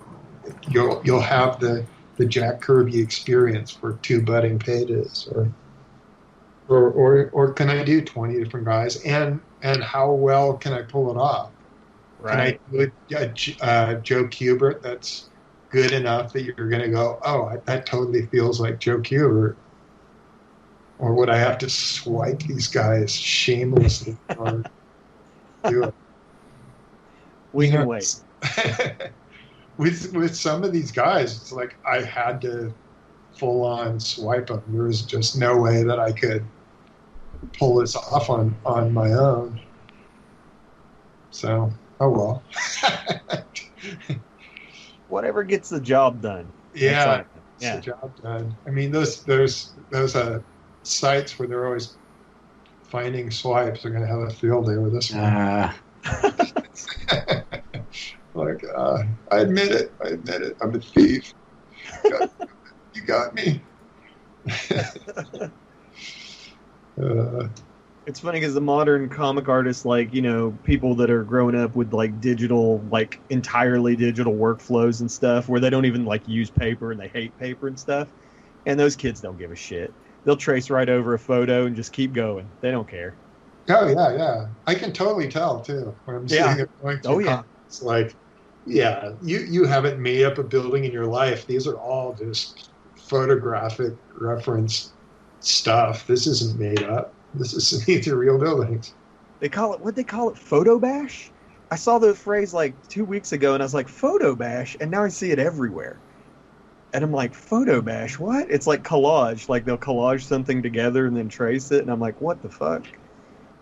you'll have the Jack Kirby experience for 2 budding pages, or can I do 20 different guys? And how well can I pull it off? Right. Can I do Joe Kubert that's good enough that you're going to go, oh, that totally feels like Joe Kubert? Or would I have to swipe these guys shamelessly or do it? We can wait. With some of these guys, it's like I had to full on swipe them. There was just no way that I could pull this off on my own. So, oh well. Whatever gets the job done. Yeah, the job done. I mean, those sites where they're always finding swipes are going to have a field day with this one. Like, I admit it. I'm a thief. You got me. It's funny because the modern comic artists, like, people that are growing up with like digital, like entirely digital workflows and stuff, where they don't even like use paper and they hate paper and stuff. And those kids don't give a shit. They'll trace right over a photo and just keep going. They don't care. Oh yeah. I can totally tell too when I'm sitting there going through comics. It's like, yeah, you haven't made up a building in your life. These are all just photographic reference stuff. This isn't made up. These are real buildings. What'd they call it? Photo bash? I saw the phrase like 2 weeks ago and I was like, photo bash, and now I see it everywhere. And I'm like, photo bash? What? It's like collage. Like they'll collage something together and then trace it, and I'm like, what the fuck?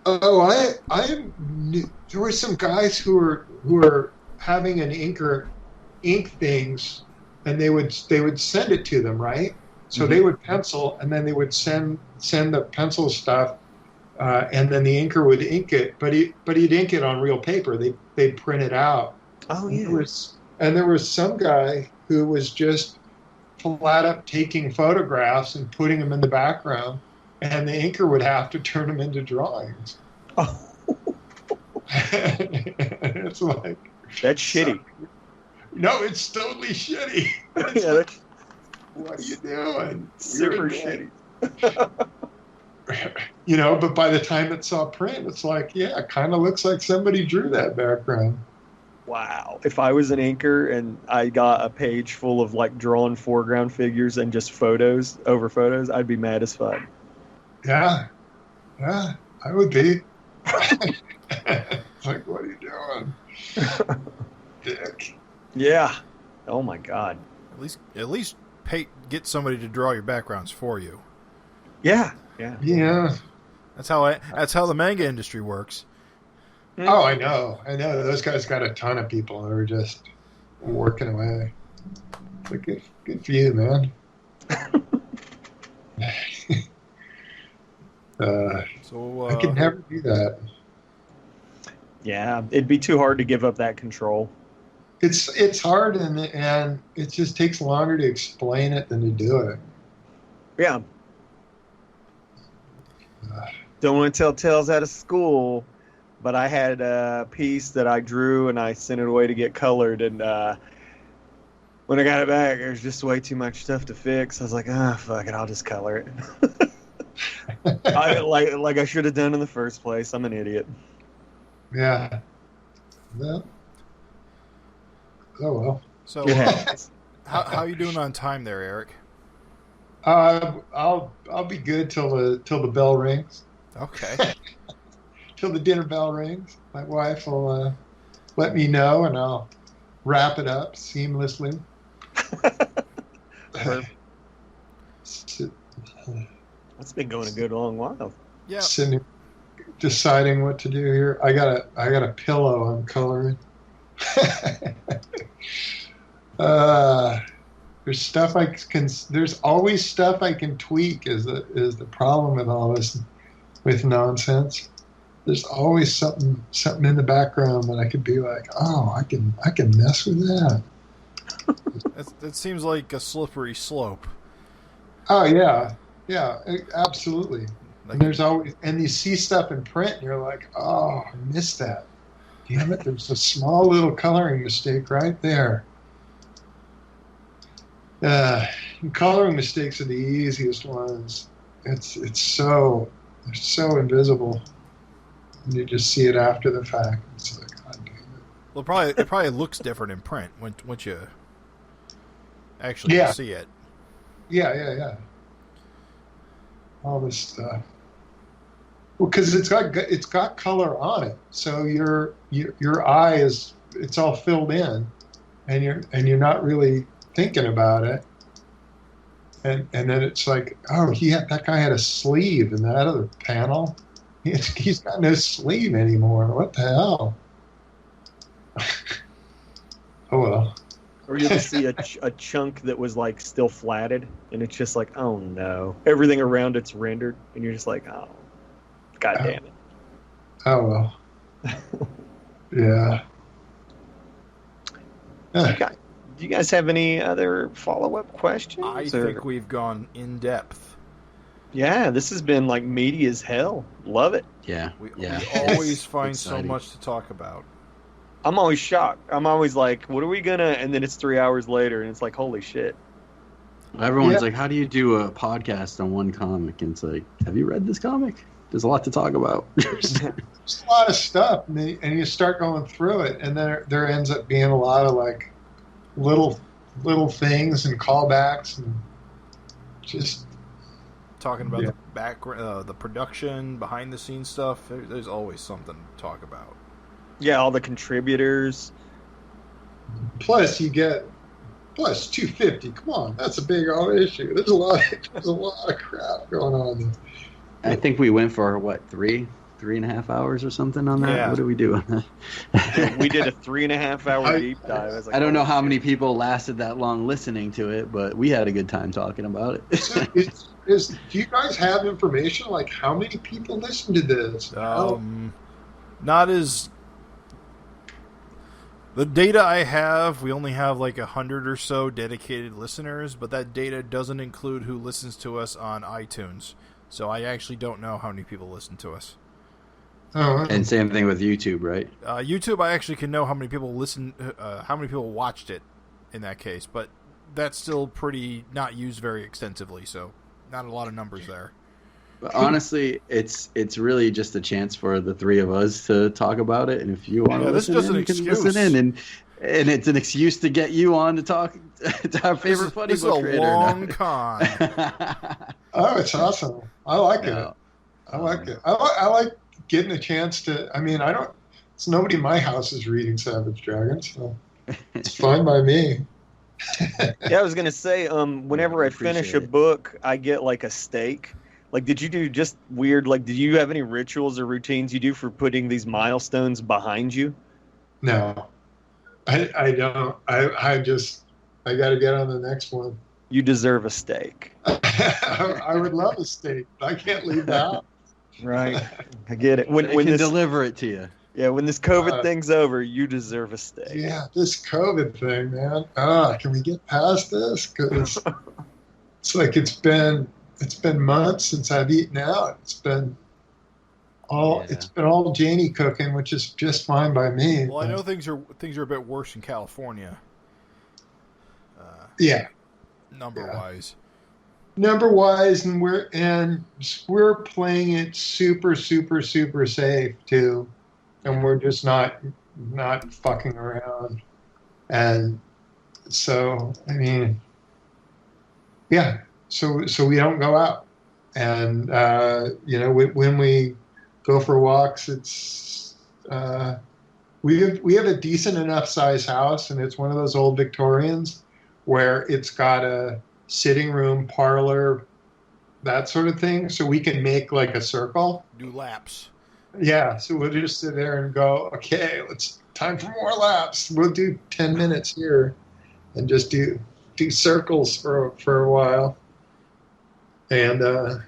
Oh, there were some guys who were having an inker ink things, and they would send it to them, right? So they would pencil, and then they would send the pencil stuff, and then the inker would ink it, but he'd ink it on real paper. They'd print it out. Oh yeah. And there was some guy who was just flat up taking photographs and putting them in the background, and the inker would have to turn them into drawings. Oh. It's like, that's shitty. No, it's totally shitty. What are you doing? Super shitty. But by the time it saw print, it's like, yeah, it kind of looks like somebody drew that background. Wow. If I was an inker and I got a page full of like drawn foreground figures and just photos over photos, I'd be mad as fuck. Yeah, I would be. Like, what are you doing? Dick. Yeah. Oh my God. At least get somebody to draw your backgrounds for you. Yeah. That's how the manga industry works. Oh, I know. Those guys got a ton of people that are just working away. But good for you, man. I could never do that. Yeah, it'd be too hard to give up that control. It's hard, and it just takes longer to explain it than to do it. Yeah. Don't want to tell tales out of school, but I had a piece that I drew and I sent it away to get colored, and when I got it back, there's just way too much stuff to fix. I was like, fuck it, I'll just color it. like I should have done in the first place. I'm an idiot. Yeah. Well. Oh well. So, how are you doing on time there, Erik? I'll be good till the bell rings. Okay. Till the dinner bell rings. My wife will let me know, and I'll wrap it up seamlessly. That's been going a good long while. Yeah. Sitting, deciding what to do here. I got a pillow I'm coloring. There's always stuff I can tweak. Is the problem with all this with nonsense? There's always something in the background that I could be like, oh, I can mess with that. That seems like a slippery slope. Oh yeah, absolutely. And there's always, and you see stuff in print, and you're like, oh, I missed that. Damn it! There's a small little coloring mistake right there. Coloring mistakes are the easiest ones. They're so invisible, and you just see it after the fact. It's like, God damn it. Well, it probably looks different in print once you actually see it. Yeah. All this stuff. Well, because it's got color on it, so your eye it's all filled in, and you're not really thinking about it, and then it's like, oh, that guy had a sleeve in that other panel. He's got no sleeve anymore. What the hell? Oh well. Or you'll just see a chunk that was like still flatted, and it's just like, oh no, everything around it's rendered, and you're just like, oh, god damn it. Oh well. Yeah. Do you guys have any other follow-up questions? I think we've gone in depth. Yeah, this has been like meaty as hell. Love it. Yeah. We always find so much to talk about. I'm always shocked. I'm always like, what are we gonna? And then it's 3 hours later, and it's like, holy shit. Everyone's like, how do you do a podcast on one comic? And it's like, have you read this comic? There's a lot to talk about. There's a lot of stuff, and you start going through it, and then there ends up being a lot of like little things and callbacks, and just talking about the background, the production, behind the scenes stuff. There's always something to talk about. Yeah, all the contributors. Plus 250. Come on, that's a big old issue. There's a lot of crap going on there. I think we went for what, 3.5 hours or something on that. Yeah. What did we do on that? We did a 3.5 hour deep dive. I don't know how many people lasted that long listening to it, but we had a good time talking about it. Do you guys have information like how many people listen to this? Not as. The data I have, we only have like 100 or so dedicated listeners, but that data doesn't include who listens to us on iTunes. So I actually don't know how many people listen to us. Oh, and same thing with YouTube, right? YouTube, I actually can know how many people how many people watched it in that case, but that's still pretty not used very extensively, so not a lot of numbers there. But honestly, it's really just a chance for the three of us to talk about it, and if you want to listen in, you can listen in, and it's an excuse to get you on to talk to our favorite funny book creator. This is a long con. Oh, it's awesome. I like it. I like it. I like getting a chance to. I mean, it's nobody in my house is reading Savage Dragon, so it's fine by me. Yeah, I was gonna say, whenever I finish a appreciate it. book, I get like a steak. Like, did you do just weird? Like, did you have any rituals or routines you do for putting these milestones behind you? No, I don't. I got to get on the next one. You deserve a steak. I would love a steak, but I can't leave the house. Right. I get it. When They when can this deliver it to you. yeah, when this COVID Uh, thing's over, you deserve a steak. Yeah, this COVID thing, man. Can we get past this? Because it's like it's been months since I've eaten out. It's been all Janie cooking, which is just fine by me. Well, I know things are a bit worse in California. Yeah, Number wise. number wise, and we're playing it super, super, super safe too, and we're just not fucking around. And so, I mean, yeah, so we don't go out, and when we go for walks, it's we have a decent enough size house, and it's one of those old Victorians where it's got a sitting room, parlor, that sort of thing, so we can make like a circle. Do laps. Yeah, so we'll just sit there and go, okay, it's time for more laps. We'll do 10 minutes here and just do circles for a while. And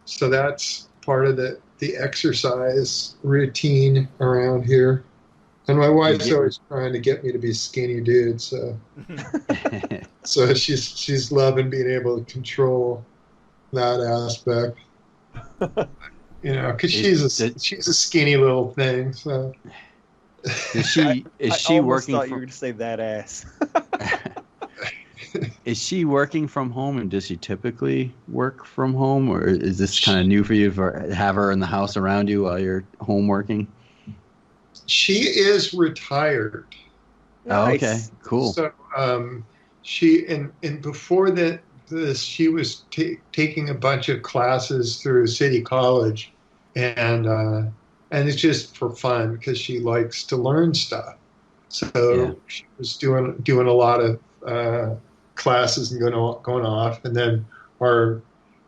so that's part of the exercise routine around here. And my wife's always trying to get me to be skinny dude, so she's loving being able to control that aspect. Because she's a skinny little thing. So Is she I working? thought you were going to say that ass. Is she working from home, and does she typically work from home, or is this kind of new for you? For have her in the house around you while you're home working? she is retired. Oh, Nice. okay, cool. So she and before this she was taking a bunch of classes through City College, and it's just for fun because she likes to learn stuff. So she was doing a lot of classes and going off, and then our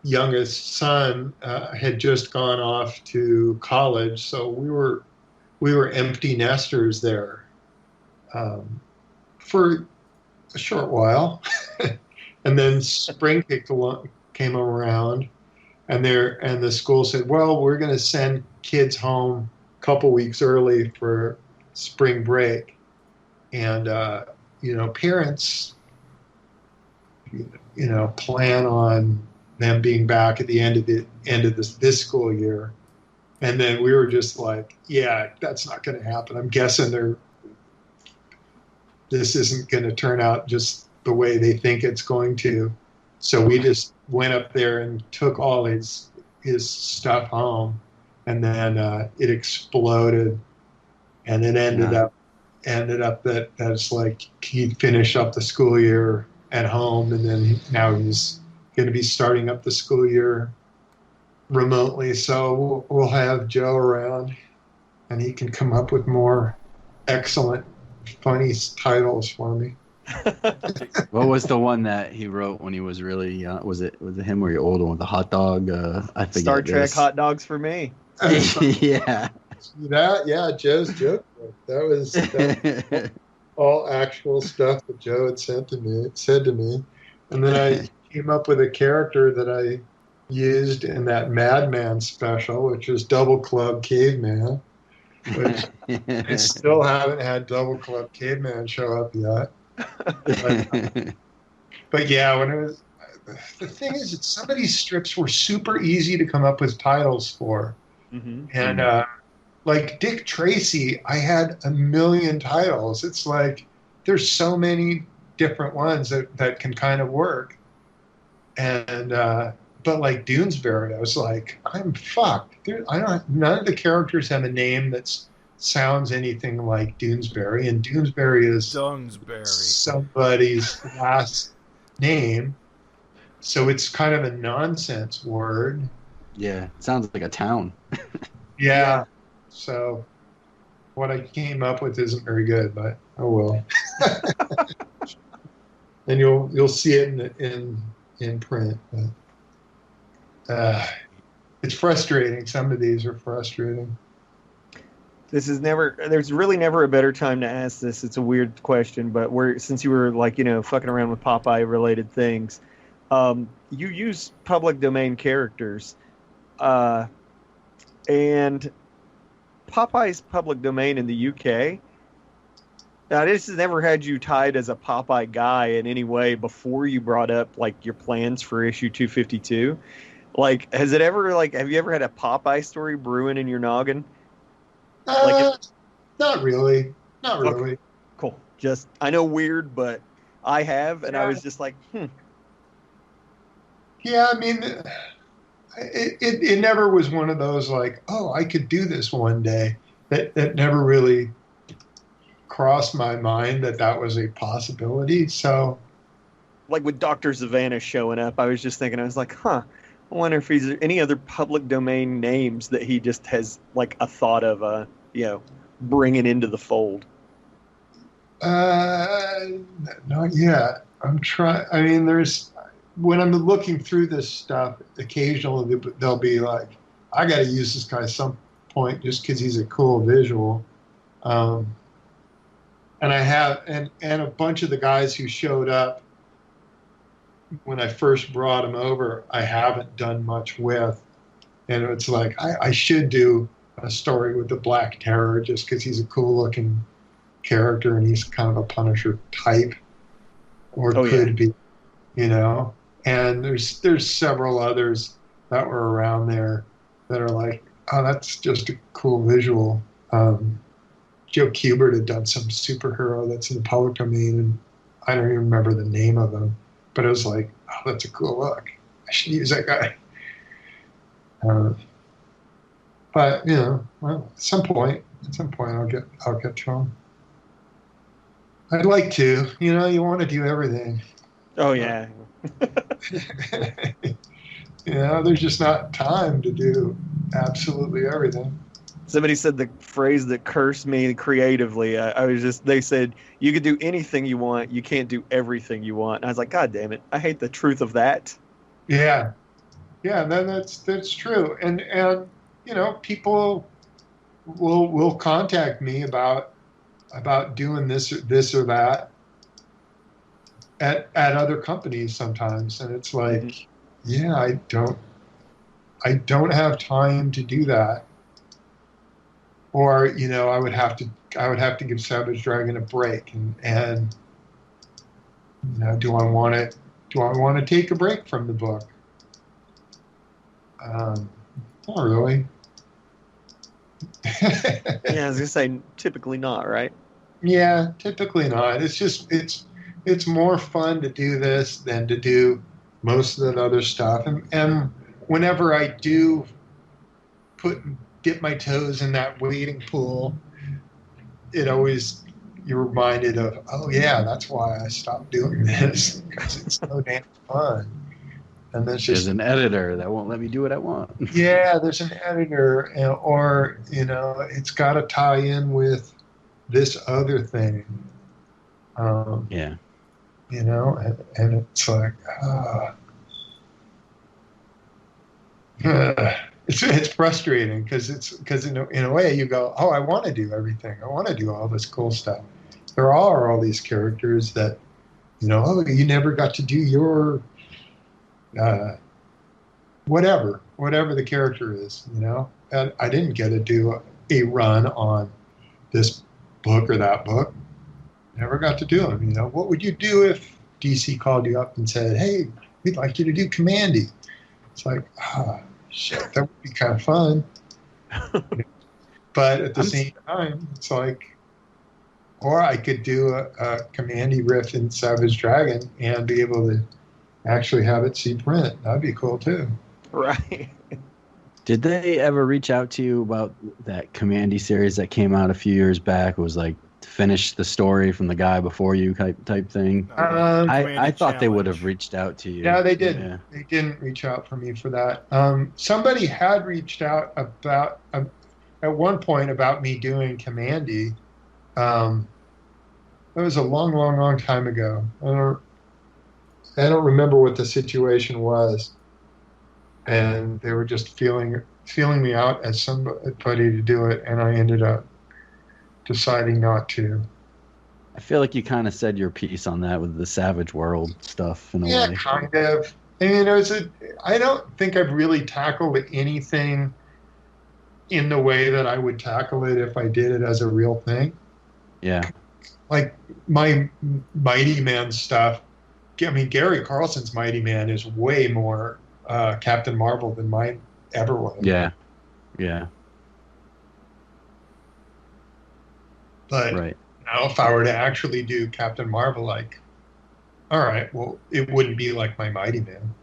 youngest son had just gone off to college, so we were empty nesters there for a short while. And then spring came around, and the school said, well, we're going to send kids home a couple weeks early for spring break. And parents plan on them being back at the end of this school year. And then we were just like, yeah, that's not going to happen. I'm guessing this isn't going to turn out just the way they think it's going to. So we just went up there and took all his stuff home, and then it exploded, and it ended up that it's like he'd finish up the school year at home, and then now he's going to be starting up the school year remotely. So we'll have Joe around, and he can come up with more excellent, funny titles for me. What was the one that he wrote when he was really young? Was it him or your older one? The hot dog? I forget. Star Trek hot dogs for me. Yeah. Joe's joke. That was all actual stuff that Joe had said to me. And then I came up with a character that I used in that Madman special, which was Double Club Caveman, which I still haven't had Double Club Caveman show up yet. But yeah, when it was, the thing is that some of these strips were super easy to come up with titles for. Mm-hmm. And like Dick Tracy, I had a million titles. It's like there's so many different ones that can kind of work. And but like Doonesbury, I was like, I'm fucked. None of the characters have a name that sounds anything like Doonesbury, and Doonesbury is somebody's last name, so it's kind of a nonsense word. Yeah, it sounds like a town. Yeah. So what I came up with isn't very good, but oh well. and you'll see it in print. But, it's frustrating. Some of these are frustrating. There's really never a better time to ask this. It's a weird question, but since you were like, fucking around with Popeye related things, you use public domain characters, and Popeye's public domain in the UK. Now, this has never had you tied as a Popeye guy in any way before you brought up like your plans for issue 252. Like, have you ever had a Popeye story brewing in your noggin? Not really. Not really. Okay. Cool. I know weird, but I have, and I was just like, Yeah, I mean, it never was one of those like, oh, I could do this one day. That never really crossed my mind that was a possibility. So, like with Dr. Savannah showing up, I was just thinking, I was like, I wonder if he's any other public domain names that he just has like a thought of, bringing into the fold. Not yet. I'm trying. I mean, when I'm looking through this stuff, occasionally they'll be like, I got to use this guy some point just because he's a cool visual. And I have, and a bunch of the guys who showed up when I first brought him over, I haven't done much with. And it's like, I should do a story with the Black Terror just because he's a cool looking character and he's kind of a Punisher type, or could be, and there's several others that were around there that are like, oh, that's just a cool visual. Joe Kubert had done some superhero that's in the public domain, and I don't even remember the name of him, but it was like, oh, that's a cool look. I should use that guy. But well, at some point I'll get to him. I'd like to. You want to do everything. Oh yeah. There's just not time to do absolutely everything. Somebody said the phrase that cursed me creatively. They said, you could do anything you want, you can't do everything you want. And I was like, God damn it. I hate the truth of that. Yeah. Yeah, that's true. And people will contact me about doing this or that at other companies sometimes, and it's like, yeah, I don't have time to do that. Or I would have to give Savage Dragon a break, and do I want to take a break from the book? Not really. Yeah, I was gonna say typically not, right? Yeah, typically not. It's just it's more fun to do this than to do most of that other stuff. And whenever I do dip my toes in that wading pool, you're reminded of, oh yeah, that's why I stopped doing this, because it's so damn fun. And there's an editor that won't let me do what I want. Yeah, there's an editor, or it's got to tie in with this other thing. Yeah. And it's like, it's frustrating because in a way you go, oh, I want to do everything. I want to do all this cool stuff. There are all these characters that, oh, you never got to do your whatever the character is, and I didn't get to do a run on this book or that book. Never got to do them. What would you do if DC called you up and said, hey, we'd like you to do Commandy? It's like, shit, that would be kind of fun. But at the same time, it's like, or I could do a Commandy riff in Savage Dragon and be able to actually have it see print. That'd be cool too. Right. Did they ever reach out to you about that Commandy series that came out a few years back? It was like finish the story from the guy before you type thing. I thought they would have reached out to you. Yeah, they did. Yeah. They didn't reach out for me for that. Somebody had reached out about at one point about me doing Commandy. That was a long time ago. I don't remember what the situation was, and they were just feeling me out as somebody to do it, and I ended up deciding not to. I feel like you kind of said your piece on that with the Savage World stuff in a Yeah, way. kind of. I mean, I don't think I've really tackled anything in the way that I would tackle it if I did it as a real thing. Yeah. Like my Mighty Man stuff. I mean, Gary Carlson's Mighty Man is way more Captain Marvel than mine ever was. Yeah. Yeah. But Right. now, if I were to actually do Captain Marvel, like, all right, well, it wouldn't be like my Mighty Man.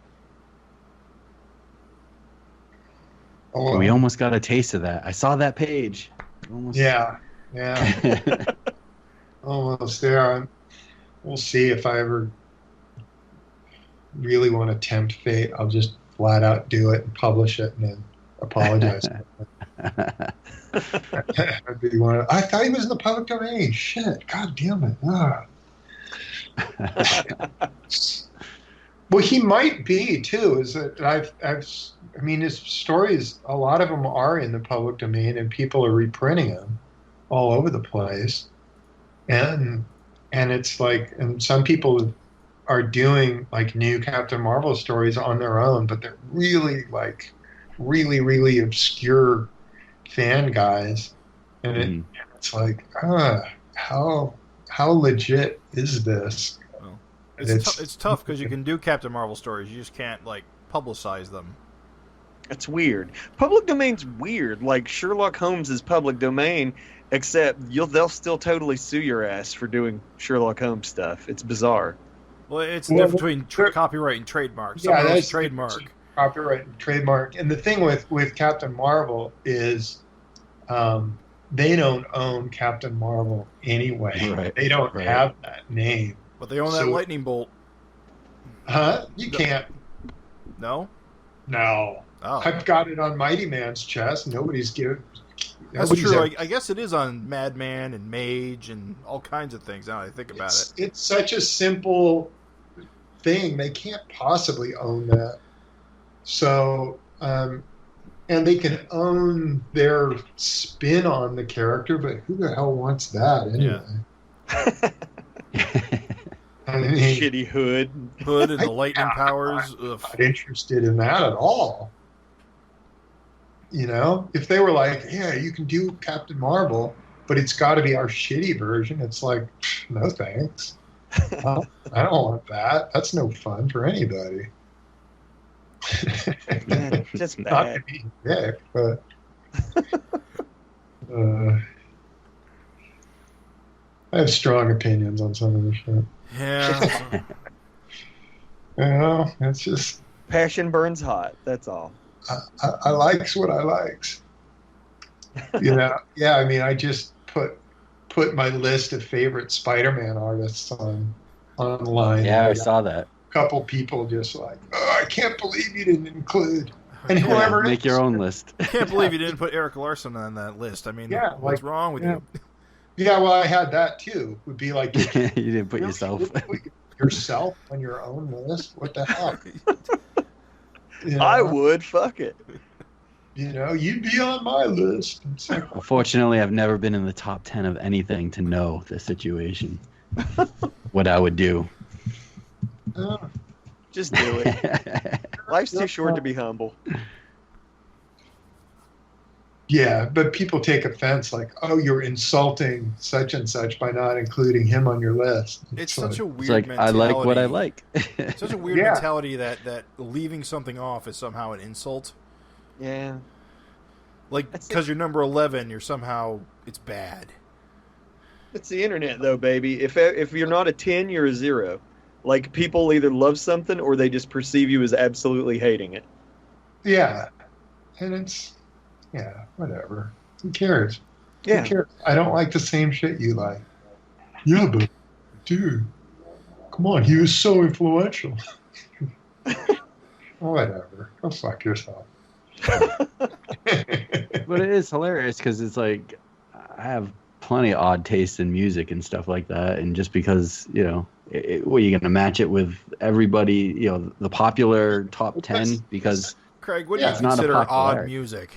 Oh, We almost got a taste of that. I saw that page. Almost. yeah, almost there. We'll see if I ever really want to tempt fate. I'll just flat out do it and publish it and then apologize. I'd be I thought he was in the public domain. Shit, god damn it. Well, he might be too. Is that I mean, his stories, a lot of them are in the public domain, and people are reprinting them all over the place. And it's like, and some people are doing like new Captain Marvel stories on their own, but they're really like really obscure fan guys, and it's like, how legit is this? Well, it's tough because you can do Captain Marvel stories, you just can't like publicize them. It's weird. Public domain's weird. Like Sherlock Holmes is public domain, except they'll still totally sue your ass for doing Sherlock Holmes stuff. It's bizarre. Well, it's the difference between copyright and trademark. Yeah, that's trademark. Copyright and trademark. And the thing with Captain Marvel is they don't own Captain Marvel anyway. Right. They don't have that name. But they own that lightning bolt. Huh? You can't. No? No. Oh. I've got it on Mighty Man's chest. Nobody's giving. That's true. I guess it is on Madman and Mage and all kinds of things now that I think about it. It's such a simple thing. They can't possibly own that. So, and they can own their spin on the character, but who the hell wants that anyway? Yeah. I mean, shitty hood and the lightning powers. I'm not interested in that at all. You know, if they were like, yeah, you can do Captain Marvel, but it's got to be our shitty version, it's like, no thanks. I don't want that. That's no fun for anybody. Yeah, just bad. Not to be dick, but I have strong opinions on some of this shit. Yeah. You know, it's just passion burns hot. That's all. I likes what I likes. You know, yeah. I mean, I just put my list of favorite Spider-Man artists online. Yeah, I saw that. A couple people just like, oh, I can't believe you didn't include. And whoever make your own list. I can't believe you didn't put Erik Larsen on that list. I mean, what's wrong with you? Yeah, well, I had that too. Would be like, you didn't put yourself. Yourself on your own list? What the heck? You know, I would. Fuck it. You know, you'd be on my list. Like, unfortunately, I've never been in the top 10 of anything to know the situation. What I would do. Just do it. Life's too short to be humble. Yeah, but people take offense like, oh, you're insulting such and such by not including him on your list. It's such a weird it's like, mentality. I like what I like. It's such a weird mentality that leaving something off is somehow an insult. Yeah. Like, because you're number 11, you're somehow, it's bad. It's the internet, though, baby. If you're not a 10, you're a 0. Like, people either love something or they just perceive you as absolutely hating it. Yeah. And it's, yeah, whatever. Who cares? Yeah. Who cares? I don't like the same shit you like. Yeah, but, dude, come on, he was so influential. Whatever. Go fuck yourself. But it is hilarious because it's like I have plenty of odd taste in music and stuff like that, and just because, you know, Well, you're going to match it with everybody, the popular top 10 because Craig, what do you it's not a consider odd popularity. music?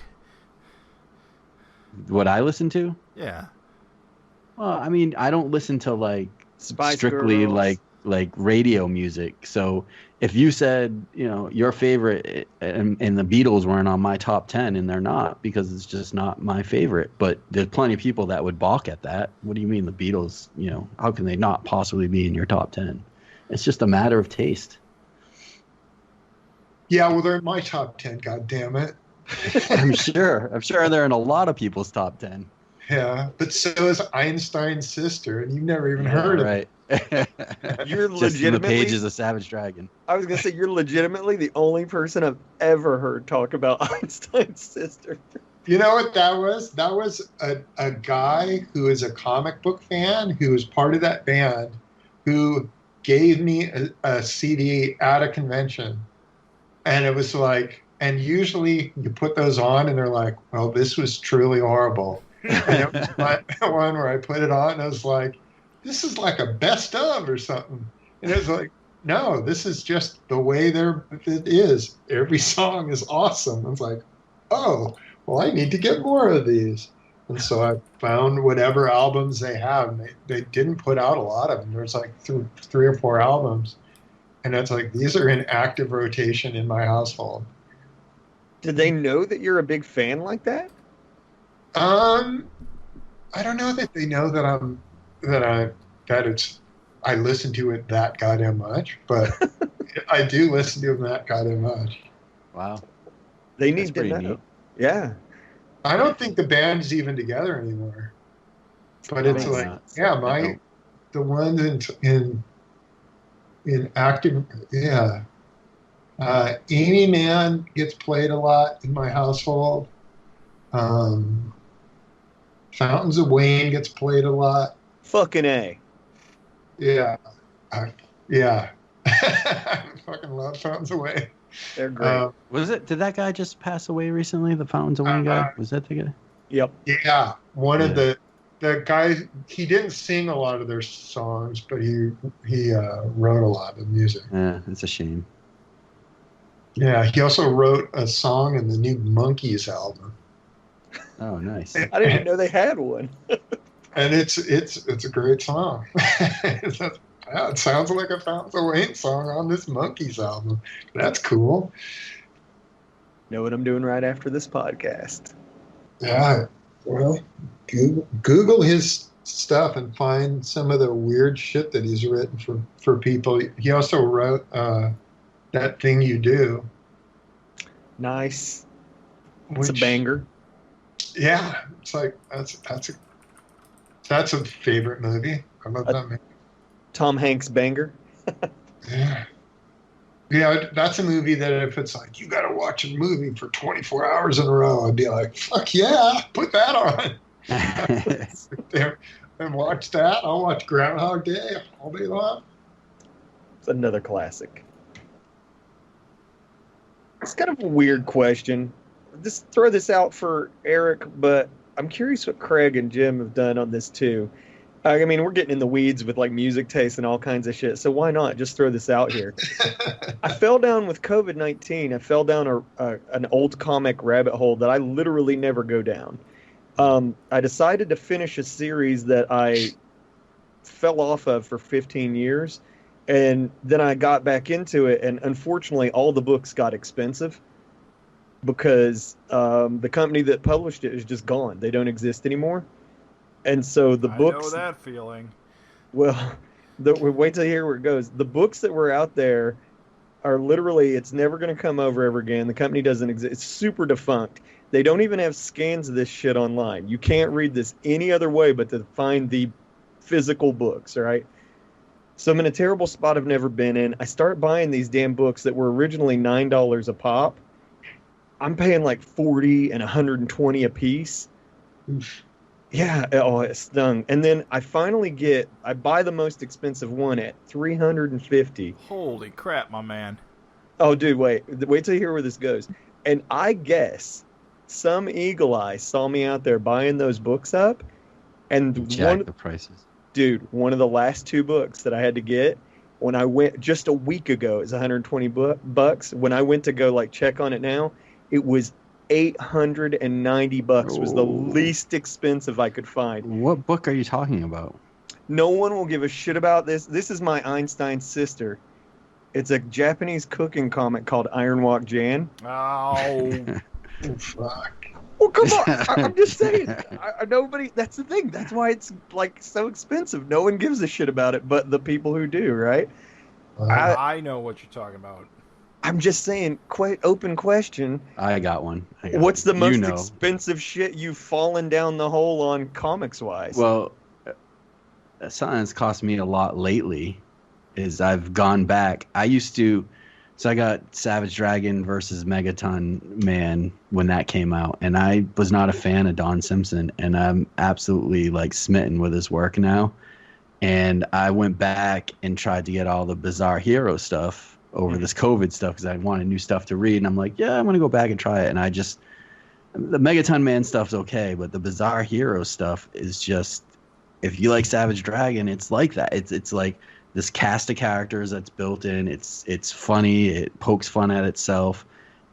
What I listen to? Yeah. Well, I mean, I don't listen to like Spice strictly Girls. like radio music. So if you said, your favorite and the Beatles weren't on my top 10, and they're not because it's just not my favorite. But there's plenty of people that would balk at that. What do you mean the Beatles, how can they not possibly be in your top 10? It's just a matter of taste. Yeah, well, they're in my top 10. God damn it. I'm sure they're in a lot of people's top 10. Yeah, but so is Einstein's sister, and you've never even heard of it. Right. You're Just in the legitimately. pages of Savage Dragon. I was gonna say you're legitimately the only person I've ever heard talk about Einstein's sister. You know what that was? That was a guy who is a comic book fan who was part of that band who gave me a CD at a convention. And it was like, and usually you put those on and they're like, well, this was truly horrible. And it was one where I put it on and I was like, this is like a best of or something. And it was like, no, this is just the way it is. Every song is awesome. I was like, oh, well, I need to get more of these. And so I found whatever albums they have. And they didn't put out a lot of them. There's like three or four albums. And it's like, these are in active rotation in my household. Did they know that you're a big fan like that? I don't know that they know I listen to it that goddamn much, but I do listen to them that goddamn much. Wow. They That's need to pretty know. neat. Yeah. I don't think the band's even together anymore. But it's Maybe like, not. yeah, the ones in active, yeah. Amy Man gets played a lot in my household. Fountains of Wayne gets played a lot. Fucking A. Yeah. Yeah. I fucking love Fountains of Wayne. They're great. Did that guy just pass away recently? The Fountains of Wayne guy? Was that the guy? Yep. Yeah. One of the guys, he didn't sing a lot of their songs, but he wrote a lot of music. Yeah, it's a shame. Yeah, he also wrote a song in the new Monkees album. Oh, nice. I didn't even know they had one. And it's a great song. It sounds like a Fountains of Wayne song on this Monkees album. That's cool. Know what I'm doing right after this podcast. Yeah, well, Google his stuff and find some of the weird shit that he's written for people. He also wrote That Thing You Do. Nice. It's a banger. Yeah, it's like that's a favorite movie. I love that movie. Tom Hanks banger. Yeah. Yeah, that's a movie that if it's like, you got to watch a movie for 24 hours in a row, I'd be like, fuck yeah, put that on. Sit there and watch that. I'll watch Groundhog Day all day long. It's another classic. It's kind of a weird question. Just throw this out for Eric, but I'm curious what Craig and Jim have done on this too. I mean, we're getting in the weeds with like music taste and all kinds of shit, so why not just throw this out here? I fell down with COVID-19. I fell down an old comic rabbit hole that I literally never go down. I decided to finish a series that I fell off of for 15 years, and then I got back into it, and unfortunately all the books got expensive because the company that published it is just gone. They don't exist anymore. And so the books... I know that feeling. Well, wait till you hear where it goes. The books that were out there are literally, it's never going to come over ever again. The company doesn't exist. It's super defunct. They don't even have scans of this shit online. You can't read this any other way but to find the physical books, all right? So I'm in a terrible spot I've never been in. I start buying these damn books that were originally $9 a pop. I'm paying like $40 and $120 a piece. Oof. Yeah, it stung. And then I buy the most expensive one at $350. Holy crap, my man. Oh, dude, wait till you hear where this goes. And I guess some eagle eye saw me out there buying those books up. And Jack the prices. Dude, one of the last 2 books that I had to get when I went just a week ago is 120 bucks. When I went to go like check on it now, it was 890 bucks was the least expensive I could find. What book are you talking about? No one will give a shit about this. This is my Einstein sister. It's a Japanese cooking comic called Iron Walk Jan. Oh, Fuck. Well, come on. I'm just saying. Nobody. That's the thing. That's why it's like so expensive. No one gives a shit about it, but the people who do, right? I know what you're talking about. I'm just saying. Open question. I got one. What's the most expensive shit you've fallen down the hole on, comics wise? Well, something that's cost me a lot lately is I've gone back. I used to. So I got Savage Dragon versus Megaton Man when that came out, and I was not a fan of Don Simpson, and I'm absolutely like smitten with his work now. And I went back and tried to get all the Bizarre Hero stuff over this COVID stuff because I wanted new stuff to read, and I'm like, yeah, I'm gonna go back and try it. And the Megaton Man stuff's okay, but the Bizarre Hero stuff is just, if you like Savage Dragon, it's like that. It's like this cast of characters that's built in. It's funny. It pokes fun at itself,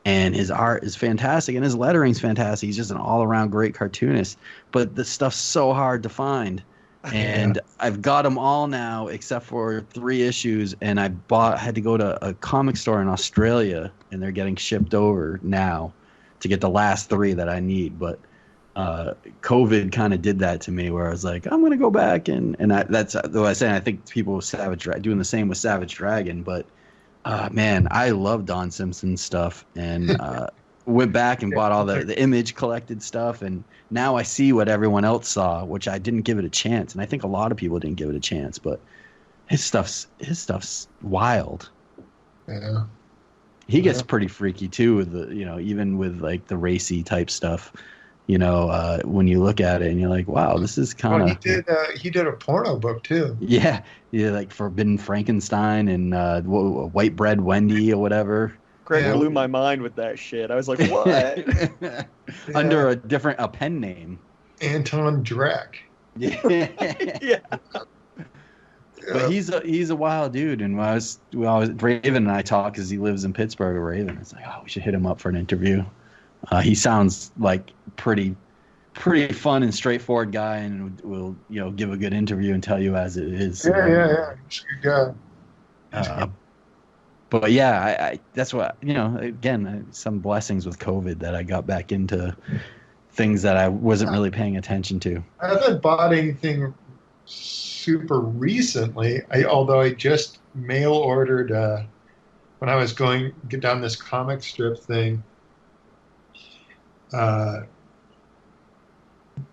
and his art is fantastic, and his lettering's fantastic. He's just an all-around great cartoonist. But the stuff's so hard to find, and I've got them all now except for 3 issues. And I had to go to a comic store in Australia, and they're getting shipped over now to get the last 3 that I need. But COVID kind of did that to me, where I was like, I'm gonna go back and that's what I say. I think people with doing the same with Savage Dragon, but man, I love Don Simpson's stuff, and went back and bought all the Image collected stuff, and now I see what everyone else saw, which I didn't give it a chance, and I think a lot of people didn't give it a chance, but his stuff's wild. Yeah. He gets pretty freaky too with the, even with like the racy type stuff. When you look at it and you're like, wow, this is kind of... he did a porno book too. Yeah, like Forbidden Frankenstein and White Bread Wendy or whatever. Greg blew my mind with that shit. I was like, what? Under a pen name. Anton Drek. Yeah. But he's a wild dude, and Raven and I talk because he lives in Pittsburgh. Raven, it's like, oh, we should hit him up for an interview. He sounds like pretty fun and straightforward guy, and will give a good interview and tell you as it is. Yeah. He's a good guy. But yeah, I that's what again, some blessings with COVID that I got back into things that I wasn't really paying attention to. I haven't bought anything super recently. Although I just mail ordered when I was going down this comic strip thing.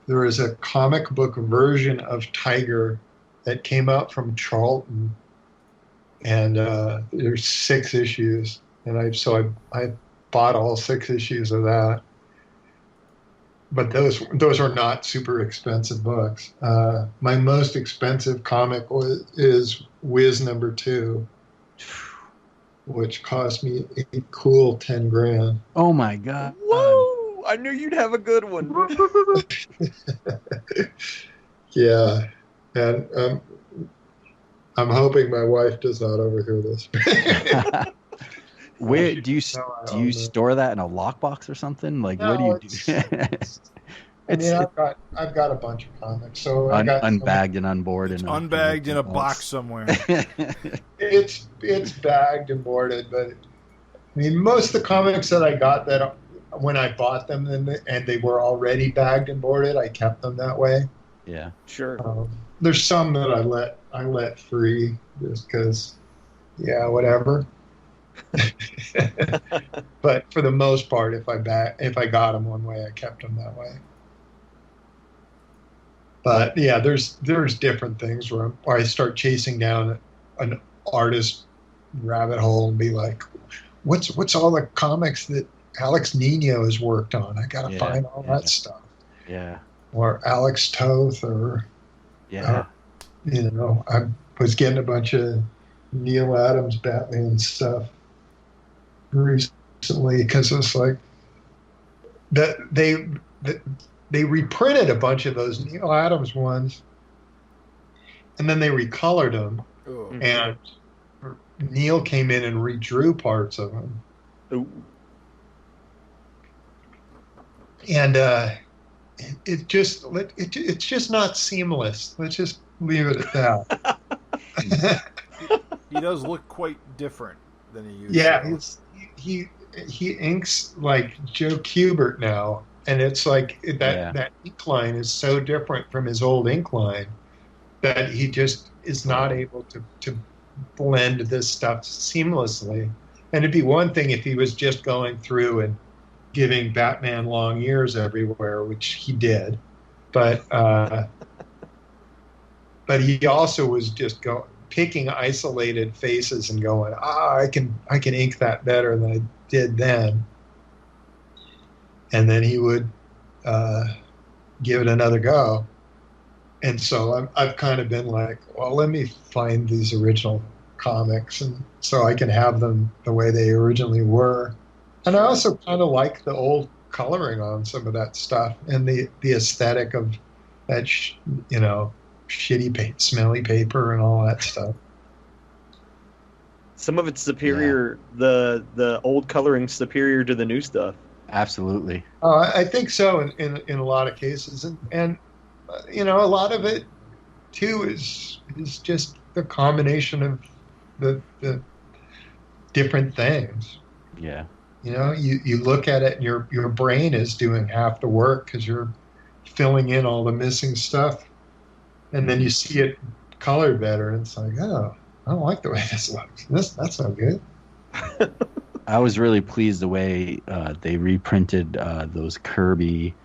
There is a comic book version of Tiger that came out from Charlton, and there's 6 issues, and I bought all 6 issues of that. But those are not super expensive books. My most expensive comic is Wiz #2, which cost me a cool $10,000. Oh my god! Whoa! I knew you'd have a good one. Yeah, and I'm hoping my wife does not overhear this. Where do you store that in a lockbox or something? Like, no, what do you do? I've got a bunch of comics, so unbagged and unboarded. It's unbagged in a box somewhere. It's bagged and boarded, but I mean, most of the comics that I got that when I bought them and they were already bagged and boarded, I kept them that way. Yeah, sure. There's some that I let free just because, yeah, whatever. But for the most part, if I got them one way, I kept them that way. But yeah, there's different things where I start chasing down an artist rabbit hole and be like, what's all the comics that Alex Nino has worked on? I gotta find all that stuff. Yeah. Or Alex Toth, or I was getting a bunch of Neil Adams Batman stuff recently because it's like that they reprinted a bunch of those Neil Adams ones, and then they recolored them, Ugh. and Neil came in and redrew parts of them. Ooh. And it's just not seamless. Let's just leave it at that. He does look quite different than he used Yeah, to. he inks like Joe Kubert now, and it's like that ink line is so different from his old ink line that he just is not able to blend this stuff seamlessly. And it'd be one thing if he was just going through and giving Batman long ears everywhere, which he did, but he also was just picking isolated faces and going, I can ink that better than I did then, and then he would give it another go. And so I've kind of been like, well, let me find these original comics, and so I can have them the way they originally were. And I also kind of like the old coloring on some of that stuff and the aesthetic of that, shitty, smelly paper and all that stuff. Some of it's superior. Yeah. The old coloring's superior to the new stuff. Absolutely. I think so in a lot of cases, and a lot of it too is just the combination of the different things. Yeah. You look at it and your brain is doing half the work because you're filling in all the missing stuff, and then you see it colored better, and it's like, oh, I don't like the way this looks. That's not good. I was really pleased the way they reprinted those Kirby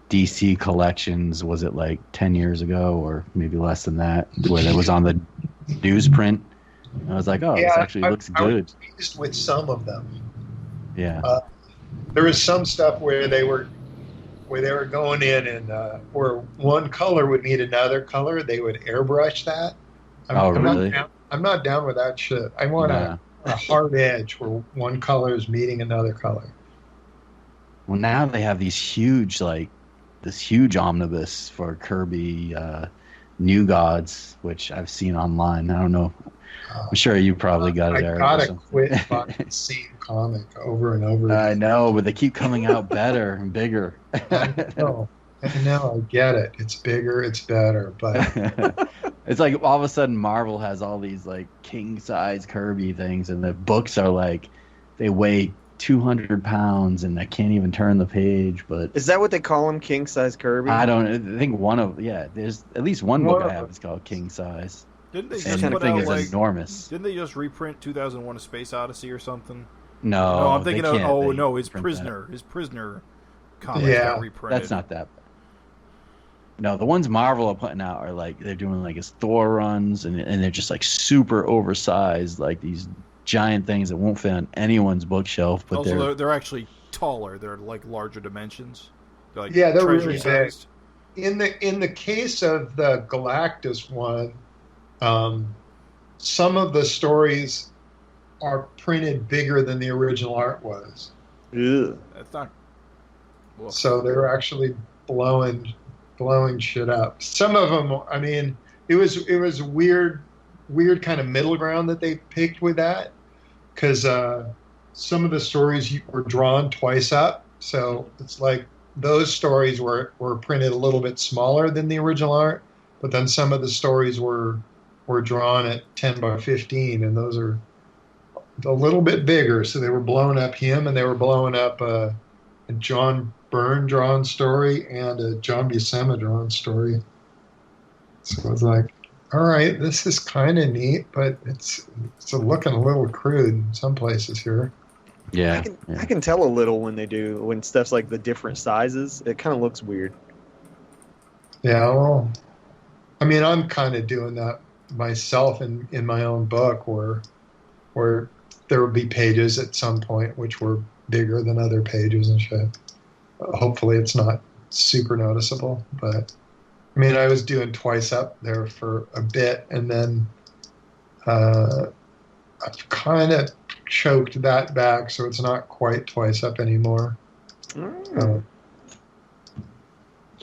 DC collections. Was it like 10 years ago or maybe less than that, where that was on the newsprint? I was like, oh, this actually looks good. I was pleased with some of them. Yeah. There was some stuff where they were going in and where one color would meet another color, they would airbrush that. Really? I'm not down with that shit. I want a hard edge where one color is meeting another color. Well, now they have these huge, this huge omnibus for Kirby New Gods, which I've seen online. I don't know. I'm sure you probably got it, Eric. I gotta quit buying the same comic over and over again. I know, but they keep coming out better and bigger. I know, I get it. It's bigger, it's better, but it's like all of a sudden Marvel has all these king size Kirby things, and the books are they weigh 200 pounds, and I can't even turn the page. But is that what they call them, king size Kirby? I think there's at least one book I have is called king size. Didn't they just put out, is enormous. Didn't they just reprint 2001: A Space Odyssey or something? No, I'm thinking of his Prisoner. His Prisoner comics got reprinted. That's not that. No, the ones Marvel are putting out are they're doing his Thor runs, and they're just super oversized, these giant things that won't fit on anyone's bookshelf. But also, they're actually taller. They're larger dimensions. They're really big. In the case of the Galactus one, some of the stories are printed bigger than the original art was. Ew. That's not. Well, so they're actually blowing shit up. Some of them, I mean, it was weird kind of middle ground that they picked with that, because some of the stories were drawn twice up, so it's like those stories were printed a little bit smaller than the original art, but then some of the stories were drawn at 10 by 15, and those are a little bit bigger, so they were blowing up him, and they were blowing up a John Byrne drawn story and a John Buscema drawn story. So I was like, all right, this is kind of neat, but it's looking a little crude in some places here. Yeah, I can tell a little when stuff's like the different sizes. It kind of looks weird. Yeah, well, I mean, I'm kind of doing that myself in my own book, where there would be pages at some point which were bigger than other pages and shit. Hopefully it's not super noticeable, but I mean, I was doing twice up there for a bit, and then I've kind of choked that back, so it's not quite twice up anymore.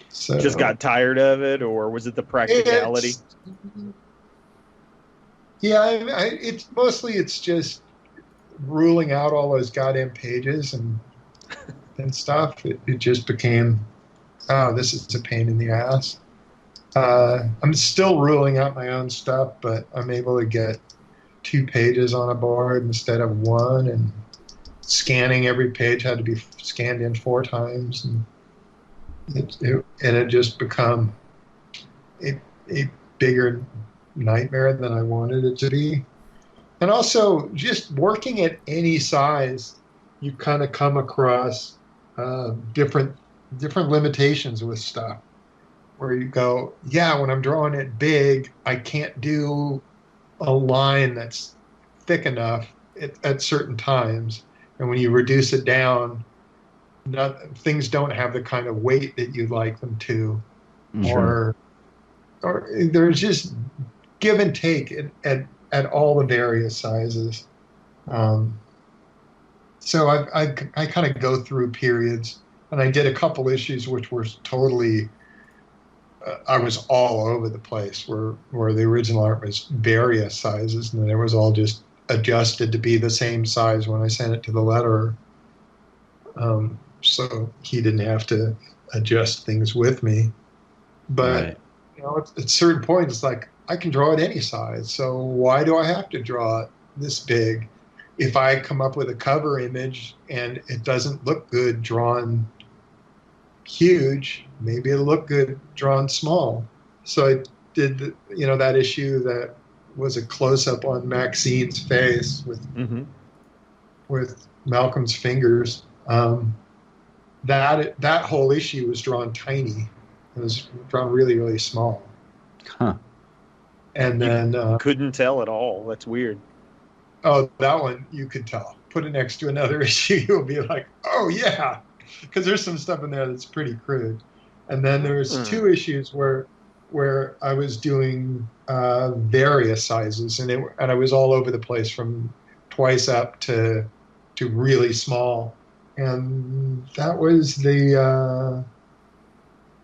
So just got tired of it, or was it the practicality? Yeah, it's just ruling out all those goddamn pages and stuff. It just became, oh, this is a pain in the ass. I'm still ruling out my own stuff, but I'm able to get 2 pages on a board instead of 1, and scanning every page had to be scanned in 4 times, and it just become a bigger nightmare than I wanted it to be. And also, just working at any size, you kind of come across different limitations with stuff. Where you go, yeah, when I'm drawing it big, I can't do a line that's thick enough at certain times. And when you reduce it down, things don't have the kind of weight that you'd like them to. Sure. Or there's just give and take at all the various sizes. So I kind of go through periods, and I did a couple issues which were totally, I was all over the place, where the original art was various sizes, and then it was all just adjusted to be the same size when I sent it to the letterer. So he didn't have to adjust things with me. But Right. At certain points, it's like, I can draw it any size, so why do I have to draw it this big? If I come up with a cover image and it doesn't look good drawn huge, maybe it'll look good drawn small. So I did, that issue that was a close-up on Maxine's face with Malcolm's fingers. That whole issue was drawn tiny. It was drawn really, really small. Huh. And then Couldn't tell at all. That's weird. Oh, that one you could tell. Put it next to another issue, you'll be like, oh yeah, because there's some stuff in there that's pretty crude. And then there's 2 issues where I was doing various sizes, and I was all over the place from twice up to really small. And that was the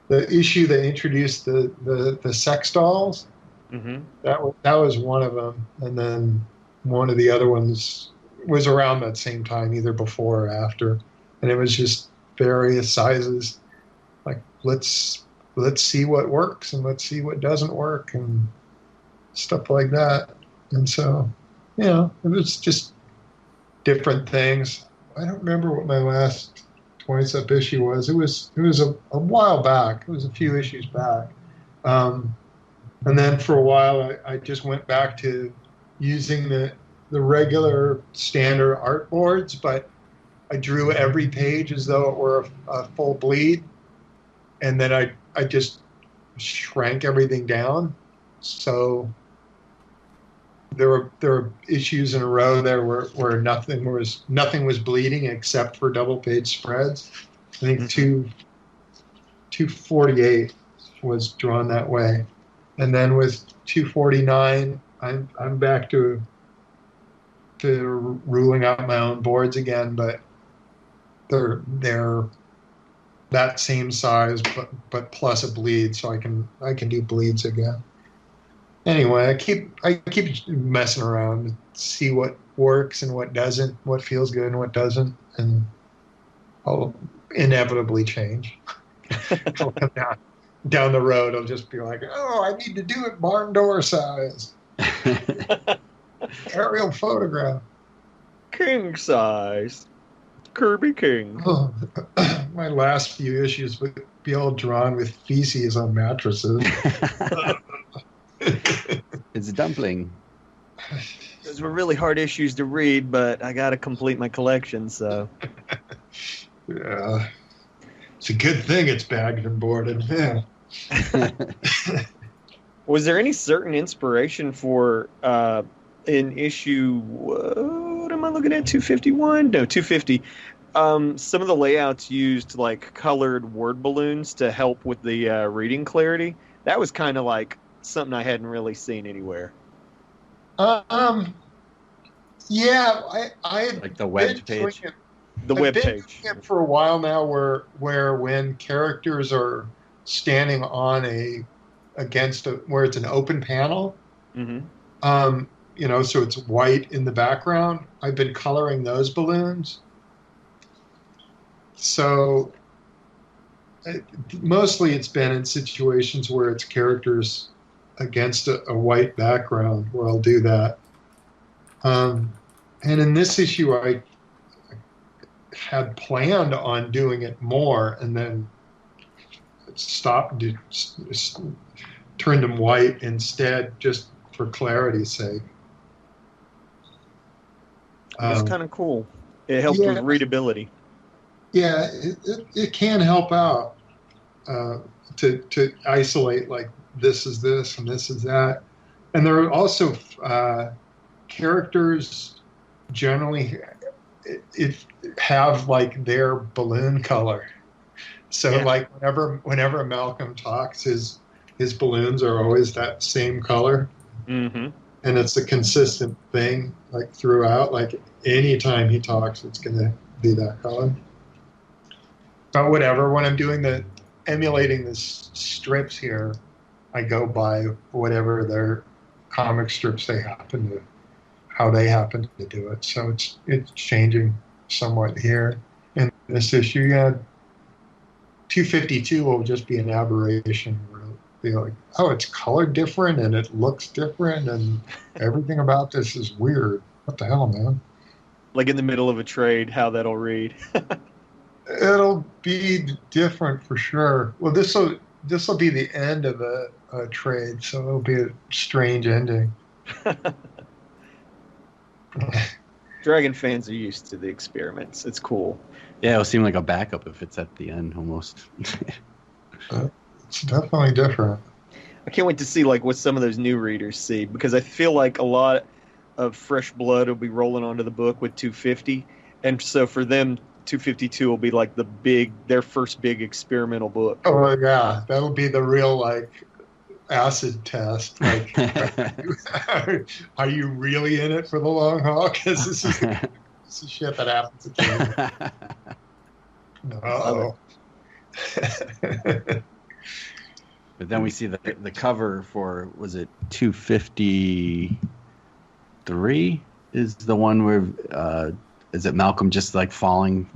issue that introduced the sex dolls. Mm-hmm. That was one of them, and then one of the other ones was around that same time, either before or after, and it was just various sizes. Like, let's see what works and let's see what doesn't work and stuff like that. And so, it was just different things. I don't remember what my last 20-up issue was. It was a while back. It was a few issues back. And then for a while, I just went back to using the regular standard art boards, but I drew every page as though it were a full bleed, and then I just shrank everything down. So there were issues in a row there where nothing was bleeding except for double page spreads. I think 248 was drawn that way. And then with 249, I'm back to ruling out my own boards again, but they're that same size, but plus a bleed, so I can do bleeds again. Anyway, I keep messing around, see what works and what doesn't, what feels good and what doesn't, and I'll inevitably change. I'll come down the road, I'll just be like, oh, I need to do it barn door size. Aerial photograph. King size. Kirby King. Oh, my last few issues would be all drawn with feces on mattresses. It's a dumpling. Those were really hard issues to read, but I got to complete my collection, so. Yeah. It's a good thing it's bagged and boarded. Yeah. Was there any certain inspiration for in issue, what am I looking at, 251? No, 250. Some of the layouts used like colored word balloons to help with the reading clarity. That was kind of like something I hadn't really seen anywhere. Yeah, I had like the web page. The web page. I've been doing it for a while now, where when characters are standing on where it's an open panel, mm-hmm. so it's white in the background. I've been coloring those balloons. So mostly it's been in situations where it's characters against a white background where I'll do that. And in this issue, I had planned on doing it more and then stopped, turned them white instead, just for clarity's sake. It's kind of cool. It helps with readability. Yeah, it can help out to isolate, like, this is this and this is that. And there are also characters generally have like their balloon color. So like whenever Malcolm talks, his balloons are always that same color. Mm-hmm. And it's a consistent thing, like throughout. Like anytime he talks, it's going to be that color. But whatever, when I'm doing emulating the strips here, I go by whatever their comic strips how they happen to do it. So it's changing somewhat here. In this issue, 252 will just be an aberration where it'll be like, oh, it's colored different and it looks different and everything about this is weird. What the hell, man? Like in the middle of a trade, how that'll read. It'll be different for sure. Well, this will be the end of a trade, so it'll be a strange ending. Dragon fans are used to the experiments. It's cool. Yeah, it'll seem like a backup if it's at the end almost. It's definitely different. I can't wait to see like what some of those new readers see, because I feel like a lot of fresh blood will be rolling onto the book with 250, and so for them 252 will be like their first big experimental book. Oh yeah, that'll be the real like acid test. Like, are you really in it for the long haul? Because this is shit that happens again. No. But then we see the cover for, was it 253? Is the one where is it Malcolm just like falling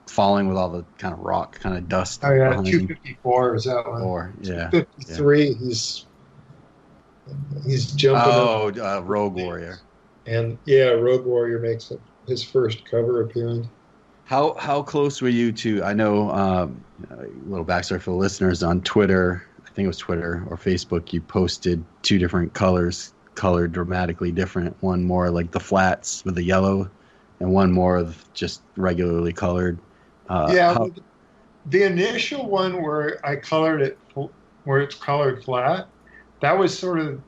with all the kind of rock, kind of dust? Oh yeah, 254 is that one. 253, yeah. He's jumping. Oh, Rogue Warrior. And yeah, Rogue Warrior makes his first cover appearance. How close were you to? I know a little backstory for the listeners. On Twitter, I think it was Twitter or Facebook, you posted two different colors, colored dramatically different. One more like the flats with the yellow, and one more of just regularly colored. The initial one where I colored it, where it's colored flat, that was sort of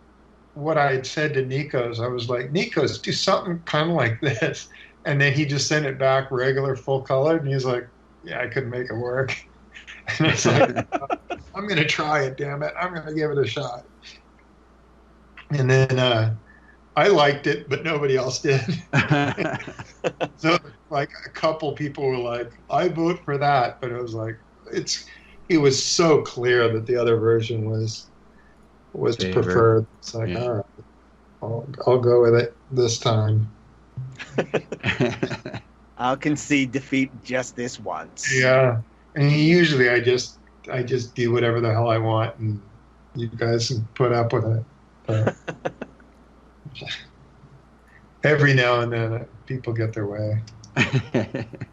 what I had said to Nikos. I was like, Nikos, do something kind of like this. And then he just sent it back regular full colored, and he's like, yeah, I couldn't make it work. And it's like, I'm going to try it, damn it. I'm going to give it a shot. And then I liked it, but nobody else did. So like a couple people were like, I vote for that. But it was like, it was so clear that the other version was preferred. It's like, all right, I'll go with it this time. I'll concede defeat just this once. Yeah, and usually I just do whatever the hell I want, and you guys can put up with it. But every now and then, people get their way.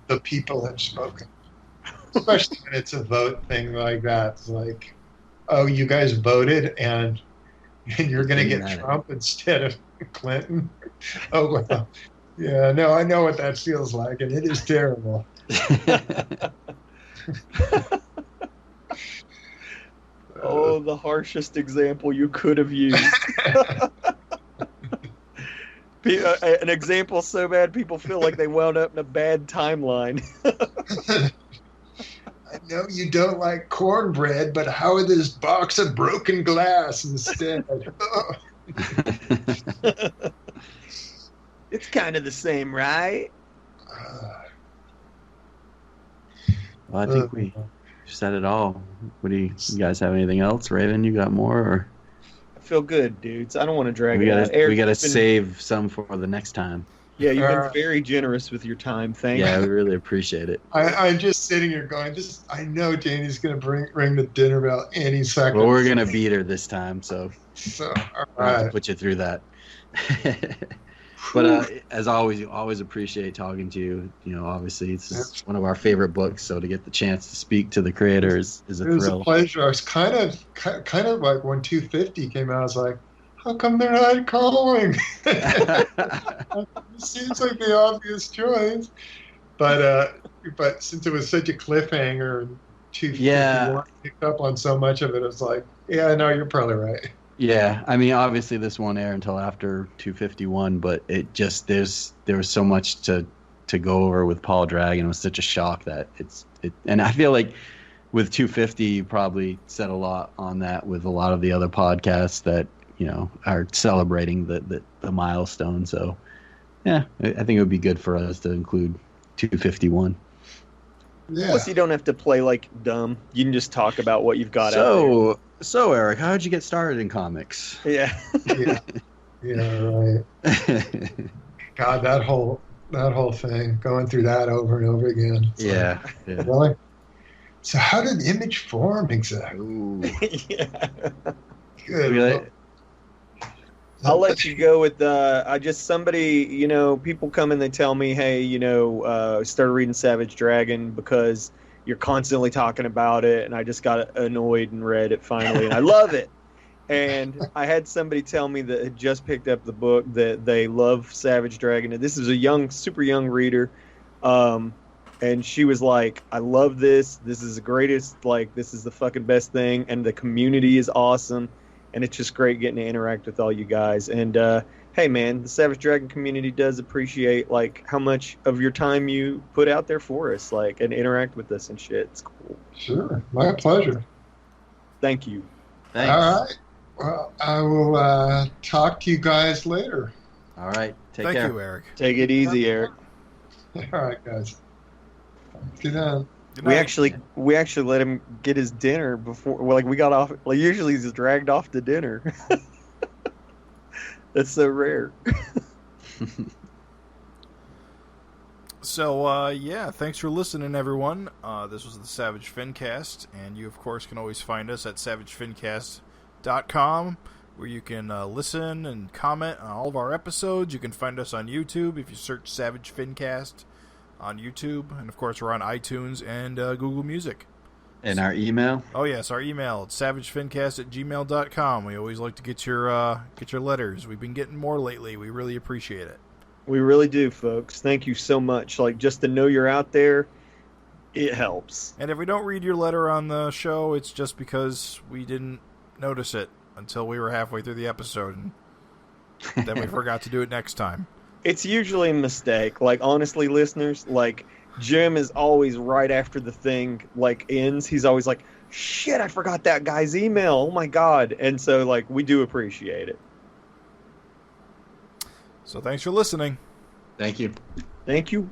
The people have spoken, especially when it's a vote thing like that. It's like, oh, you guys voted, and you're going to get Trump instead of Clinton. Oh well. Yeah, no, I know what that feels like, and it is terrible. Oh, the harshest example you could have used. An example so bad people feel like they wound up in a bad timeline. I know you don't like cornbread, but how is this box of broken glass instead? It's kind of the same, right? Well, I think we said it all. What do you guys have anything else? Raven, you got more? Or? feel good, dudes. I don't want to drag We it out. gotta Eric, we gotta you've been- save some for the next time. Yeah, you've been very generous with your time. Thank Yeah, you. we really appreciate it. I'm just sitting here going, I know Janie's going to ring the dinner bell any second. Well, we're gonna beat her this time, so So, all we'll have to right. put you through that. But as always, you always appreciate talking to you. You know, obviously it's one of our favorite books, so to get the chance to speak to the creator is a It was thrill. a pleasure. I was kind of like when 250 came out, I was like, how come they're not calling? It seems like the obvious choice. But since it was such a cliffhanger and 251 picked up on so much of it, it's like, yeah, no, you're probably right. Yeah, I mean, obviously this won't air until after 251, but it just there was so much to go over with Paul Dragon. It was such a shock that and I feel like with 250 you probably said a lot on that with a lot of the other podcasts that are celebrating the milestone. So yeah, I think it would be good for us to include 251. Yeah. Plus, you don't have to play like dumb. You can just talk about what you've got out So Eric, how did you get started in comics? there. Yeah. Yeah, right. God, that whole thing, going through that over and over again. It's Yeah. like, really? So how did image form exactly? Ooh. Yeah. Good. Really? I'll let you go with somebody, people come and they tell me, hey, started reading Savage Dragon because you're constantly talking about it, and I just got annoyed and read it finally, and I love it. And I had somebody tell me that had just picked up the book that they love Savage Dragon, and this is a super young reader, and she was like, I love this. This is the greatest, this is the fucking best thing, and the community is awesome. And it's just great getting to interact with all you guys. And hey, man, the Savage Dragon community does appreciate how much of your time you put out there for us, and interact with us and shit. It's cool. Sure, my pleasure. Thank you. Thanks. All right. Well, I will talk to you guys later. All right. Thank care. you, Eric. Take it easy, Eric. All right, guys. Good night. Good We night. actually let him get his dinner before. We got off. Usually he's dragged off to dinner. That's so rare. So, thanks for listening, everyone. This was the Savage FINcast, and you, of course, can always find us at savagefincast.com, where you can listen and comment on all of our episodes. You can find us on YouTube if you search Savage FINcast on YouTube, and, of course, we're on iTunes and Google Music. And our email? Oh, yes, our email. It's savagefincast@gmail.com. We always like to get your letters. We've been getting more lately. We really appreciate it. We really do, folks. Thank you so much. Just to know you're out there, it helps. And if we don't read your letter on the show, it's just because we didn't notice it until we were halfway through the episode, and then we forgot to do it next time. It's usually a mistake. Honestly, listeners, Jim is always right after the thing, ends. He's always like, shit, I forgot that guy's email. Oh, my God. And so, we do appreciate it. So thanks for listening. Thank you. Thank you.